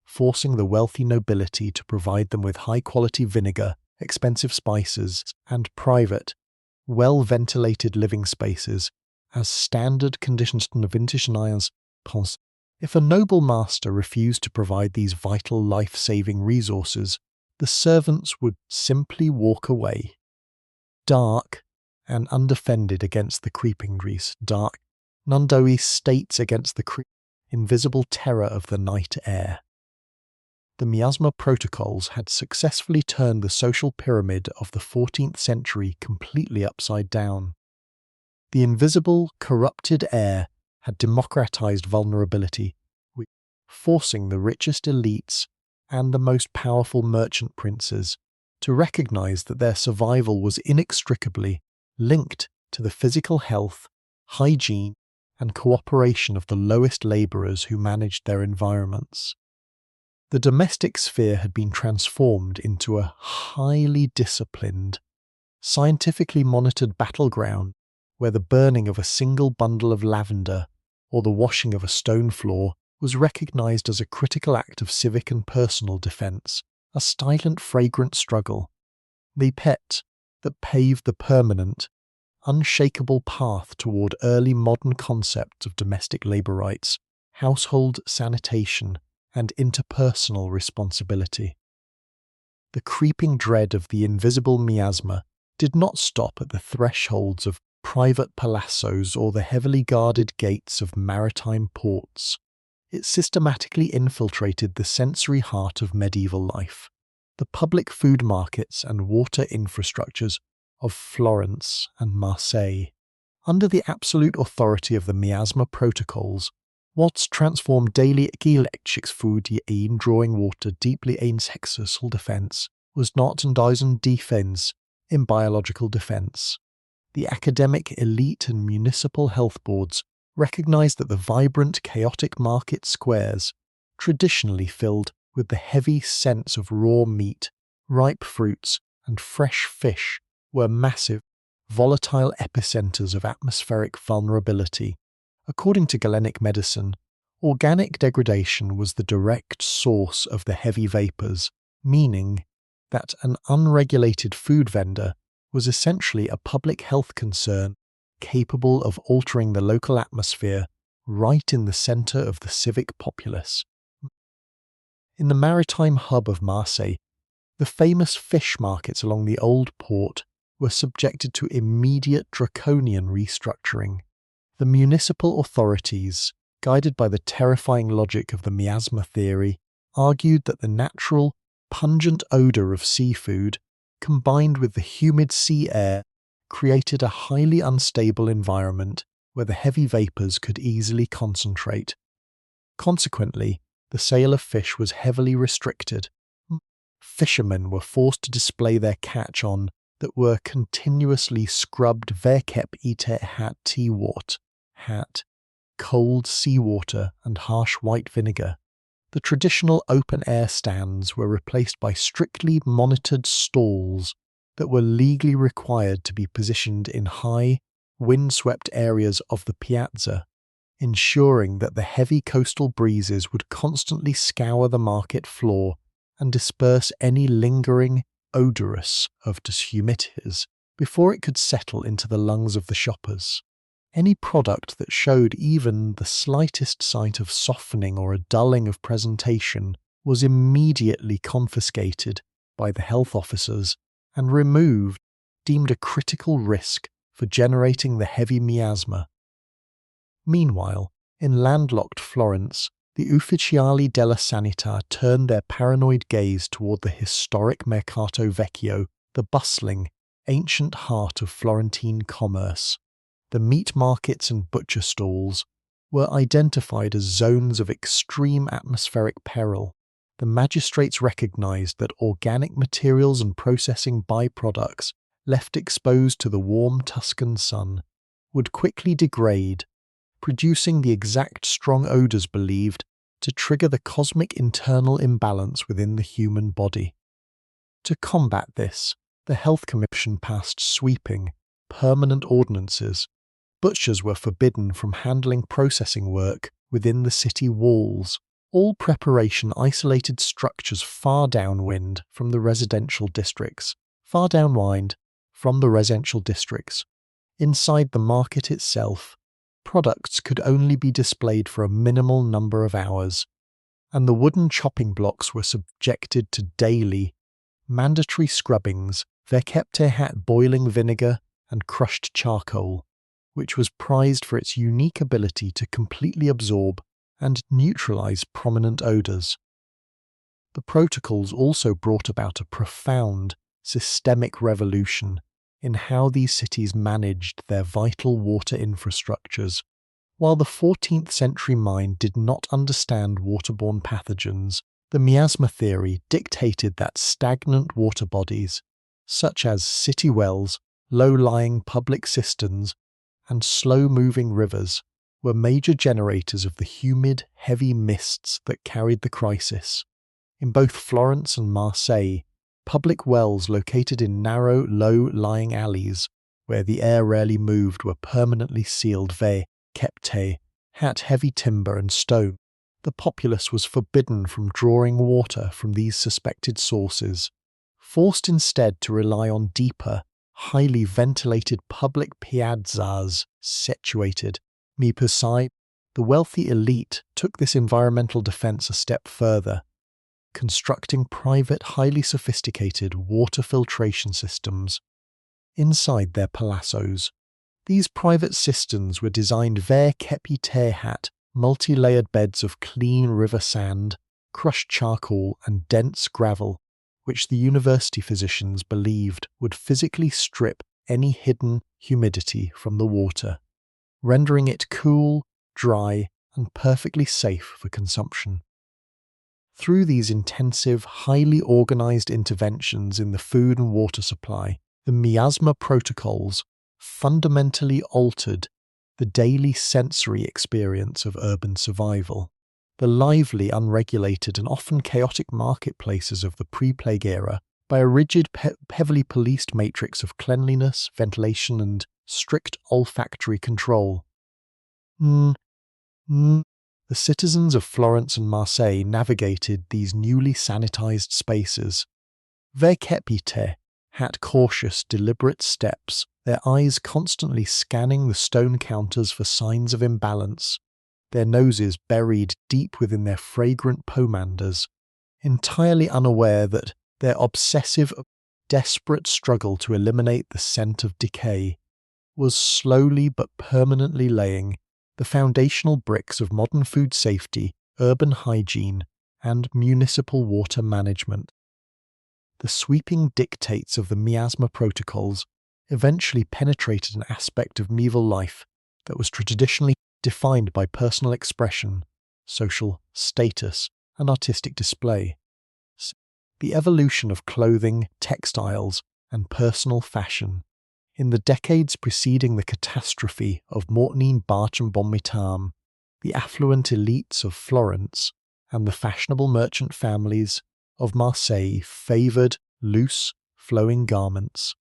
forcing the wealthy nobility to provide them with high-quality vinegar, expensive spices, and private, well-ventilated living spaces as standard conditions of Vintischneiers. If a noble master refused to provide these vital life-saving resources, the servants would simply walk away. Dark and undefended against the creeping grease, dark, Nundoe states against the invisible terror of the night air. The Miasma Protocols had successfully turned the social pyramid of the 14th century completely upside down. The invisible, corrupted air had democratized vulnerability, forcing the richest elites and the most powerful merchant princes to recognize that their survival was inextricably linked to the physical health, hygiene, and cooperation of the lowest laborers who managed their environments. The domestic sphere had been transformed into a highly disciplined, scientifically monitored battleground where the burning of a single bundle of lavender or the washing of a stone floor was recognized as a critical act of civic and personal defense, a silent, fragrant struggle. The pet that paved the permanent, unshakable path toward early modern concepts of domestic labor rights, household sanitation, and interpersonal responsibility. The creeping dread of the invisible miasma did not stop at the thresholds of private palazzos or the heavily guarded gates of maritime ports. It systematically infiltrated the sensory heart of medieval life, the public food markets and water infrastructures of Florence and Marseille. Under the absolute authority of the Miasma Protocols, what transformed daily Food in drawing water deeply in sexual defense was not in defense in biological defense. The academic elite and municipal health boards recognized that the vibrant, chaotic market squares, traditionally filled with the heavy scents of raw meat, ripe fruits, and fresh fish, were massive, volatile epicenters of atmospheric vulnerability. According to Galenic medicine, organic degradation was the direct source of the heavy vapors, meaning that an unregulated food vendor was essentially a public health concern capable of altering the local atmosphere right in the center of the civic populace. In the maritime hub of Marseille, the famous fish markets along the old port were subjected to immediate draconian restructuring. The municipal authorities, guided by the terrifying logic of the miasma theory, argued that the natural, pungent odor of seafood, combined with the humid sea air, created a highly unstable environment where the heavy vapors could easily concentrate. Consequently, the sale of fish was heavily restricted. Fishermen were forced to display their catch on that were continuously scrubbed verkep ite hat teawort, hat, cold seawater and harsh white vinegar. The traditional open-air stands were replaced by strictly monitored stalls that were legally required to be positioned in high, wind-swept areas of the piazza, ensuring that the heavy coastal breezes would constantly scour the market floor and disperse any lingering odorous of dishumides before it could settle into the lungs of the shoppers. Any product that showed even the slightest sign of softening or a dulling of presentation was immediately confiscated by the health officers and removed, deemed a critical risk for generating the heavy miasma. Meanwhile, in landlocked Florence, the Ufficiali della Sanità turned their paranoid gaze toward the historic Mercato Vecchio, the bustling, ancient heart of Florentine commerce. The meat markets and butcher stalls were identified as zones of extreme atmospheric peril. The magistrates recognized that organic materials and processing byproducts left exposed to the warm Tuscan sun would quickly degrade, producing the exact strong odors believed to trigger the cosmic internal imbalance within the human body. To combat this, the Health Commission passed sweeping, permanent ordinances. Butchers were forbidden from handling processing work within the city walls. All preparation isolated structures far downwind from the residential districts. Inside the market itself, products could only be displayed for a minimal number of hours, and the wooden chopping blocks were subjected to daily, mandatory scrubbings. There kept hat boiling vinegar and crushed charcoal, which was prized for its unique ability to completely absorb and neutralize prominent odors. The protocols also brought about a profound, systemic revolution in how these cities managed their vital water infrastructures. While the 14th century mind did not understand waterborne pathogens, The miasma theory dictated that stagnant water bodies, such as city wells, low-lying public cisterns, and slow-moving rivers, were major generators of the humid, heavy mists that carried the crisis. In both Florence and Marseille, public wells located in narrow, low-lying alleys, where the air rarely moved, were permanently sealed kept heavy timber and stone. The populace was forbidden from drawing water from these suspected sources, forced instead to rely on deeper, highly ventilated public piazzas situated. The wealthy elite took this environmental defense a step further, constructing private, highly sophisticated water filtration systems inside their palazzos. These private cisterns were designed multi-layered beds of clean river sand, crushed charcoal and dense gravel, which the university physicians believed would physically strip any hidden humidity from the water, rendering it cool, dry, and perfectly safe for consumption. Through these intensive, highly organized interventions in the food and water supply, the Miasma Protocols fundamentally altered the daily sensory experience of urban survival. The lively, unregulated, and often chaotic marketplaces of the pre-plague era, by a rigid, heavily policed matrix of cleanliness, ventilation, and strict olfactory control. The citizens of Florence and Marseille navigated these newly sanitized spaces. Had cautious, deliberate steps, their eyes constantly scanning the stone counters for signs of imbalance, their noses buried deep within their fragrant pomanders, entirely unaware that their obsessive, desperate struggle to eliminate the scent of decay was slowly but permanently laying the foundational bricks of modern food safety, urban hygiene, and municipal water management. The sweeping dictates of the Miasma Protocols eventually penetrated an aspect of medieval life that was traditionally defined by personal expression, social status, and artistic display. The evolution of clothing, textiles, and personal fashion. In the decades preceding the catastrophe of Mortnine Barcham-Bonmitam, the affluent elites of Florence and the fashionable merchant families of Marseille favoured loose, flowing garments.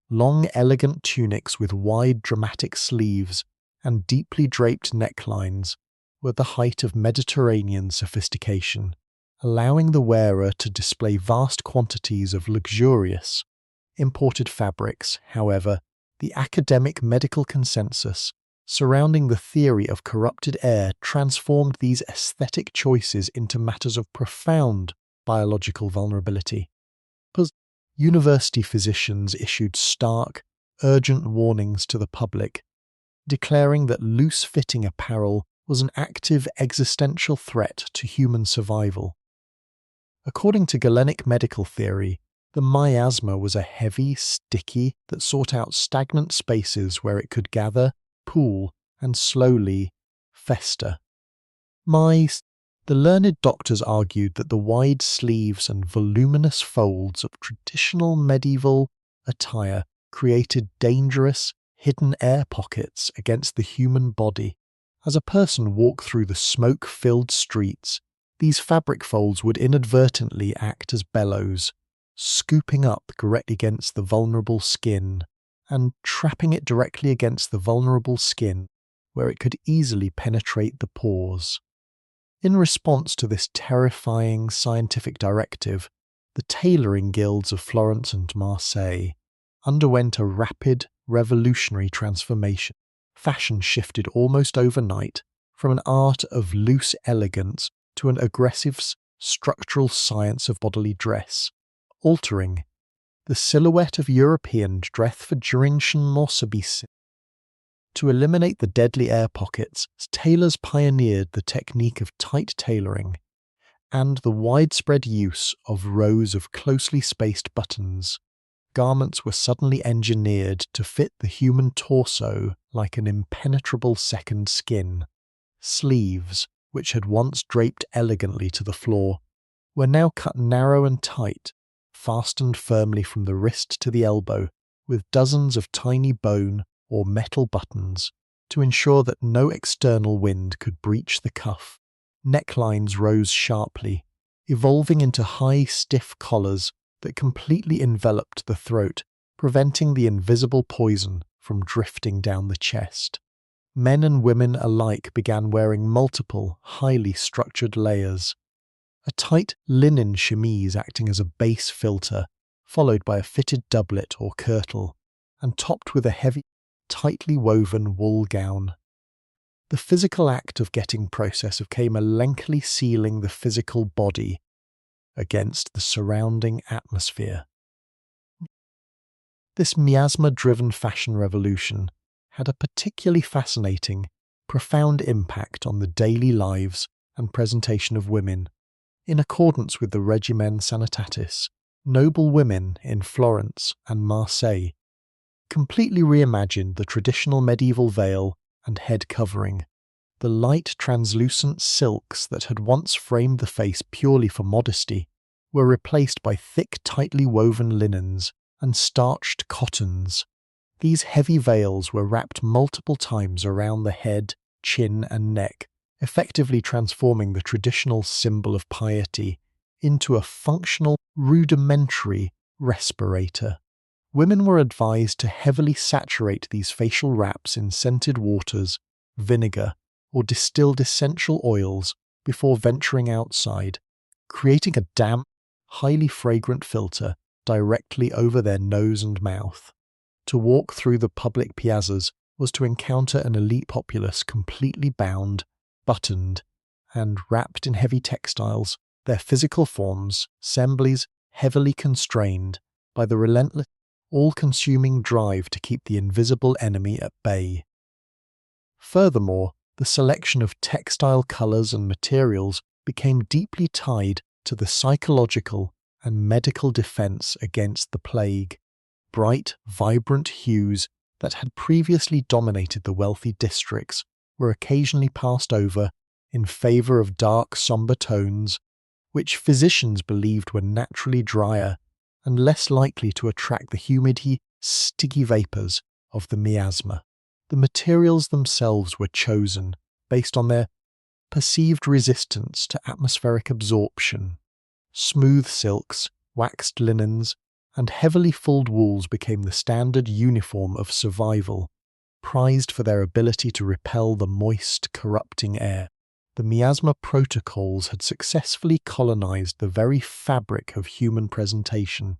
Long, elegant tunics with wide, dramatic sleeves and deeply draped necklines were the height of Mediterranean sophistication, allowing the wearer to display vast quantities of luxurious, imported fabrics. However, the academic medical consensus surrounding the theory of corrupted air transformed these aesthetic choices into matters of profound biological vulnerability. University physicians issued stark, urgent warnings to the public, declaring that loose-fitting apparel was an active existential threat to human survival. According to Galenic medical theory, the miasma was a heavy, sticky that sought out stagnant spaces where it could gather, pool, and slowly fester. The learned doctors argued that the wide sleeves and voluminous folds of traditional medieval attire created dangerous, hidden air pockets against the human body. As a person walked through the smoke-filled streets, these fabric folds would inadvertently act as bellows, scooping up directly against the vulnerable skin and trapping it directly against the vulnerable skin where it could easily penetrate the pores. In response to this terrifying scientific directive, the tailoring guilds of Florence and Marseille underwent a rapid, revolutionary transformation. Fashion shifted almost overnight from an art of loose elegance to an aggressive structural science of bodily dress, altering the silhouette of European dress for Morsabisi. To eliminate the deadly air pockets, tailors pioneered the technique of tight tailoring and the widespread use of rows of closely spaced buttons. Garments were suddenly engineered to fit the human torso like an impenetrable second skin. Sleeves, which had once draped elegantly to the floor, were now cut narrow and tight, fastened firmly from the wrist to the elbow, with dozens of tiny bone or metal buttons to ensure that no external wind could breach the cuff. Necklines rose sharply, evolving into high, stiff collars that completely enveloped the throat, preventing the invisible poison from drifting down the chest. Men and women alike began wearing multiple, highly structured layers. A tight linen chemise acting as a base filter, followed by a fitted doublet or kirtle, and topped with a heavy, tightly woven wool gown. The physical act of getting process came a lengthily sealing the physical body against the surrounding atmosphere. This miasma-driven fashion revolution had a particularly fascinating, profound impact on the daily lives and presentation of women. In accordance with the regimen sanitatis, noble women in Florence and Marseille completely reimagined the traditional medieval veil and head covering. The light translucent silks that had once framed the face purely for modesty were replaced by thick, tightly woven linens and starched cottons. These heavy veils were wrapped multiple times around the head, chin, and neck, effectively transforming the traditional symbol of piety into a functional, rudimentary respirator. Women were advised to heavily saturate these facial wraps in scented waters, vinegar, or distilled essential oils before venturing outside, creating a damp, highly fragrant filter directly over their nose and mouth. To walk through the public piazzas was to encounter an elite populace completely bound, buttoned, and wrapped in heavy textiles, their physical forms, assemblies heavily constrained by the relentless, all-consuming drive to keep the invisible enemy at bay. Furthermore, the selection of textile colours and materials became deeply tied to the psychological and medical defence against the plague. Bright, vibrant hues that had previously dominated the wealthy districts were occasionally passed over in favour of dark, sombre tones, which physicians believed were naturally drier and less likely to attract the humid, sticky vapours of the miasma. The materials themselves were chosen based on their perceived resistance to atmospheric absorption. Smooth silks, waxed linens, and heavily fulled wools became the standard uniform of survival, prized for their ability to repel the moist, corrupting air. The Miasma Protocols had successfully colonized the very fabric of human presentation.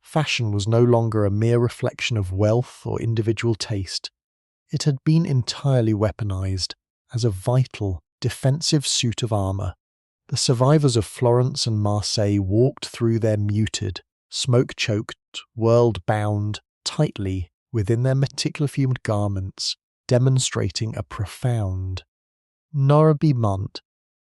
Fashion was no longer a mere reflection of wealth or individual taste. It had been entirely weaponized as a vital, defensive suit of armor. The survivors of Florence and Marseille walked through their muted, smoke-choked, world-bound, tightly within their meticulously garments, demonstrating a profound, moribund,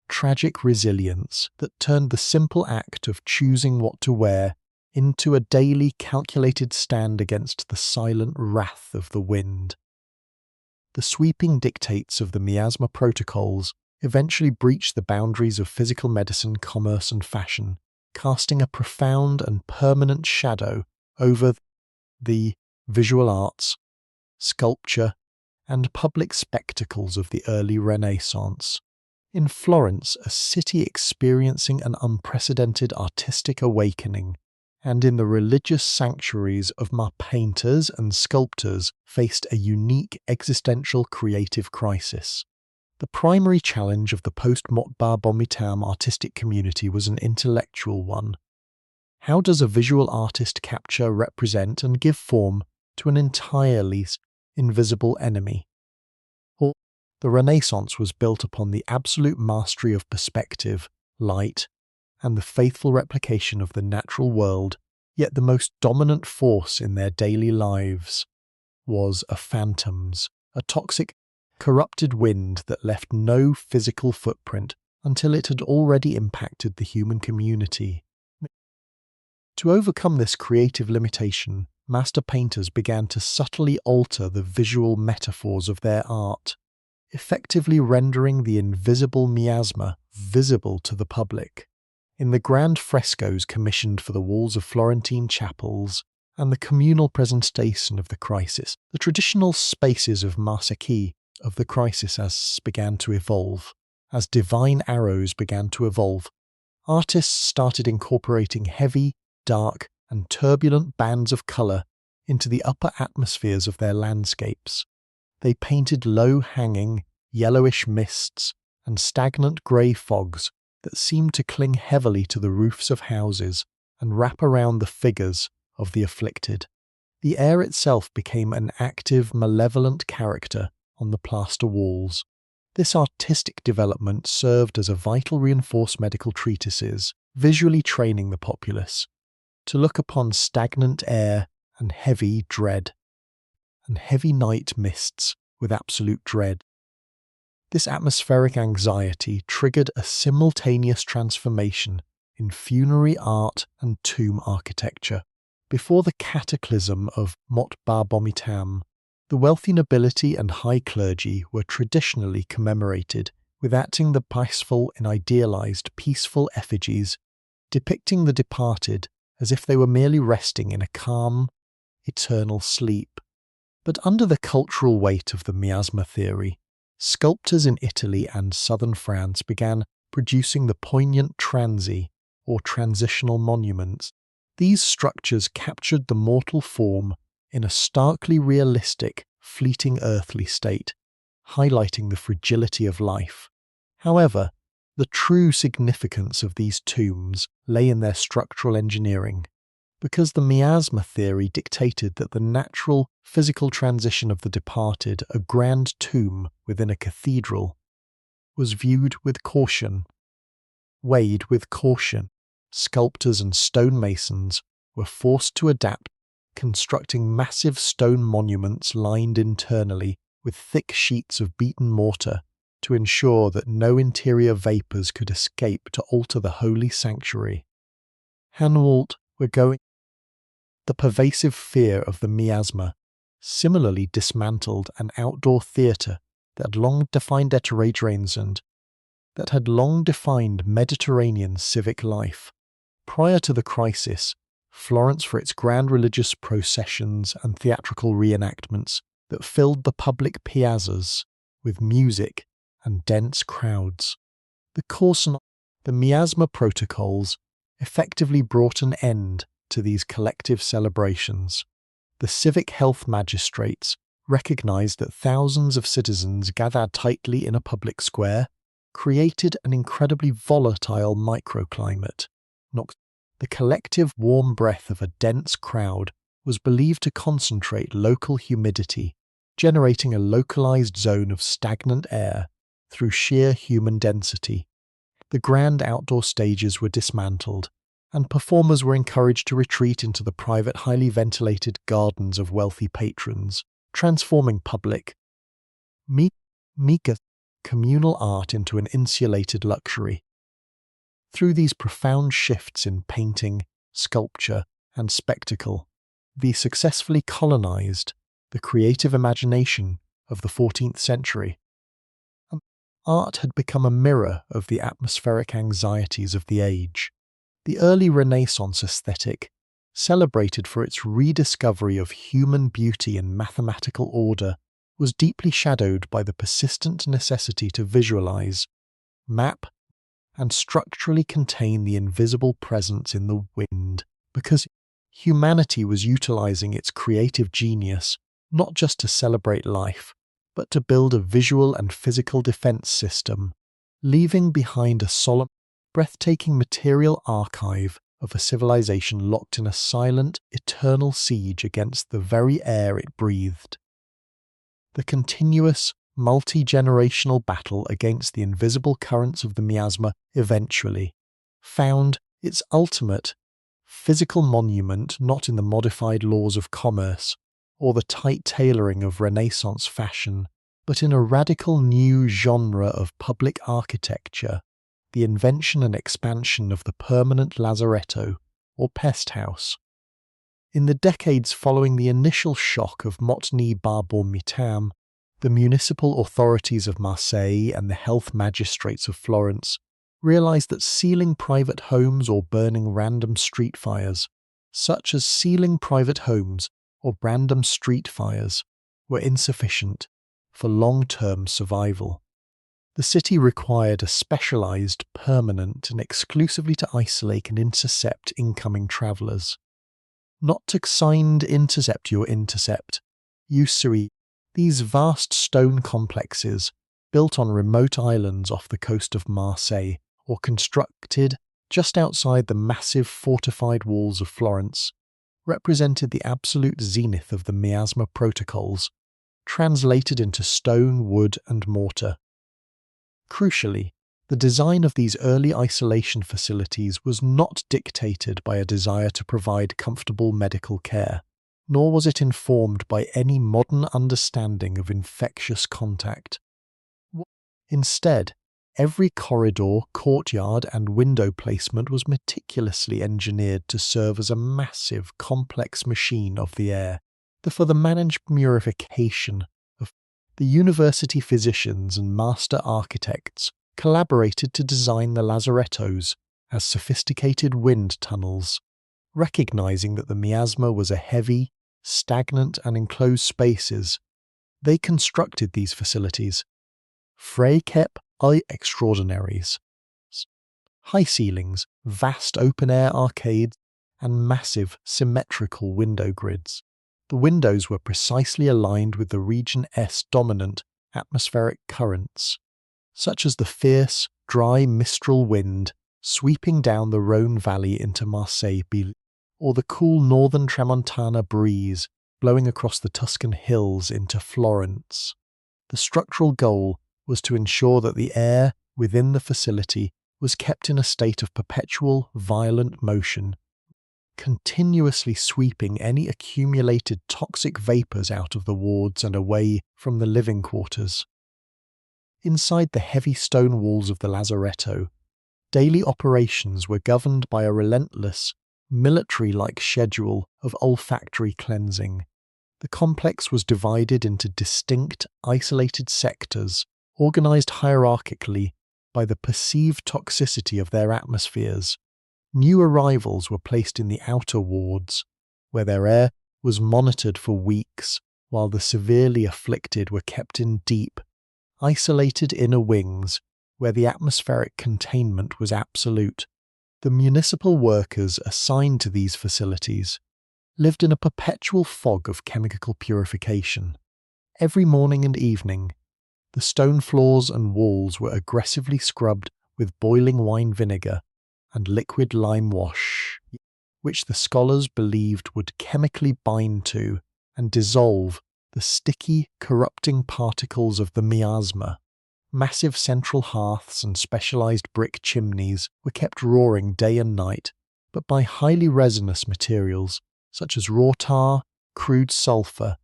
tragic resilience that turned the simple act of choosing what to wear into a daily calculated stand against the silent wrath of the wind. The sweeping dictates of the Miasma Protocols eventually breached the boundaries of physical medicine, commerce, and fashion, casting a profound and permanent shadow over the visual arts, sculpture, and public spectacles of the early Renaissance. In Florence, a city experiencing an unprecedented artistic awakening, and in the religious sanctuaries of painters and sculptors faced a unique existential creative crisis. The primary challenge of the post-Motbar-Bomitam artistic community was an intellectual one. How does a visual artist capture, represent, and give form to an entirely invisible enemy? The Renaissance was built upon the absolute mastery of perspective, light, and the faithful replication of the natural world, yet the most dominant force in their daily lives was a phantoms, a toxic, corrupted wind that left no physical footprint until it had already impacted the human community. To overcome this creative limitation, master painters began to subtly alter the visual metaphors of their art, effectively rendering the invisible miasma visible to the public. In the grand frescoes commissioned for the walls of Florentine chapels and the communal presentation of the crisis, the traditional spaces of Marsecchi of the crisis began to evolve. As divine arrows began to evolve, artists started incorporating heavy, dark, and turbulent bands of colour into the upper atmospheres of their landscapes. They painted low-hanging, yellowish mists and stagnant grey fogs that seemed to cling heavily to the roofs of houses and wrap around the figures of the afflicted. The air itself became an active, malevolent character on the plaster walls. This artistic development served as a vital reinforced medical treatises, visually training the populace to look upon stagnant air and heavy night mists with absolute dread. This atmospheric anxiety triggered a simultaneous transformation in funerary art and tomb architecture. Before the cataclysm of Mot Barbomitam, the wealthy nobility and high clergy were traditionally commemorated with acting the peaceful in idealized, peaceful effigies, depicting the departed as if they were merely resting in a calm, eternal sleep. But under the cultural weight of the miasma theory, sculptors in Italy and southern France began producing the poignant transi, or transitional monuments. These structures captured the mortal form in a starkly realistic, fleeting earthly state, highlighting the fragility of life. However, the true significance of these tombs lay in their structural engineering, because the miasma theory dictated that the natural physical transition of the departed, a grand tomb within a cathedral, was weighed with caution. Sculptors and stonemasons were forced to adapt, constructing massive stone monuments lined internally with thick sheets of beaten mortar to ensure that no interior vapours could escape to alter the holy sanctuary. The pervasive fear of the miasma similarly dismantled an outdoor theatre that had long defined Mediterranean civic life. Prior to the crisis, Florence for its grand religious processions and theatrical reenactments that filled the public piazzas with music and dense crowds. The Miasma Protocols effectively brought an end to these collective celebrations. The civic health magistrates recognized that thousands of citizens gathered tightly in a public square created an incredibly volatile microclimate. The collective warm breath of a dense crowd was believed to concentrate local humidity, generating a localized zone of stagnant air through sheer human density. The grand outdoor stages were dismantled, and performers were encouraged to retreat into the private, highly ventilated gardens of wealthy patrons, transforming public, meager communal art into an insulated luxury. Through these profound shifts in painting, sculpture, and spectacle, they successfully colonized the creative imagination of the 14th century. Art had become a mirror of the atmospheric anxieties of the age. The early Renaissance aesthetic, celebrated for its rediscovery of human beauty and mathematical order, was deeply shadowed by the persistent necessity to visualize, map, and structurally contain the invisible presence in the wind, because humanity was utilizing its creative genius not just to celebrate life, but to build a visual and physical defense system, leaving behind a solemn, breathtaking material archive of a civilization locked in a silent, eternal siege against the very air it breathed. The continuous, multi-generational battle against the invisible currents of the miasma eventually found its ultimate physical monument not in the modified laws of commerce or the tight tailoring of Renaissance fashion, but in a radical new genre of public architecture, the invention and expansion of the permanent lazaretto or pest house. In the decades following the initial shock of Motni Barbomitam, the municipal authorities of Marseille and the health magistrates of Florence realized that sealing private homes or burning random street fires, such as sealing private homes or random street fires, were insufficient for long-term survival. The city required a specialized, permanent, and exclusively to isolate and intercept incoming travelers. Not to signed intercept your intercept. Usury. These vast stone complexes, built on remote islands off the coast of Marseille, or constructed just outside the massive fortified walls of Florence, represented the absolute zenith of the Miasma Protocols, translated into stone, wood, and mortar. Crucially, the design of these early isolation facilities was not dictated by a desire to provide comfortable medical care, nor was it informed by any modern understanding of infectious contact. Instead, every corridor, courtyard, and window placement was meticulously engineered to serve as a massive, complex machine of the air, for the managed purification of the university physicians and master architects collaborated to design the lazarettos as sophisticated wind tunnels, recognizing that the miasma was a heavy, stagnant, and enclosed spaces. They constructed these facilities. Freikep I extraordinaries. High ceilings, vast open-air arcades, and massive, symmetrical window grids. The windows were precisely aligned with the region S dominant atmospheric currents, such as the fierce, dry Mistral wind sweeping down the Rhone Valley into Marseille, or the cool northern Tramontana breeze blowing across the Tuscan hills into Florence. The structural goal was to ensure that the air within the facility was kept in a state of perpetual, violent motion, continuously sweeping any accumulated toxic vapours out of the wards and away from the living quarters. Inside the heavy stone walls of the lazaretto, daily operations were governed by a relentless, military-like schedule of olfactory cleansing. The complex was divided into distinct, isolated sectors, organized hierarchically by the perceived toxicity of their atmospheres. New arrivals were placed in the outer wards, where their air was monitored for weeks, while the severely afflicted were kept in deep, isolated inner wings, where the atmospheric containment was absolute. The municipal workers assigned to these facilities lived in a perpetual fog of chemical purification. Every morning and evening, the stone floors and walls were aggressively scrubbed with boiling wine vinegar and liquid lime wash, which the scholars believed would chemically bind to and dissolve the sticky, corrupting particles of the miasma. Massive central hearths and specialized brick chimneys were kept roaring day and night, but by highly resinous materials such as raw tar, crude sulfur,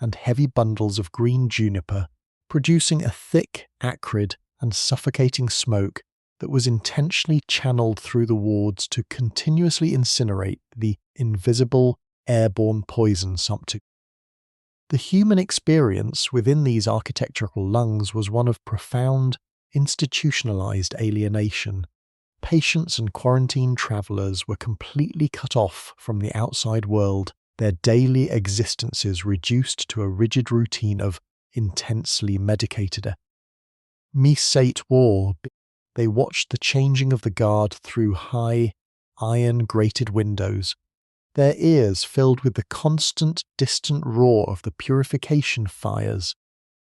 and heavy bundles of green juniper, producing a thick, acrid, and suffocating smoke that was intentionally channeled through the wards to continuously incinerate the invisible, airborne poison sumptuous. The human experience within these architectural lungs was one of profound, institutionalized alienation. Patients and quarantined travelers were completely cut off from the outside world, their daily existences reduced to a rigid routine of intensely medicated. Misate war. They watched the changing of the guard through high, iron-grated windows, their ears filled with the constant, distant roar of the purification fires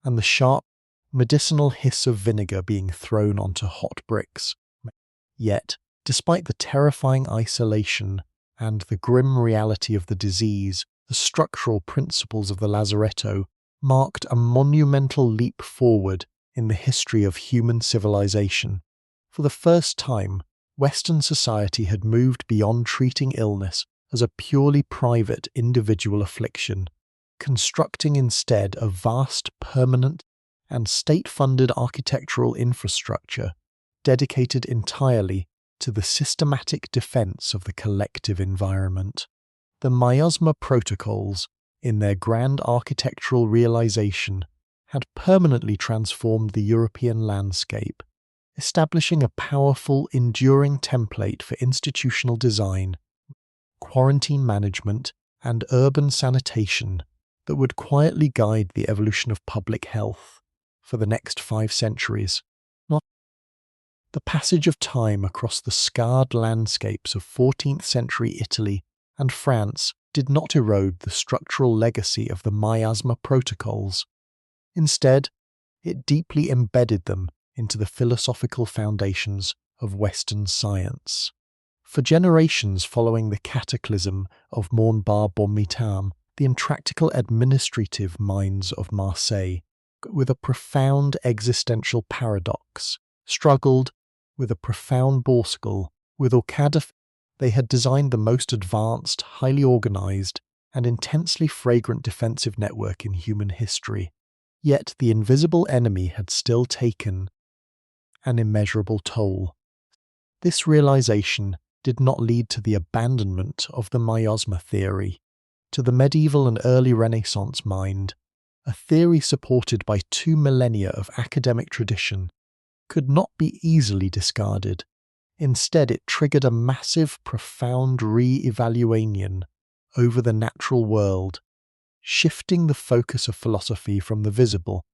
and the sharp, medicinal hiss of vinegar being thrown onto hot bricks. Yet, despite the terrifying isolation and the grim reality of the disease, the structural principles of the lazaretto marked a monumental leap forward in the history of human civilization. For the first time, Western society had moved beyond treating illness as a purely private individual affliction, constructing instead a vast, permanent, and state-funded architectural infrastructure dedicated entirely to the systematic defense of the collective environment. The Miasma Protocols, in their grand architectural realization, had permanently transformed the European landscape, establishing a powerful, enduring template for institutional design, quarantine management, and urban sanitation that would quietly guide the evolution of public health for the next 5 centuries. The passage of time across the scarred landscapes of 14th century Italy and France did not erode the structural legacy of the Miasma Protocols. Instead, it deeply embedded them into the philosophical foundations of Western science. For generations following the cataclysm of Montbar-Bonmitam, the intractable administrative minds of Marseille, with a profound existential paradox, struggled with a profound borscal. With Orcada, they had designed the most advanced, highly organized, and intensely fragrant defensive network in human history. Yet the invisible enemy had still taken an immeasurable toll. This realization did not lead to the abandonment of the miasma theory. To the medieval and early Renaissance mind, a theory supported by 2 millennia of academic tradition could not be easily discarded. Instead, it triggered a massive, profound re-evaluation over the natural world, shifting the focus of philosophy from the visible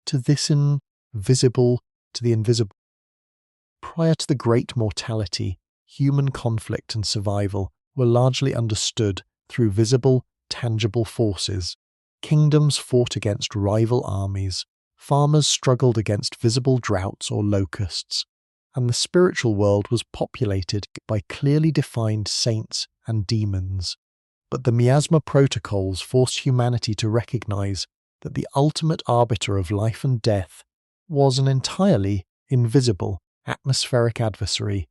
to this invisible to the invisible. Prior to the Great Mortality, human conflict and survival were largely understood through visible, tangible forces. Kingdoms fought against rival armies, farmers struggled against visible droughts or locusts, and the spiritual world was populated by clearly defined saints and demons. But the Miasma Protocols forced humanity to recognize that the ultimate arbiter of life and death was an entirely invisible atmospheric adversary.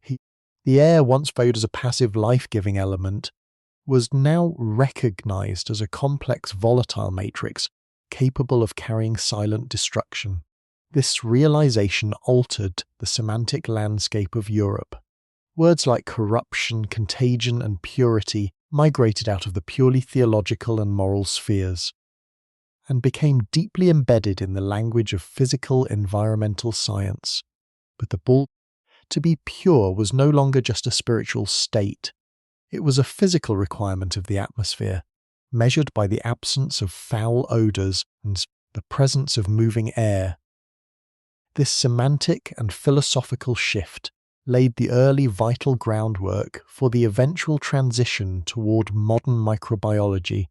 The air, once viewed as a passive life-giving element, was now recognized as a complex volatile matrix capable of carrying silent destruction. This realization altered the semantic landscape of Europe. Words like corruption, contagion, and purity migrated out of the purely theological and moral spheres and became deeply embedded in the language of physical environmental science. But the bull to be pure was no longer just a spiritual state. It was a physical requirement of the atmosphere, measured by the absence of foul odors and the presence of moving air. This semantic and philosophical shift laid the early vital groundwork for the eventual transition toward modern microbiology,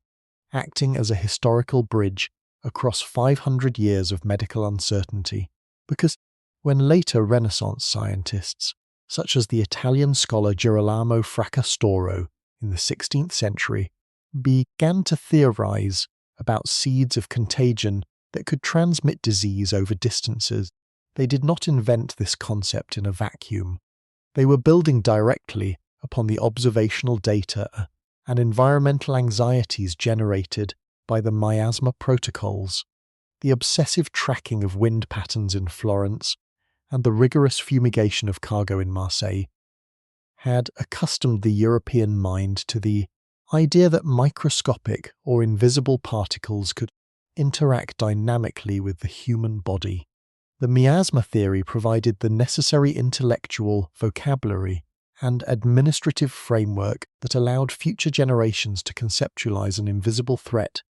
acting as a historical bridge across 500 years of medical uncertainty. Because when later Renaissance scientists, such as the Italian scholar Girolamo Fracastoro in the 16th century, began to theorize about seeds of contagion that could transmit disease over distances, they did not invent this concept in a vacuum. They were building directly upon the observational data and environmental anxieties generated by the Miasma Protocols, the obsessive tracking of wind patterns in Florence, and the rigorous fumigation of cargo in Marseille had accustomed the European mind to the idea that microscopic or invisible particles could interact dynamically with the human body. The miasma theory provided the necessary intellectual vocabulary and administrative framework that allowed future generations to conceptualize an invisible threat,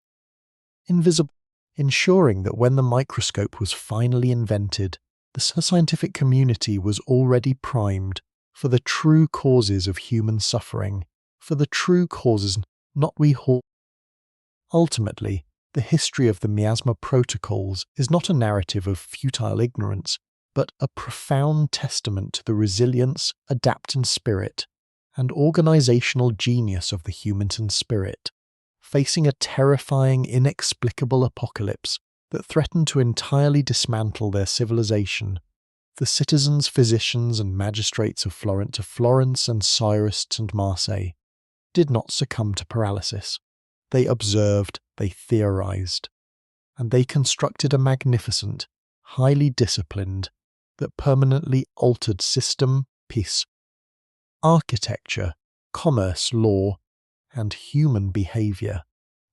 ensuring that when the microscope was finally invented, the scientific community was already primed for the true causes of human suffering, for the true causes not we hold. Ultimately, the history of the Miasma Protocols is not a narrative of futile ignorance, but a profound testament to the resilience, adaptance spirit, and organizational genius of the human spirit, facing a terrifying, inexplicable apocalypse that threatened to entirely dismantle their civilization. The citizens, physicians, and magistrates of Florence and Cyrus and Marseille did not succumb to paralysis. They observed, they theorized, and they constructed a magnificent, highly disciplined, that permanently altered system, peace, architecture, commerce, law, and human behavior.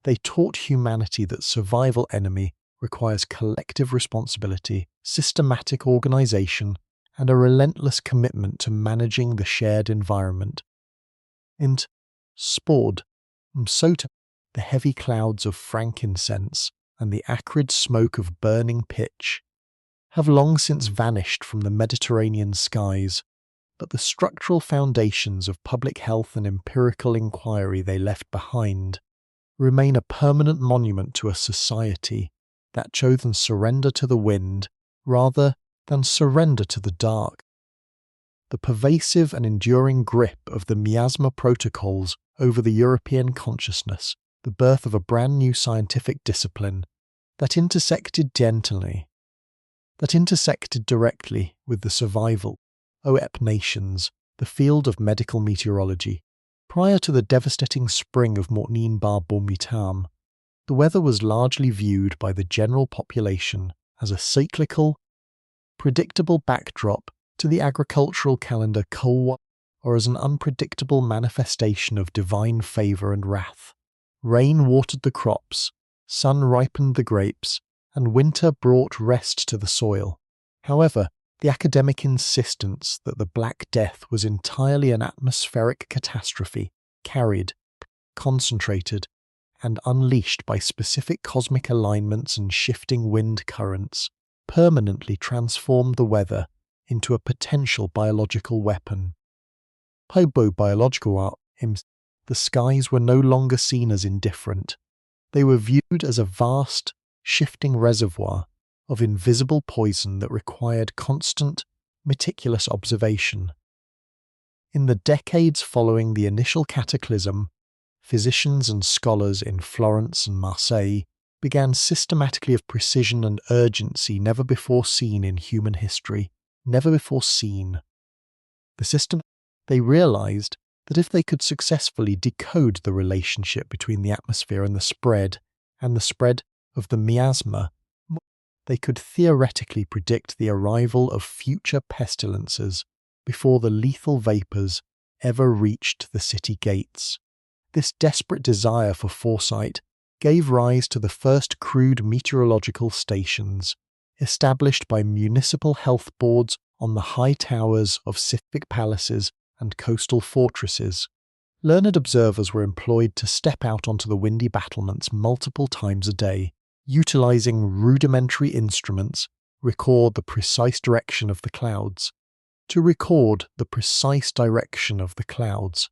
They taught humanity that survival enemy requires collective responsibility, systematic organization, and a relentless commitment to managing the shared environment. And Spord, Msota, the heavy clouds of frankincense and the acrid smoke of burning pitch, have long since vanished from the Mediterranean skies, but the structural foundations of public health and empirical inquiry they left behind remain a permanent monument to a society that chose surrender to the wind rather than surrender to the dark. The pervasive and enduring grip of the Miasma Protocols over the European consciousness, the birth of a brand new scientific discipline that intersected directly with the survival OEP nations, the field of medical meteorology. Prior to the devastating spring of Mortnin Bar Bormitam, the weather was largely viewed by the general population as a cyclical, predictable backdrop to the agricultural calendar Kolwa, or as an unpredictable manifestation of divine favour and wrath. Rain watered the crops, sun ripened the grapes, and winter brought rest to the soil. However, the academic insistence that the Black Death was entirely an atmospheric catastrophe, carried, concentrated, and unleashed by specific cosmic alignments and shifting wind currents, permanently transformed the weather into a potential biological weapon. The skies were no longer seen as indifferent. They were viewed as a vast, shifting reservoir of invisible poison that required constant, meticulous observation. In the decades following the initial cataclysm, physicians and scholars in Florence and Marseille began systematically of precision and urgency never before seen in human history, never before seen. They realized that if they could successfully decode the relationship between the atmosphere and the spread of the miasma, they could theoretically predict the arrival of future pestilences before the lethal vapours ever reached the city gates. This desperate desire for foresight gave rise to the first crude meteorological stations, established by municipal health boards on the high towers of civic palaces and coastal fortresses. Learned observers were employed to step out onto the windy battlements multiple times a day, utilizing rudimentary instruments, record the precise direction of the clouds. To record the precise direction of the clouds,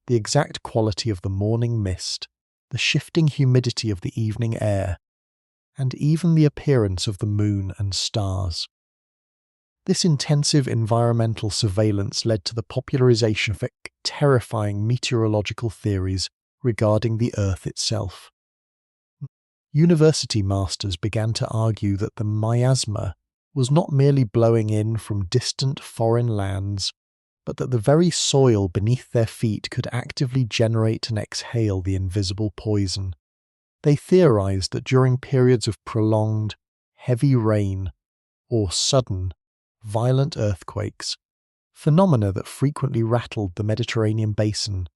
the exact quality of the morning mist, the shifting humidity of the evening air, and even the appearance of the moon and stars. This intensive environmental surveillance led to the popularization of terrifying meteorological theories regarding the Earth itself. University masters began to argue that the miasma was not merely blowing in from distant foreign lands, but that the very soil beneath their feet could actively generate and exhale the invisible poison. They theorized that during periods of prolonged, heavy rain, or sudden, violent earthquakes, phenomena that frequently rattled the Mediterranean basin,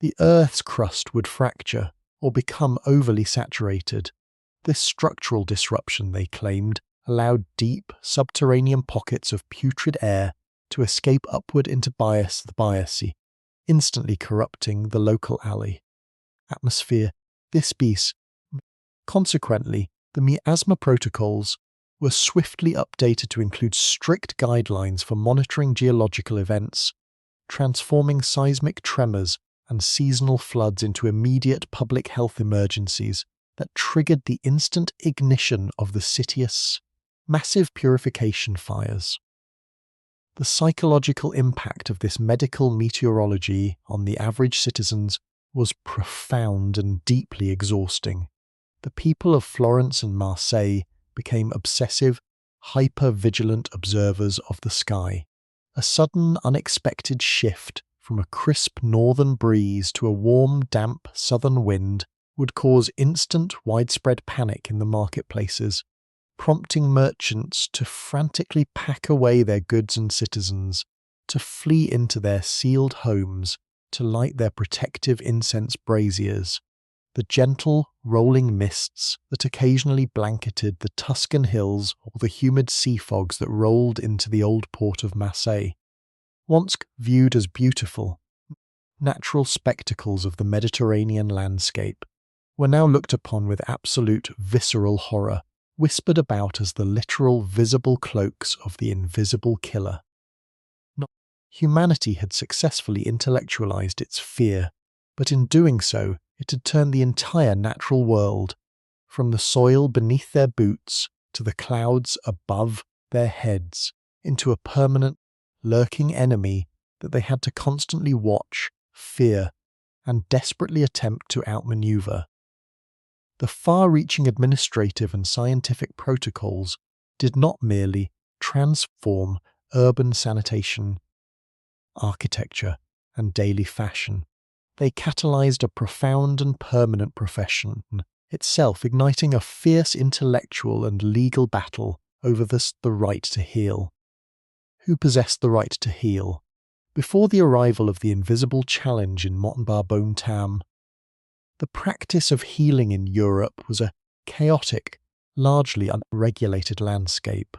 the Earth's crust would fracture or become overly saturated. This structural disruption, they claimed, allowed deep, subterranean pockets of putrid air to escape upward into the Biassee, instantly corrupting the local atmosphere. Consequently, the Miasma Protocols were swiftly updated to include strict guidelines for monitoring geological events, transforming seismic tremors and seasonal floods into immediate public health emergencies that triggered the instant ignition of the city's massive purification fires. The psychological impact of this medical meteorology on the average citizens was profound and deeply exhausting. The people of Florence and Marseille became obsessive, hyper-vigilant observers of the sky. A sudden, unexpected shift from a crisp northern breeze to a warm, damp southern wind would cause instant, widespread panic in the marketplaces, prompting merchants to frantically pack away their goods and citizens, to flee into their sealed homes, to light their protective incense braziers. the gentle, rolling mists that occasionally blanketed the Tuscan hills or the humid sea fogs that rolled into the old port of Marseille. Once viewed as beautiful, natural spectacles of the Mediterranean landscape, were now looked upon with absolute visceral horror, whispered about as the literal visible cloaks of the invisible killer. Humanity had successfully intellectualized its fear, but in doing so, it had turned the entire natural world, from the soil beneath their boots to the clouds above their heads, into a permanent, lurking enemy that they had to constantly watch, fear, and desperately attempt to outmaneuver. The far-reaching administrative and scientific protocols did not merely transform urban sanitation, architecture, and daily fashion. They catalyzed a profound and permanent profession, itself igniting a fierce intellectual and legal battle over the right to heal. Who possessed the right to heal? Before the arrival of the invisible challenge in Bonfires, the practice of healing in Europe was a chaotic, largely unregulated landscape.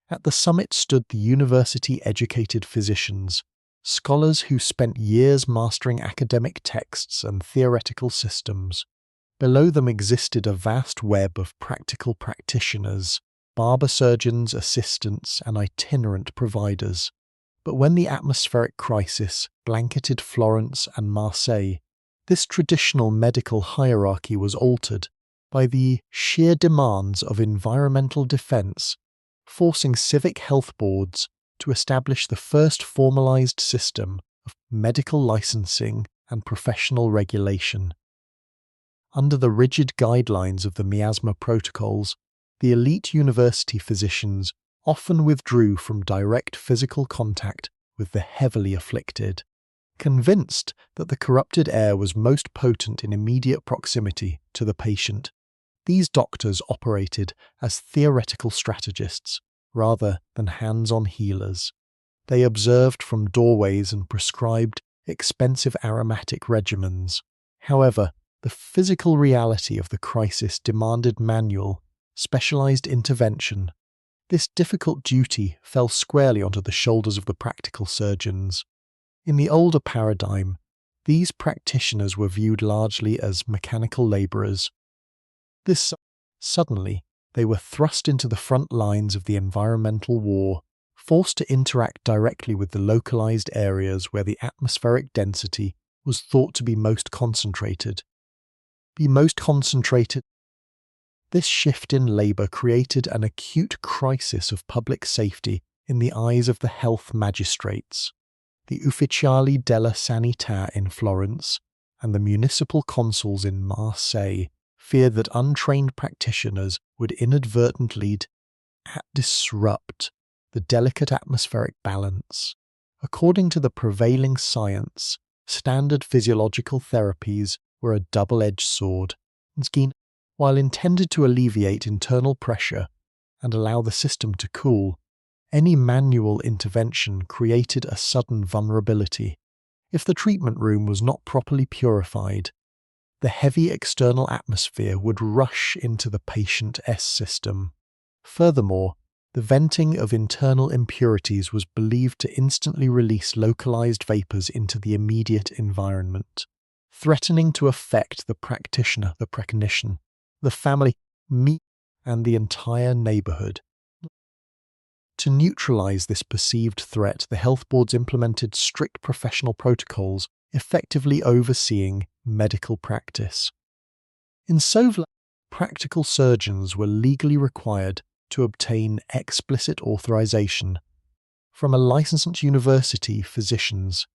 At the summit stood the university-educated physicians, scholars who spent years mastering academic texts and theoretical systems. Below them existed a vast web of practical practitioners, barber surgeons, assistants, and itinerant providers. But when the atmospheric crisis blanketed Florence and Marseille, this traditional medical hierarchy was altered by the sheer demands of environmental defense, forcing civic health boards to establish the first formalized system of medical licensing and professional regulation. Under the rigid guidelines of the Miasma Protocols, the elite university physicians often withdrew from direct physical contact with the heavily afflicted, convinced that the corrupted air was most potent in immediate proximity to the patient. These doctors operated as theoretical strategists rather than hands-on healers. They observed from doorways and prescribed expensive aromatic regimens. However, the physical reality of the crisis demanded manual, specialized intervention. This difficult duty fell squarely onto the shoulders of the practical surgeons. In the older paradigm, these practitioners were viewed largely as mechanical laborers. Suddenly, they were thrust into the front lines of the environmental war, forced to interact directly with the localized areas where the atmospheric density was thought to be most concentrated. This shift in labor created an acute crisis of public safety in the eyes of the health magistrates. The Ufficiali della Sanità in Florence and the municipal consuls in Marseille feared that untrained practitioners would inadvertently disrupt the delicate atmospheric balance. According to the prevailing science, standard physiological therapies were a double-edged sword. While intended to alleviate internal pressure and allow the system to cool, any manual intervention created a sudden vulnerability. If the treatment room was not properly purified, the heavy external atmosphere would rush into the patient's system. Furthermore, the venting of internal impurities was believed to instantly release localized vapors into the immediate environment, threatening to affect the practitioner, the precognition, the family, and the entire neighborhood. To neutralize this perceived threat, the health boards implemented strict professional protocols, effectively overseeing medical practice. In Sovla, practical surgeons were legally required to obtain explicit authorization from a licensed university physicians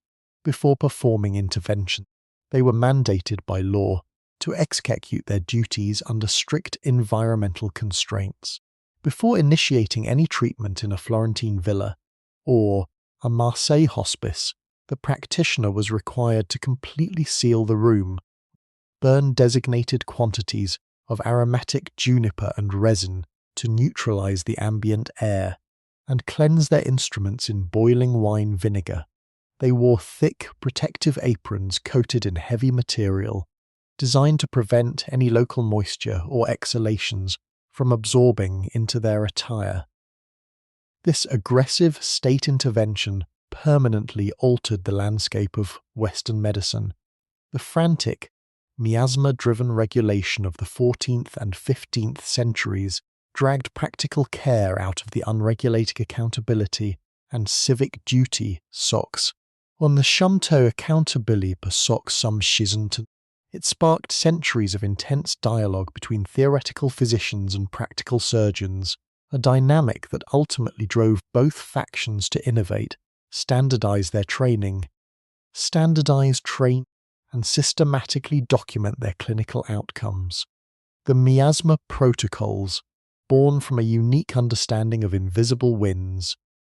before performing intervention. They were mandated by law to execute their duties under strict environmental constraints. Before initiating any treatment in a Florentine villa or a Marseille hospice, the practitioner was required to completely seal the room, burn designated quantities of aromatic juniper and resin to neutralize the ambient air, and cleanse their instruments in boiling wine vinegar. They wore thick, protective aprons coated in heavy material, designed to prevent any local moisture or exhalations from absorbing into their attire. This aggressive state intervention permanently altered the landscape of Western medicine. The frantic, miasma-driven regulation of the 14th and 15th centuries dragged practical care out of the unregulated accountability and civic duty socks. On the Shumto accountability per sock some shiznton, it sparked centuries of intense dialogue between theoretical physicians and practical surgeons, a dynamic that ultimately drove both factions to innovate, standardize their training, and systematically document their clinical outcomes. The Miasma Protocols, born from a unique understanding of invisible winds,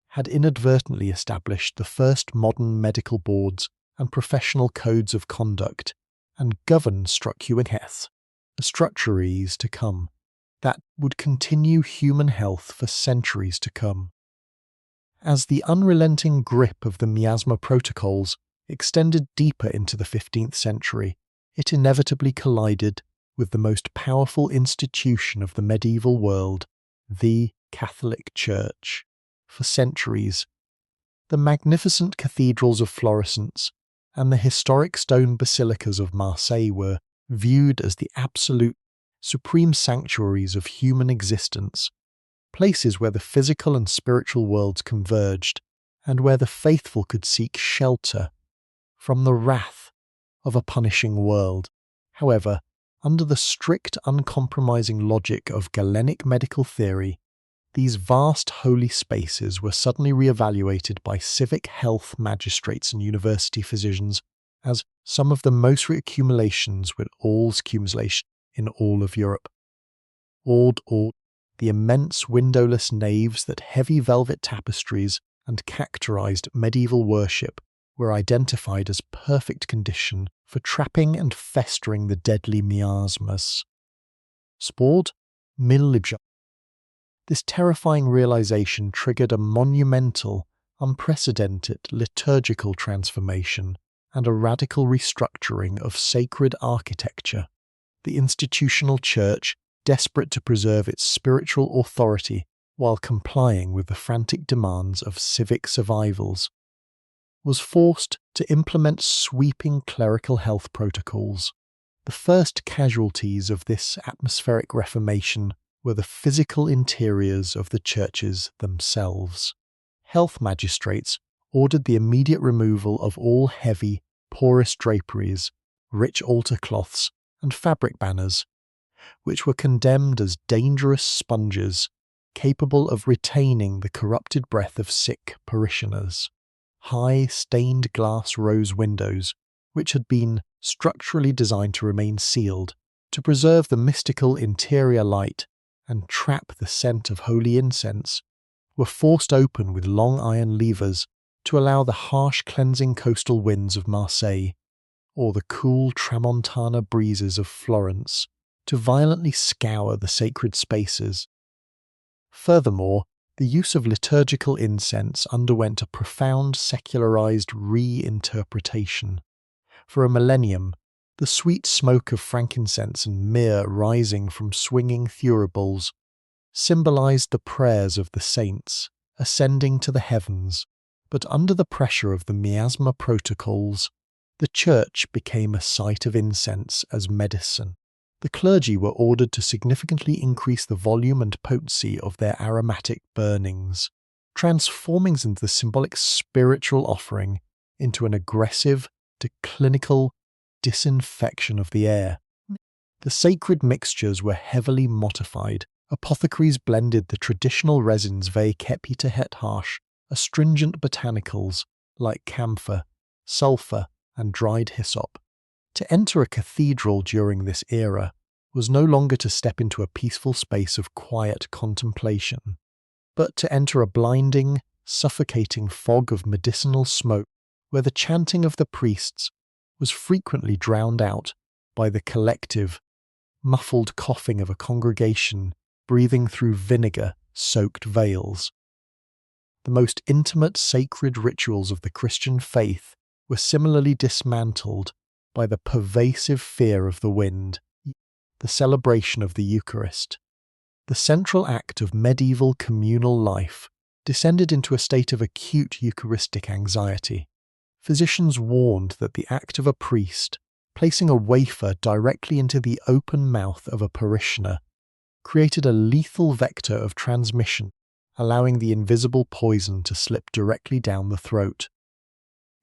had inadvertently established the first modern medical boards and professional codes of conduct, and governed structuring health, the structures to come, that would continue human health for centuries to come. As the unrelenting grip of the Miasma Protocols extended deeper into the 15th century, it inevitably collided with the most powerful institution of the medieval world, the Catholic Church. For centuries, the magnificent cathedrals of Florence and the historic stone basilicas of Marseille were viewed as the absolute, supreme sanctuaries of human existence, places where the physical and spiritual worlds converged, and where the faithful could seek shelter from the wrath of a punishing world. However, under the strict, uncompromising logic of Galenic medical theory, these vast holy spaces were suddenly re-evaluated by civic health magistrates and university physicians as some of the most accumulations with all's accumulation in all of Europe. The immense windowless naves that heavy velvet tapestries and characterized medieval worship were identified as perfect condition for trapping and festering the deadly miasmas. Sport milibja. This terrifying realization triggered a monumental, unprecedented liturgical transformation and a radical restructuring of sacred architecture. The institutional church, desperate to preserve its spiritual authority while complying with the frantic demands of civic survivals, was forced to implement sweeping clerical health protocols. The first casualties of this atmospheric reformation were the physical interiors of the churches themselves. Health magistrates ordered the immediate removal of all heavy, porous draperies, rich altar cloths, and fabric banners, which were condemned as dangerous sponges capable of retaining the corrupted breath of sick parishioners. High stained glass rose windows, which had been structurally designed to remain sealed, to preserve the mystical interior light and trap the scent of holy incense, were forced open with long iron levers to allow the harsh cleansing coastal winds of Marseille, or the cool tramontana breezes of Florence, to violently scour the sacred spaces. Furthermore, the use of liturgical incense underwent a profound secularized reinterpretation. For a millennium, the sweet smoke of frankincense and myrrh rising from swinging thuribles symbolized the prayers of the saints ascending to the heavens, but under the pressure of the Miasma Protocols, the church became a site of incense as medicine. The clergy were ordered to significantly increase the volume and potency of their aromatic burnings, transforming the symbolic spiritual offering into an aggressive to clinical disinfection of the air. The sacred mixtures were heavily modified. Apothecaries blended the traditional resins kept het harsh, astringent botanicals like camphor, sulphur, and dried hyssop. To enter a cathedral during this era was no longer to step into a peaceful space of quiet contemplation, but to enter a blinding, suffocating fog of medicinal smoke where the chanting of the priests was frequently drowned out by the collective, muffled coughing of a congregation breathing through vinegar-soaked veils. The most intimate sacred rituals of the Christian faith were similarly dismantled by the pervasive fear of the wind, the celebration of the Eucharist. The central act of medieval communal life descended into a state of acute Eucharistic anxiety. Physicians warned that the act of a priest placing a wafer directly into the open mouth of a parishioner created a lethal vector of transmission, allowing the invisible poison to slip directly down the throat.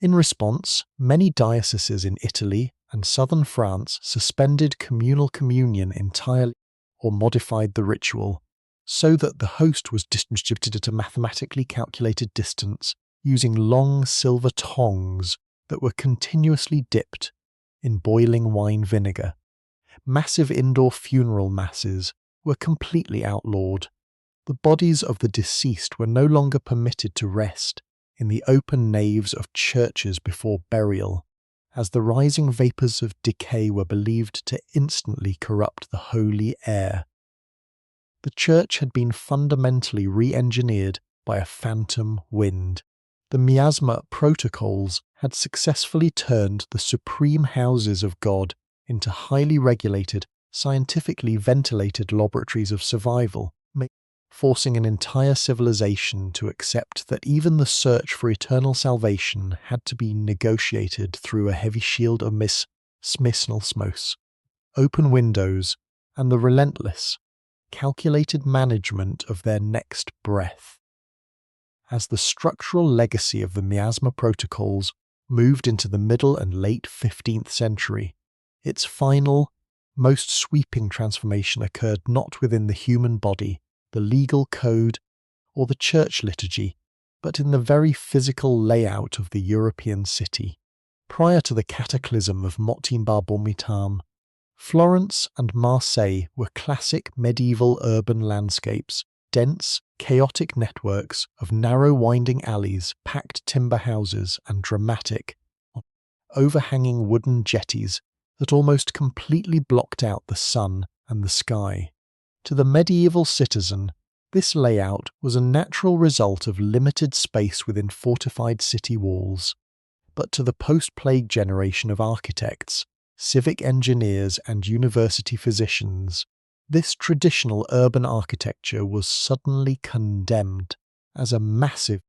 In response, many dioceses in Italy and southern France suspended communal communion entirely or modified the ritual, so that the host was distributed at a mathematically calculated distance using long silver tongs that were continuously dipped in boiling wine vinegar. Massive indoor funeral masses were completely outlawed. The bodies of the deceased were no longer permitted to rest in the open naves of churches before burial, as the rising vapours of decay were believed to instantly corrupt the holy air. The church had been fundamentally re-engineered by a phantom wind. The Miasma Protocols had successfully turned the supreme houses of God into highly regulated, scientifically ventilated laboratories of survival, forcing an entire civilization to accept that even the search for eternal salvation had to be negotiated through a heavy shield of smysnalsmos, open windows, and the relentless, calculated management of their next breath. As the structural legacy of the Miasma Protocols moved into the middle and late 15th century, its final, most sweeping transformation occurred not within the human body, the legal code, or the church liturgy, but in the very physical layout of the European city. Prior to the cataclysm of Motimbar-Bormitam, Florence and Marseille were classic medieval urban landscapes, dense, chaotic networks of narrow winding alleys, packed timber houses, and dramatic, overhanging wooden jetties that almost completely blocked out the sun and the sky. To the medieval citizen, this layout was a natural result of limited space within fortified city walls. But to the post-plague generation of architects, civic engineers, and university physicians, this traditional urban architecture was suddenly condemned as a massive,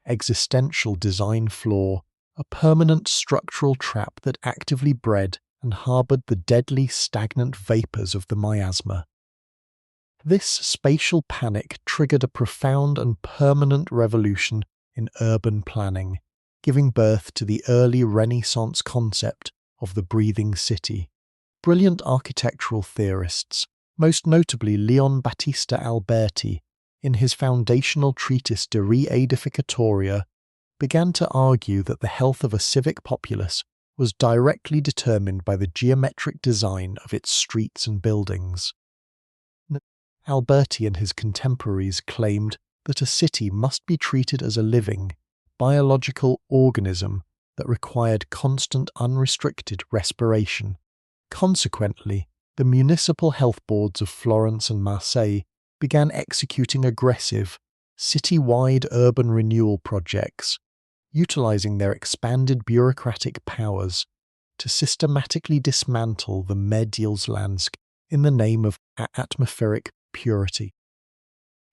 existential design flaw, a permanent structural trap that actively bred and harboured the deadly stagnant vapours of the miasma. This spatial panic triggered a profound and permanent revolution in urban planning, giving birth to the early Renaissance concept of the breathing city. Brilliant architectural theorists, most notably Leon Battista Alberti, in his foundational treatise De Re Edificatoria, began to argue that the health of a civic populace was directly determined by the geometric design of its streets and buildings. Alberti and his contemporaries claimed that a city must be treated as a living, biological organism that required constant unrestricted respiration. Consequently, the municipal health boards of Florence and Marseille began executing aggressive, city-wide urban renewal projects, utilizing their expanded bureaucratic powers to systematically dismantle the medial's landscape in the name of atmospheric purity.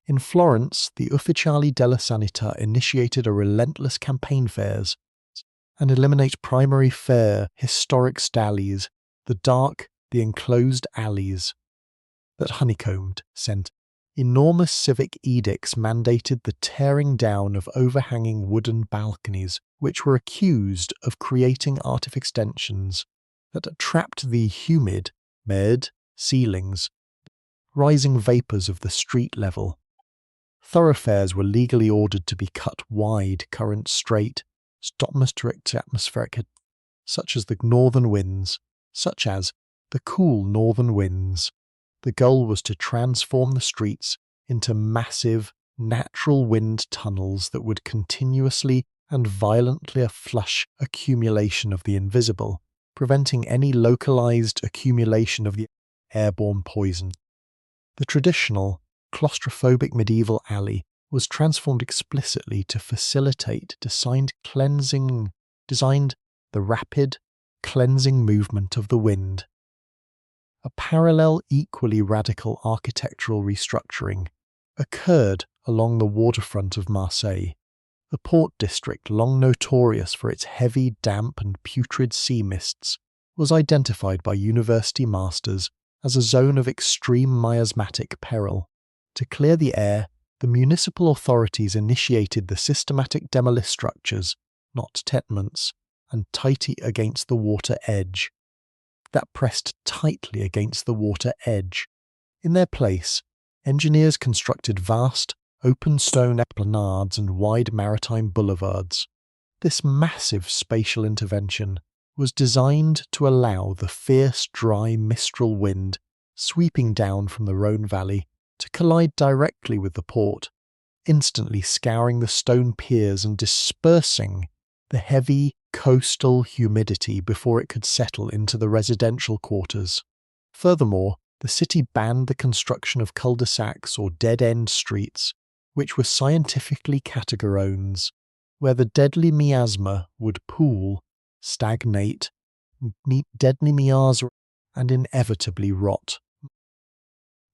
In Florence, the Ufficiali della Sanità initiated a relentless campaign fairs and eliminate primary fair historic stallies, the enclosed alleys that honeycombed centre. Enormous civic edicts mandated the tearing down of overhanging wooden balconies, which were accused of creating artificial extensions that trapped the humid, ceilings, rising vapours of the street level. Thoroughfares were legally ordered to be cut wide, current straight, atmospheric, such as the cool northern winds. The goal was to transform the streets into massive, natural wind tunnels that would continuously and violently flush accumulation of the invisible, preventing any localized accumulation of the airborne poison. The traditional, claustrophobic medieval alley was transformed explicitly to facilitate designed the rapid, cleansing movement of the wind. A parallel, equally radical architectural restructuring occurred along the waterfront of Marseille. The port district, long notorious for its heavy, damp and putrid sea mists, was identified by university masters as a zone of extreme miasmatic peril. To clear the air, the municipal authorities initiated the systematic demolition structures, not tenements, and tightly against the water edge. That pressed tightly against the water edge. In their place, engineers constructed vast, open stone esplanades and wide maritime boulevards. This massive spatial intervention was designed to allow the fierce, dry, mistral wind sweeping down from the Rhone Valley to collide directly with the port, instantly scouring the stone piers and dispersing the heavy coastal humidity before it could settle into the residential quarters. Furthermore, the city banned the construction of cul-de-sacs or dead-end streets, which were scientifically categories, where the deadly miasma would pool, stagnate, meet deadly miasma, and inevitably rot.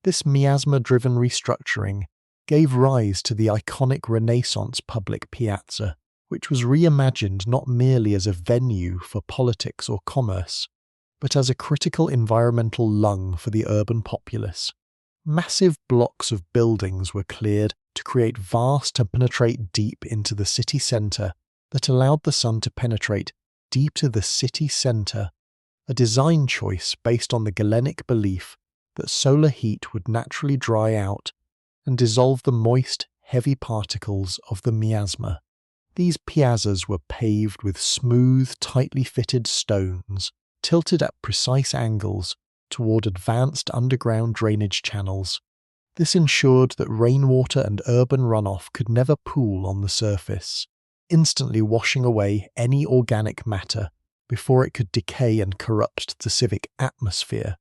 This miasma-driven restructuring gave rise to the iconic Renaissance public piazza, which was reimagined not merely as a venue for politics or commerce, but as a critical environmental lung for the urban populace. Massive blocks of buildings were cleared to create vast and penetrate deep into the city centre that allowed the sun to penetrate deep to the city centre, a design choice based on the Galenic belief that solar heat would naturally dry out and dissolve the moist, heavy particles of the miasma. These piazzas were paved with smooth, tightly fitted stones, tilted at precise angles toward advanced underground drainage channels. This ensured that rainwater and urban runoff could never pool on the surface, instantly washing away any organic matter before it could decay and corrupt the civic atmosphere.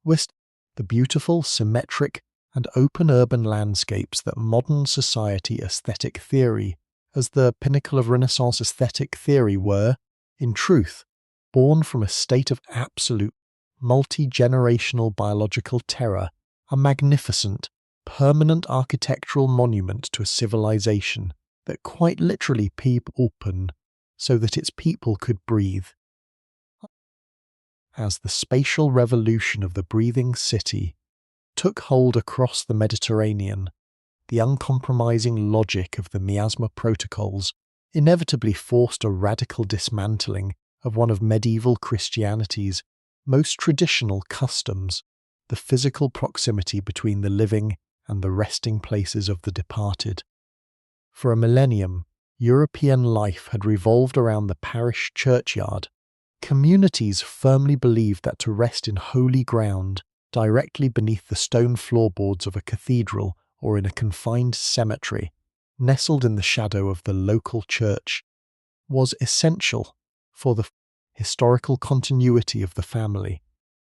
The beautiful, symmetric, and open urban landscapes that modern society aesthetic theory as the pinnacle of Renaissance aesthetic theory were, in truth, born from a state of absolute, multi-generational biological terror, a magnificent, permanent architectural monument to a civilization that quite literally peeped open so that its people could breathe. As the spatial revolution of the breathing city took hold across the Mediterranean, the uncompromising logic of the Miasma Protocols inevitably forced a radical dismantling of one of medieval Christianity's most traditional customs, the physical proximity between the living and the resting places of the departed. For a millennium, European life had revolved around the parish churchyard. Communities firmly believed that to rest in holy ground, directly beneath the stone floorboards of a cathedral or in a confined cemetery, nestled in the shadow of the local church, was essential for the historical continuity of the family.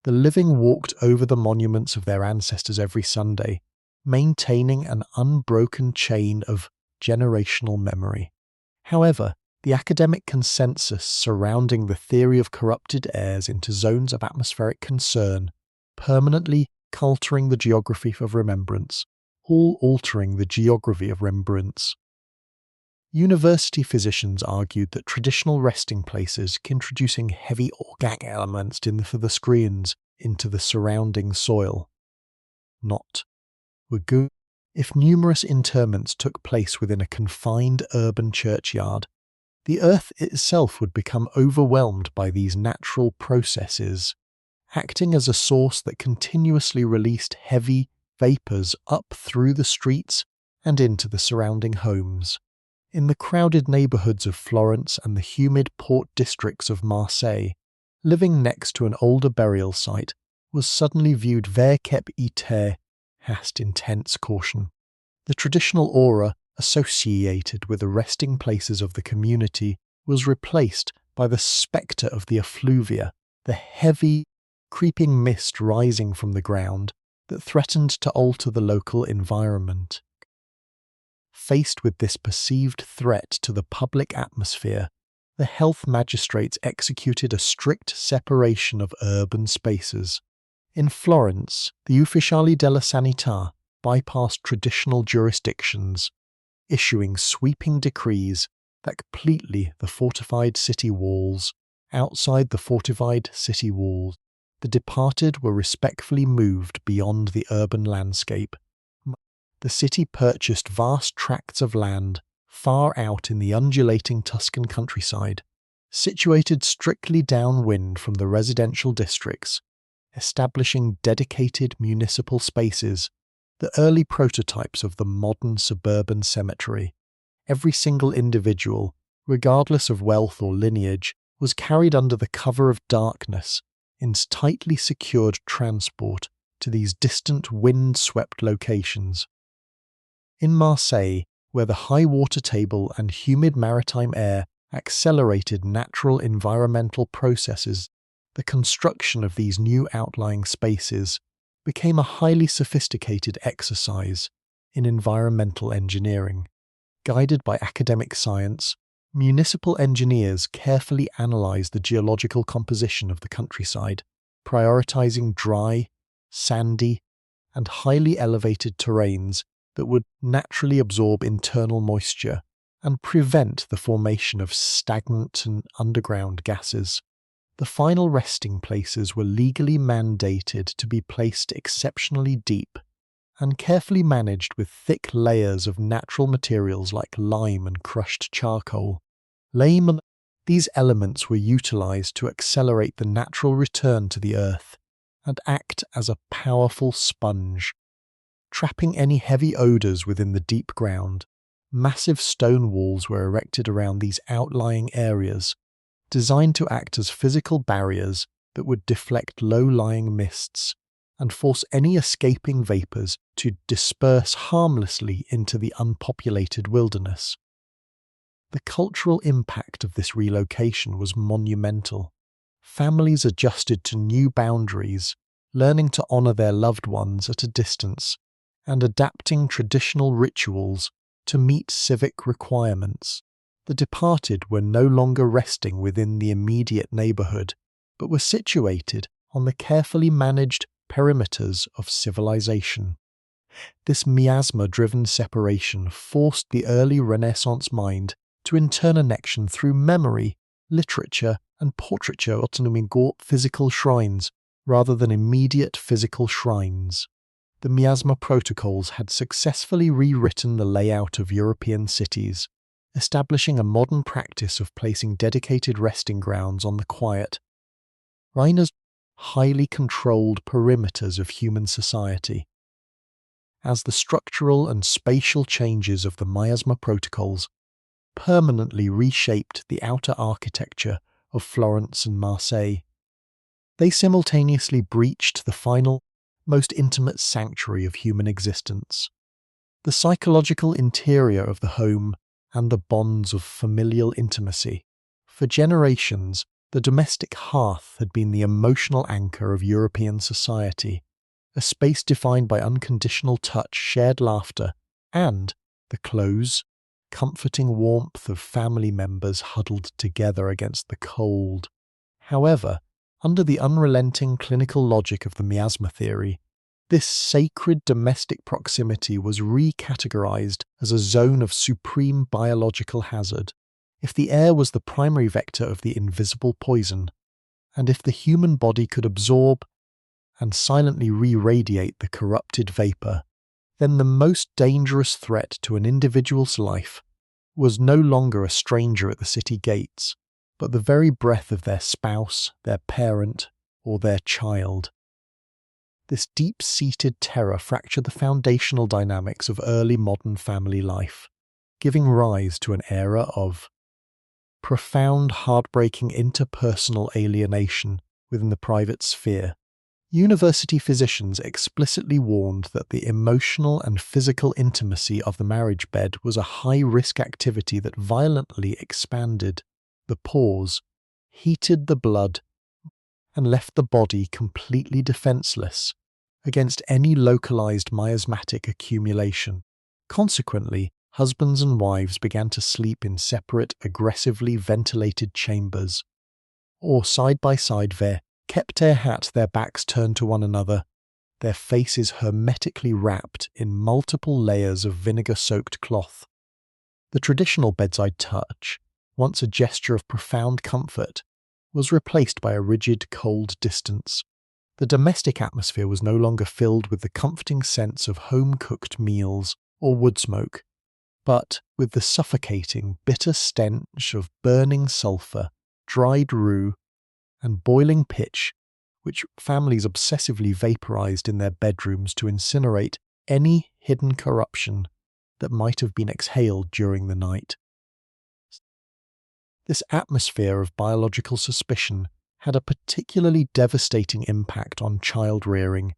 The living walked over the monuments of their ancestors every Sunday, maintaining an unbroken chain of generational memory. However, the academic consensus surrounding the theory of corrupted airs into zones of atmospheric concern, permanently altering the geography of remembrance, all altering the geography of remembrance. University physicians argued that traditional resting places, introducing heavy organic elements for the screens into the surrounding soil, were good. If numerous interments took place within a confined urban churchyard, the earth itself would become overwhelmed by these natural processes, acting as a source that continuously released heavy vapours up through the streets and into the surrounding homes. In the crowded neighbourhoods of Florence and the humid port districts of Marseille, living next to an older burial site was suddenly viewed verkep iter, hast intense caution. The traditional aura associated with the resting places of the community was replaced by the spectre of the effluvia, the heavy, creeping mist rising from the ground that threatened to alter the local environment. Faced with this perceived threat to the public atmosphere, the health magistrates executed a strict separation of urban spaces. In Florence, the Ufficiali della Sanità bypassed traditional jurisdictions, issuing sweeping decrees that completely the fortified city walls. Outside the fortified city walls, the departed were respectfully moved beyond the urban landscape. The city purchased vast tracts of land far out in the undulating Tuscan countryside, situated strictly downwind from the residential districts, establishing dedicated municipal spaces, the early prototypes of the modern suburban cemetery. Every single individual, regardless of wealth or lineage, was carried under the cover of darkness in tightly secured transport to these distant wind-swept locations. In Marseille, where the high water table and humid maritime air accelerated natural environmental processes, the construction of these new outlying spaces became a highly sophisticated exercise in environmental engineering. Guided by academic science, municipal engineers carefully analysed the geological composition of the countryside, prioritising dry, sandy, and highly elevated terrains that would naturally absorb internal moisture and prevent the formation of stagnant and underground gases. The final resting places were legally mandated to be placed exceptionally deep and carefully managed with thick layers of natural materials like lime and crushed charcoal. These elements were utilized to accelerate the natural return to the earth and act as a powerful sponge, trapping any heavy odors within the deep ground. Massive stone walls were erected around these outlying areas, designed to act as physical barriers that would deflect low-lying mists and force any escaping vapors to disperse harmlessly into the unpopulated wilderness. The cultural impact of this relocation was monumental. Families adjusted to new boundaries, learning to honor their loved ones at a distance, and adapting traditional rituals to meet civic requirements. The departed were no longer resting within the immediate neighborhood, but were situated on the carefully managed perimeters of civilization. This miasma-driven separation forced the early Renaissance mind to interconnection through memory, literature, and portraiture autonomy physical shrines rather than immediate physical shrines. The Miasma Protocols had successfully rewritten the layout of European cities, establishing a modern practice of placing dedicated resting grounds on the quiet, Reiner's highly controlled perimeters of human society. As the structural and spatial changes of the Miasma Protocols permanently reshaped the outer architecture of Florence and Marseille, they simultaneously breached the final, most intimate sanctuary of human existence, the psychological interior of the home and the bonds of familial intimacy. For generations, the domestic hearth had been the emotional anchor of European society, a space defined by unconditional touch, shared laughter, and the close, comforting warmth of family members huddled together against the cold. However, under the unrelenting clinical logic of the miasma theory, this sacred domestic proximity was recategorized as a zone of supreme biological hazard. If the air was the primary vector of the invisible poison, and if the human body could absorb and silently re-radiate the corrupted vapor, then the most dangerous threat to an individual's life was no longer a stranger at the city gates, but the very breath of their spouse, their parent, or their child. This deep-seated terror fractured the foundational dynamics of early modern family life, giving rise to an era of profound, heartbreaking interpersonal alienation within the private sphere. University physicians explicitly warned that the emotional and physical intimacy of the marriage bed was a high-risk activity that violently expanded the pores, heated the blood, and left the body completely defenseless against any localized miasmatic accumulation. Consequently, husbands and wives began to sleep in separate, aggressively ventilated chambers, or side by side there, kept their hat, their backs turned to one another, their faces hermetically wrapped in multiple layers of vinegar-soaked cloth. The traditional bedside touch, once a gesture of profound comfort, was replaced by a rigid, cold distance. The domestic atmosphere was no longer filled with the comforting sense of home-cooked meals or wood smoke, but with the suffocating, bitter stench of burning sulphur, dried rue, and boiling pitch, which families obsessively vaporized in their bedrooms to incinerate any hidden corruption that might have been exhaled during the night. This atmosphere of biological suspicion had a particularly devastating impact on child rearing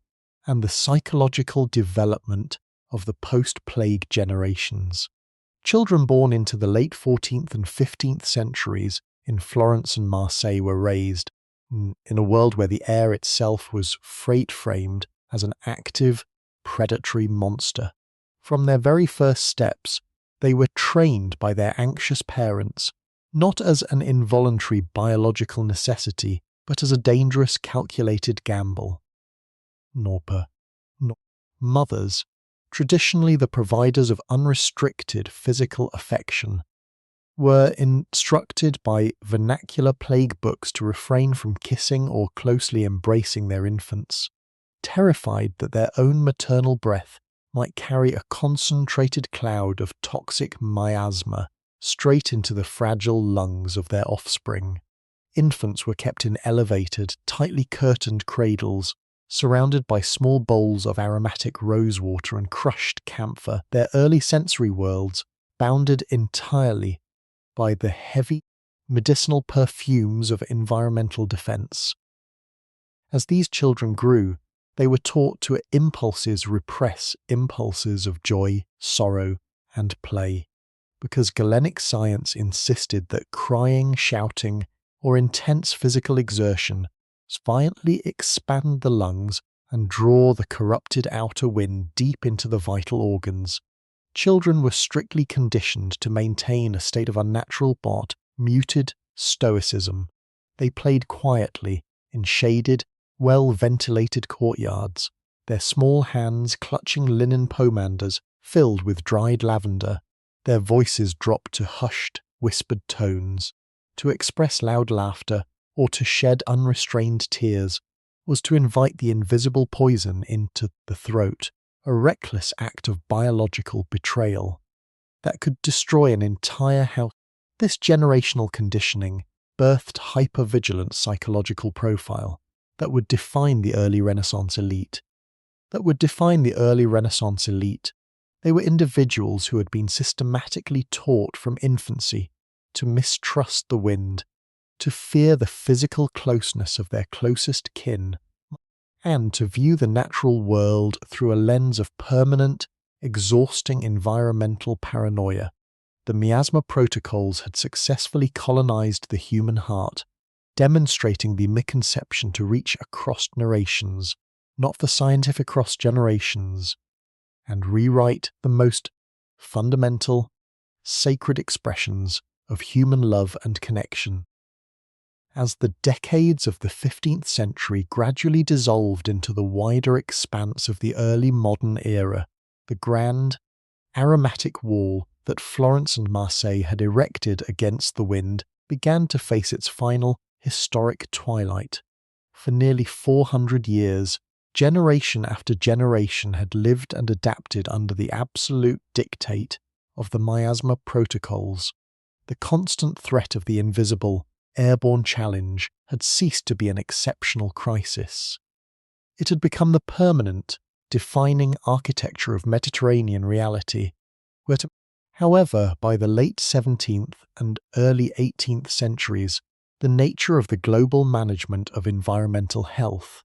and the psychological development of the post-plague generations. Children born into the late 14th and 15th centuries in Florence and Marseille were raised in a world where the air itself was freight-framed as an active, predatory monster. From their very first steps, they were trained by their anxious parents, not as an involuntary biological necessity, but as a dangerous, calculated gamble. Mothers, traditionally the providers of unrestricted physical affection, were instructed by vernacular plague books to refrain from kissing or closely embracing their infants, terrified that their own maternal breath might carry a concentrated cloud of toxic miasma straight into the fragile lungs of their offspring. Infants were kept in elevated, tightly curtained cradles, surrounded by small bowls of aromatic rosewater and crushed camphor, their early sensory worlds bounded entirely by the heavy, medicinal perfumes of environmental defense. As these children grew, they were taught to impulses repress impulses of joy, sorrow, and play, because Galenic science insisted that crying, shouting, or intense physical exertion violently expand the lungs and draw the corrupted outer wind deep into the vital organs. Children were strictly conditioned to maintain a state of unnatural but muted stoicism. They played quietly in shaded, well-ventilated courtyards, their small hands clutching linen pomanders filled with dried lavender, their voices dropped to hushed, whispered tones. To express loud laughter or to shed unrestrained tears was to invite the invisible poison into the throat, a reckless act of biological betrayal that could destroy an entire house. This generational conditioning birthed hypervigilant psychological profile that would define the early Renaissance elite. They were individuals who had been systematically taught from infancy to mistrust the wind, to fear the physical closeness of their closest kin, and to view the natural world through a lens of permanent, exhausting environmental paranoia. The Miasma Protocols had successfully colonized the human heart, demonstrating the misconception to reach across generations, not the scientific across generations, and rewrite the most fundamental, sacred expressions of human love and connection. As the decades of the 15th century gradually dissolved into the wider expanse of the early modern era, the grand, aromatic wall that Florence and Marseille had erected against the wind began to face its final historic twilight. For nearly 400 years, generation after generation had lived and adapted under the absolute dictate of the Miasma Protocols. The constant threat of the invisible, airborne challenge had ceased to be an exceptional crisis. It had become the permanent, defining architecture of Mediterranean reality. However, by the late 17th and early 18th centuries, the nature of the global management of environmental health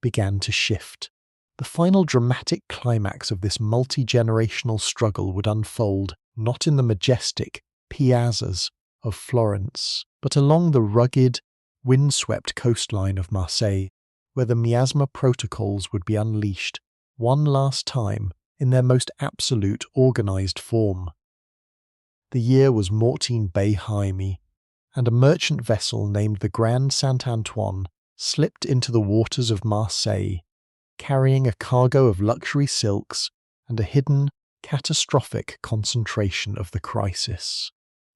began to shift. The final dramatic climax of this multi-generational struggle would unfold not in the majestic piazzas of Florence, but along the rugged, windswept coastline of Marseille, where the Miasma Protocols would be unleashed one last time in their most absolute organized form. The year was Mortine Bay Jaime, and a merchant vessel named the Grand Saint Antoine slipped into the waters of Marseille, carrying a cargo of luxury silks and a hidden, catastrophic concentration of the crisis.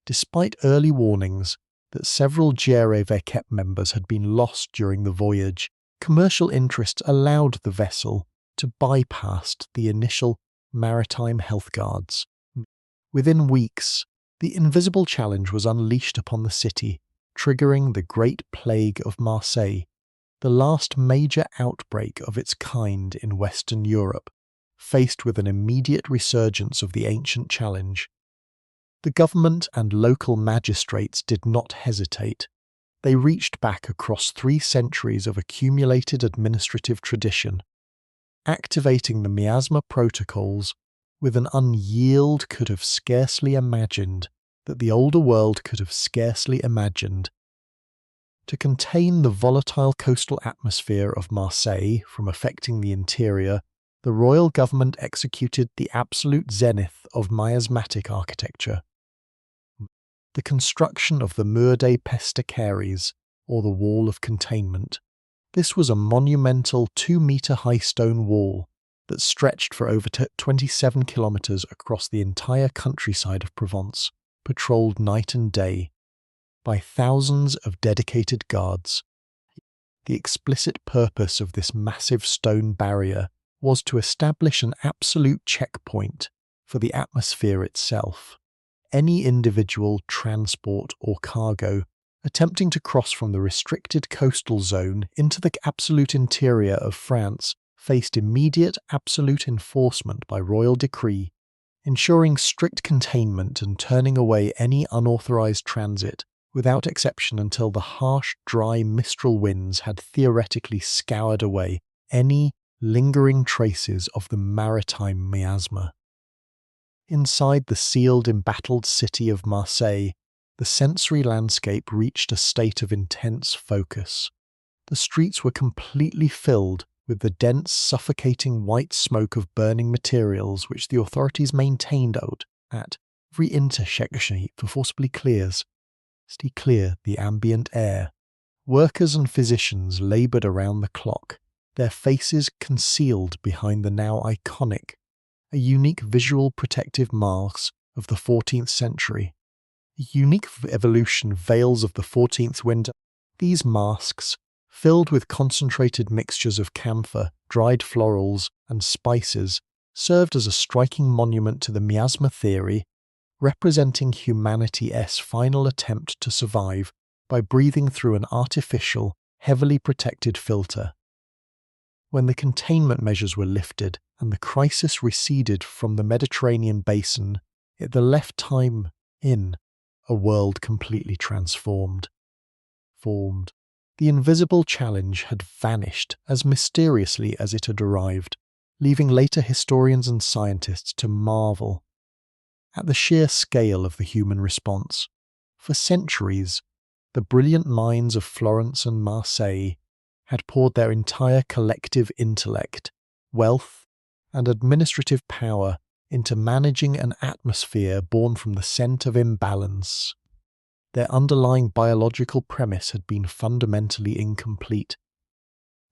Despite early warnings that several Gere Vekep members had been lost during the voyage, commercial interests allowed the vessel to bypass the initial maritime health guards. Within weeks, the invisible challenge was unleashed upon the city, triggering the Great Plague of Marseille, the last major outbreak of its kind in Western Europe, faced with an immediate resurgence of the ancient challenge. The government and local magistrates did not hesitate. They reached back across 3 centuries of accumulated administrative tradition, activating the Miasma Protocols with an unyield could have scarcely imagined, that the older world could have scarcely imagined. To contain the volatile coastal atmosphere of Marseille from affecting the interior, the royal government executed the absolute zenith of miasmatic architecture. The construction of the Mur des Pescacaries, or the Wall of Containment. This was a monumental 2-metre-high stone wall that stretched for over 27 kilometres across the entire countryside of Provence, patrolled night and day by thousands of dedicated guards. The explicit purpose of this massive stone barrier was to establish an absolute checkpoint for the atmosphere itself. Any individual, transport or cargo attempting to cross from the restricted coastal zone into the absolute interior of France faced immediate absolute enforcement by royal decree, ensuring strict containment and turning away any unauthorized transit without exception until the harsh, dry mistral winds had theoretically scoured away any lingering traces of the maritime miasma. Inside the sealed, embattled city of Marseille, the sensory landscape reached a state of intense focus. The streets were completely filled with the dense, suffocating white smoke of burning materials which the authorities maintained out at every intersection to forcibly clear the ambient air. Workers and physicians laboured around the clock, their faces concealed behind the now iconic, a unique visual protective mask of the 14th century. A unique evolution veils of the 14th winter. These masks, filled with concentrated mixtures of camphor, dried florals, and spices, served as a striking monument to the miasma theory, representing humanity's final attempt to survive by breathing through an artificial, heavily protected filter. When the containment measures were lifted and the crisis receded from the Mediterranean basin, it left time in a world completely transformed. The invisible challenge had vanished as mysteriously as it had arrived, leaving later historians and scientists to marvel at the sheer scale of the human response. For centuries, the brilliant minds of Florence and Marseille had poured their entire collective intellect, wealth, and administrative power into managing an atmosphere born from the scent of imbalance. Their underlying biological premise had been fundamentally incomplete.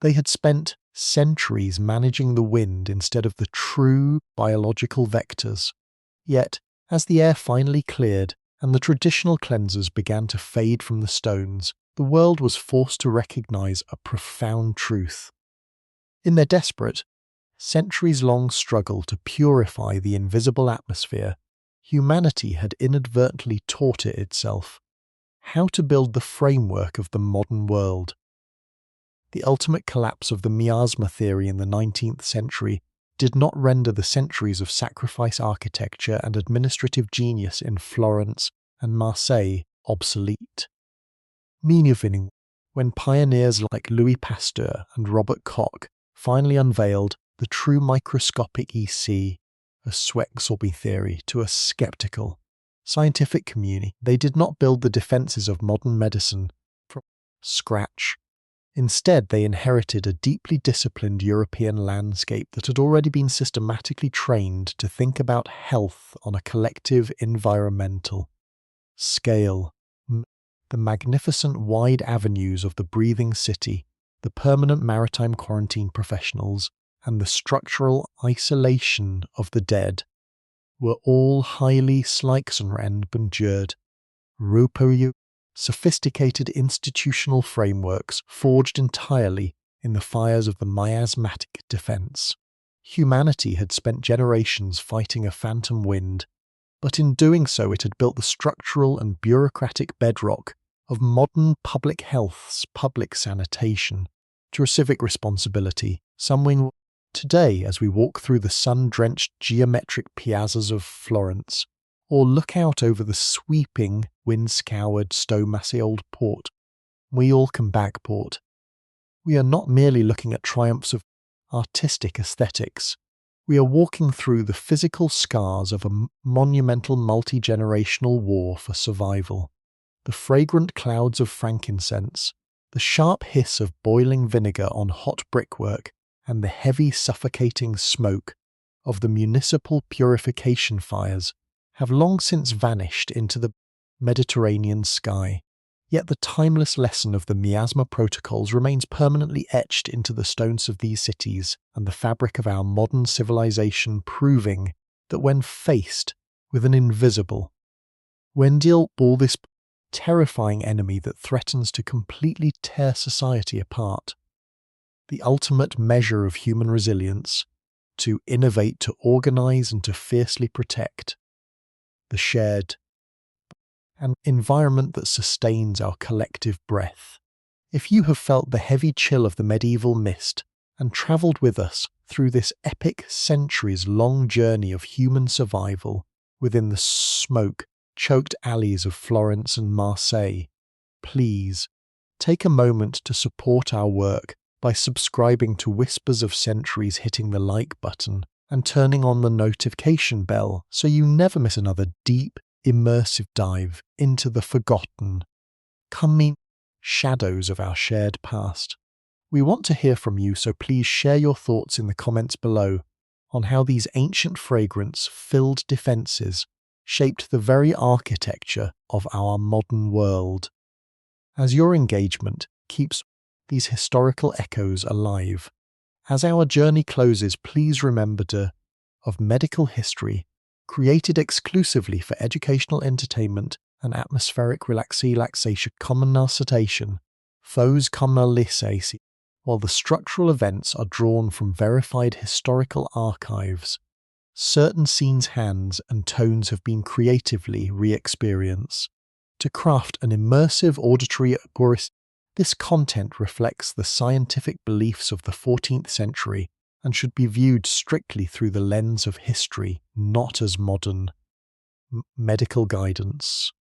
They had spent centuries managing the wind instead of the true biological vectors. Yet, as the air finally cleared and the traditional cleansers began to fade from the stones, the world was forced to recognize a profound truth. In their desperate, centuries-long struggle to purify the invisible atmosphere, humanity had inadvertently taught it itself how to build the framework of the modern world. The ultimate collapse of the miasma theory in the 19th century did not render the centuries of sacrifice architecture and administrative genius in Florence and Marseille obsolete. Meanwhile, when pioneers like Louis Pasteur and Robert Koch finally unveiled the true microscopic EC, a Swexorby theory, to a skeptical, scientific community, they did not build the defences of modern medicine from scratch. Instead, they inherited a deeply disciplined European landscape that had already been systematically trained to think about health on a collective environmental scale. The magnificent wide avenues of the breathing city, the permanent maritime quarantine professionals, and the structural isolation of the dead were all highly Sliksenrendbenjured, Ruperu, sophisticated institutional frameworks forged entirely in the fires of the miasmatic defense. Humanity had spent generations fighting a phantom wind, but in doing so it had built the structural and bureaucratic bedrock of modern public health's public sanitation to a civic responsibility, something today as we walk through the sun-drenched geometric piazzas of Florence, or look out over the sweeping, wind-scoured Stowmassey Old Port, we all come back port. We are not merely looking at triumphs of artistic aesthetics. We are walking through the physical scars of a monumental multi-generational war for survival. The fragrant clouds of frankincense, the sharp hiss of boiling vinegar on hot brickwork, and the heavy suffocating smoke of the municipal purification fires have long since vanished into the Mediterranean sky. Yet the timeless lesson of the Miasma Protocols remains permanently etched into the stones of these cities and the fabric of our modern civilization, proving that when faced with an invisible, all this terrifying enemy that threatens to completely tear society apart, the ultimate measure of human resilience, to innovate, to organize, and to fiercely protect the shared an environment that sustains our collective breath. If you have felt the heavy chill of the medieval mist and travelled with us through this epic centuries-long journey of human survival within the smoke-choked alleys of Florence and Marseille, please take a moment to support our work by subscribing to Whispers of Centuries, hitting the like button and turning on the notification bell so you never miss another deep, immersive dive into the forgotten, coming shadows of our shared past. We want to hear from you, so please share your thoughts in the comments below on how these ancient fragrance-filled defences shaped the very architecture of our modern world. As your engagement keeps these historical echoes alive. As our journey closes, please remember of medical history, created exclusively for educational entertainment and atmospheric relaxation, citation, foes communalisation, while the structural events are drawn from verified historical archives. Certain scenes, hands, and tones have been creatively re-experienced to craft an immersive auditory agorist. This content reflects the scientific beliefs of the 14th century and should be viewed strictly through the lens of history, not as modern medical guidance.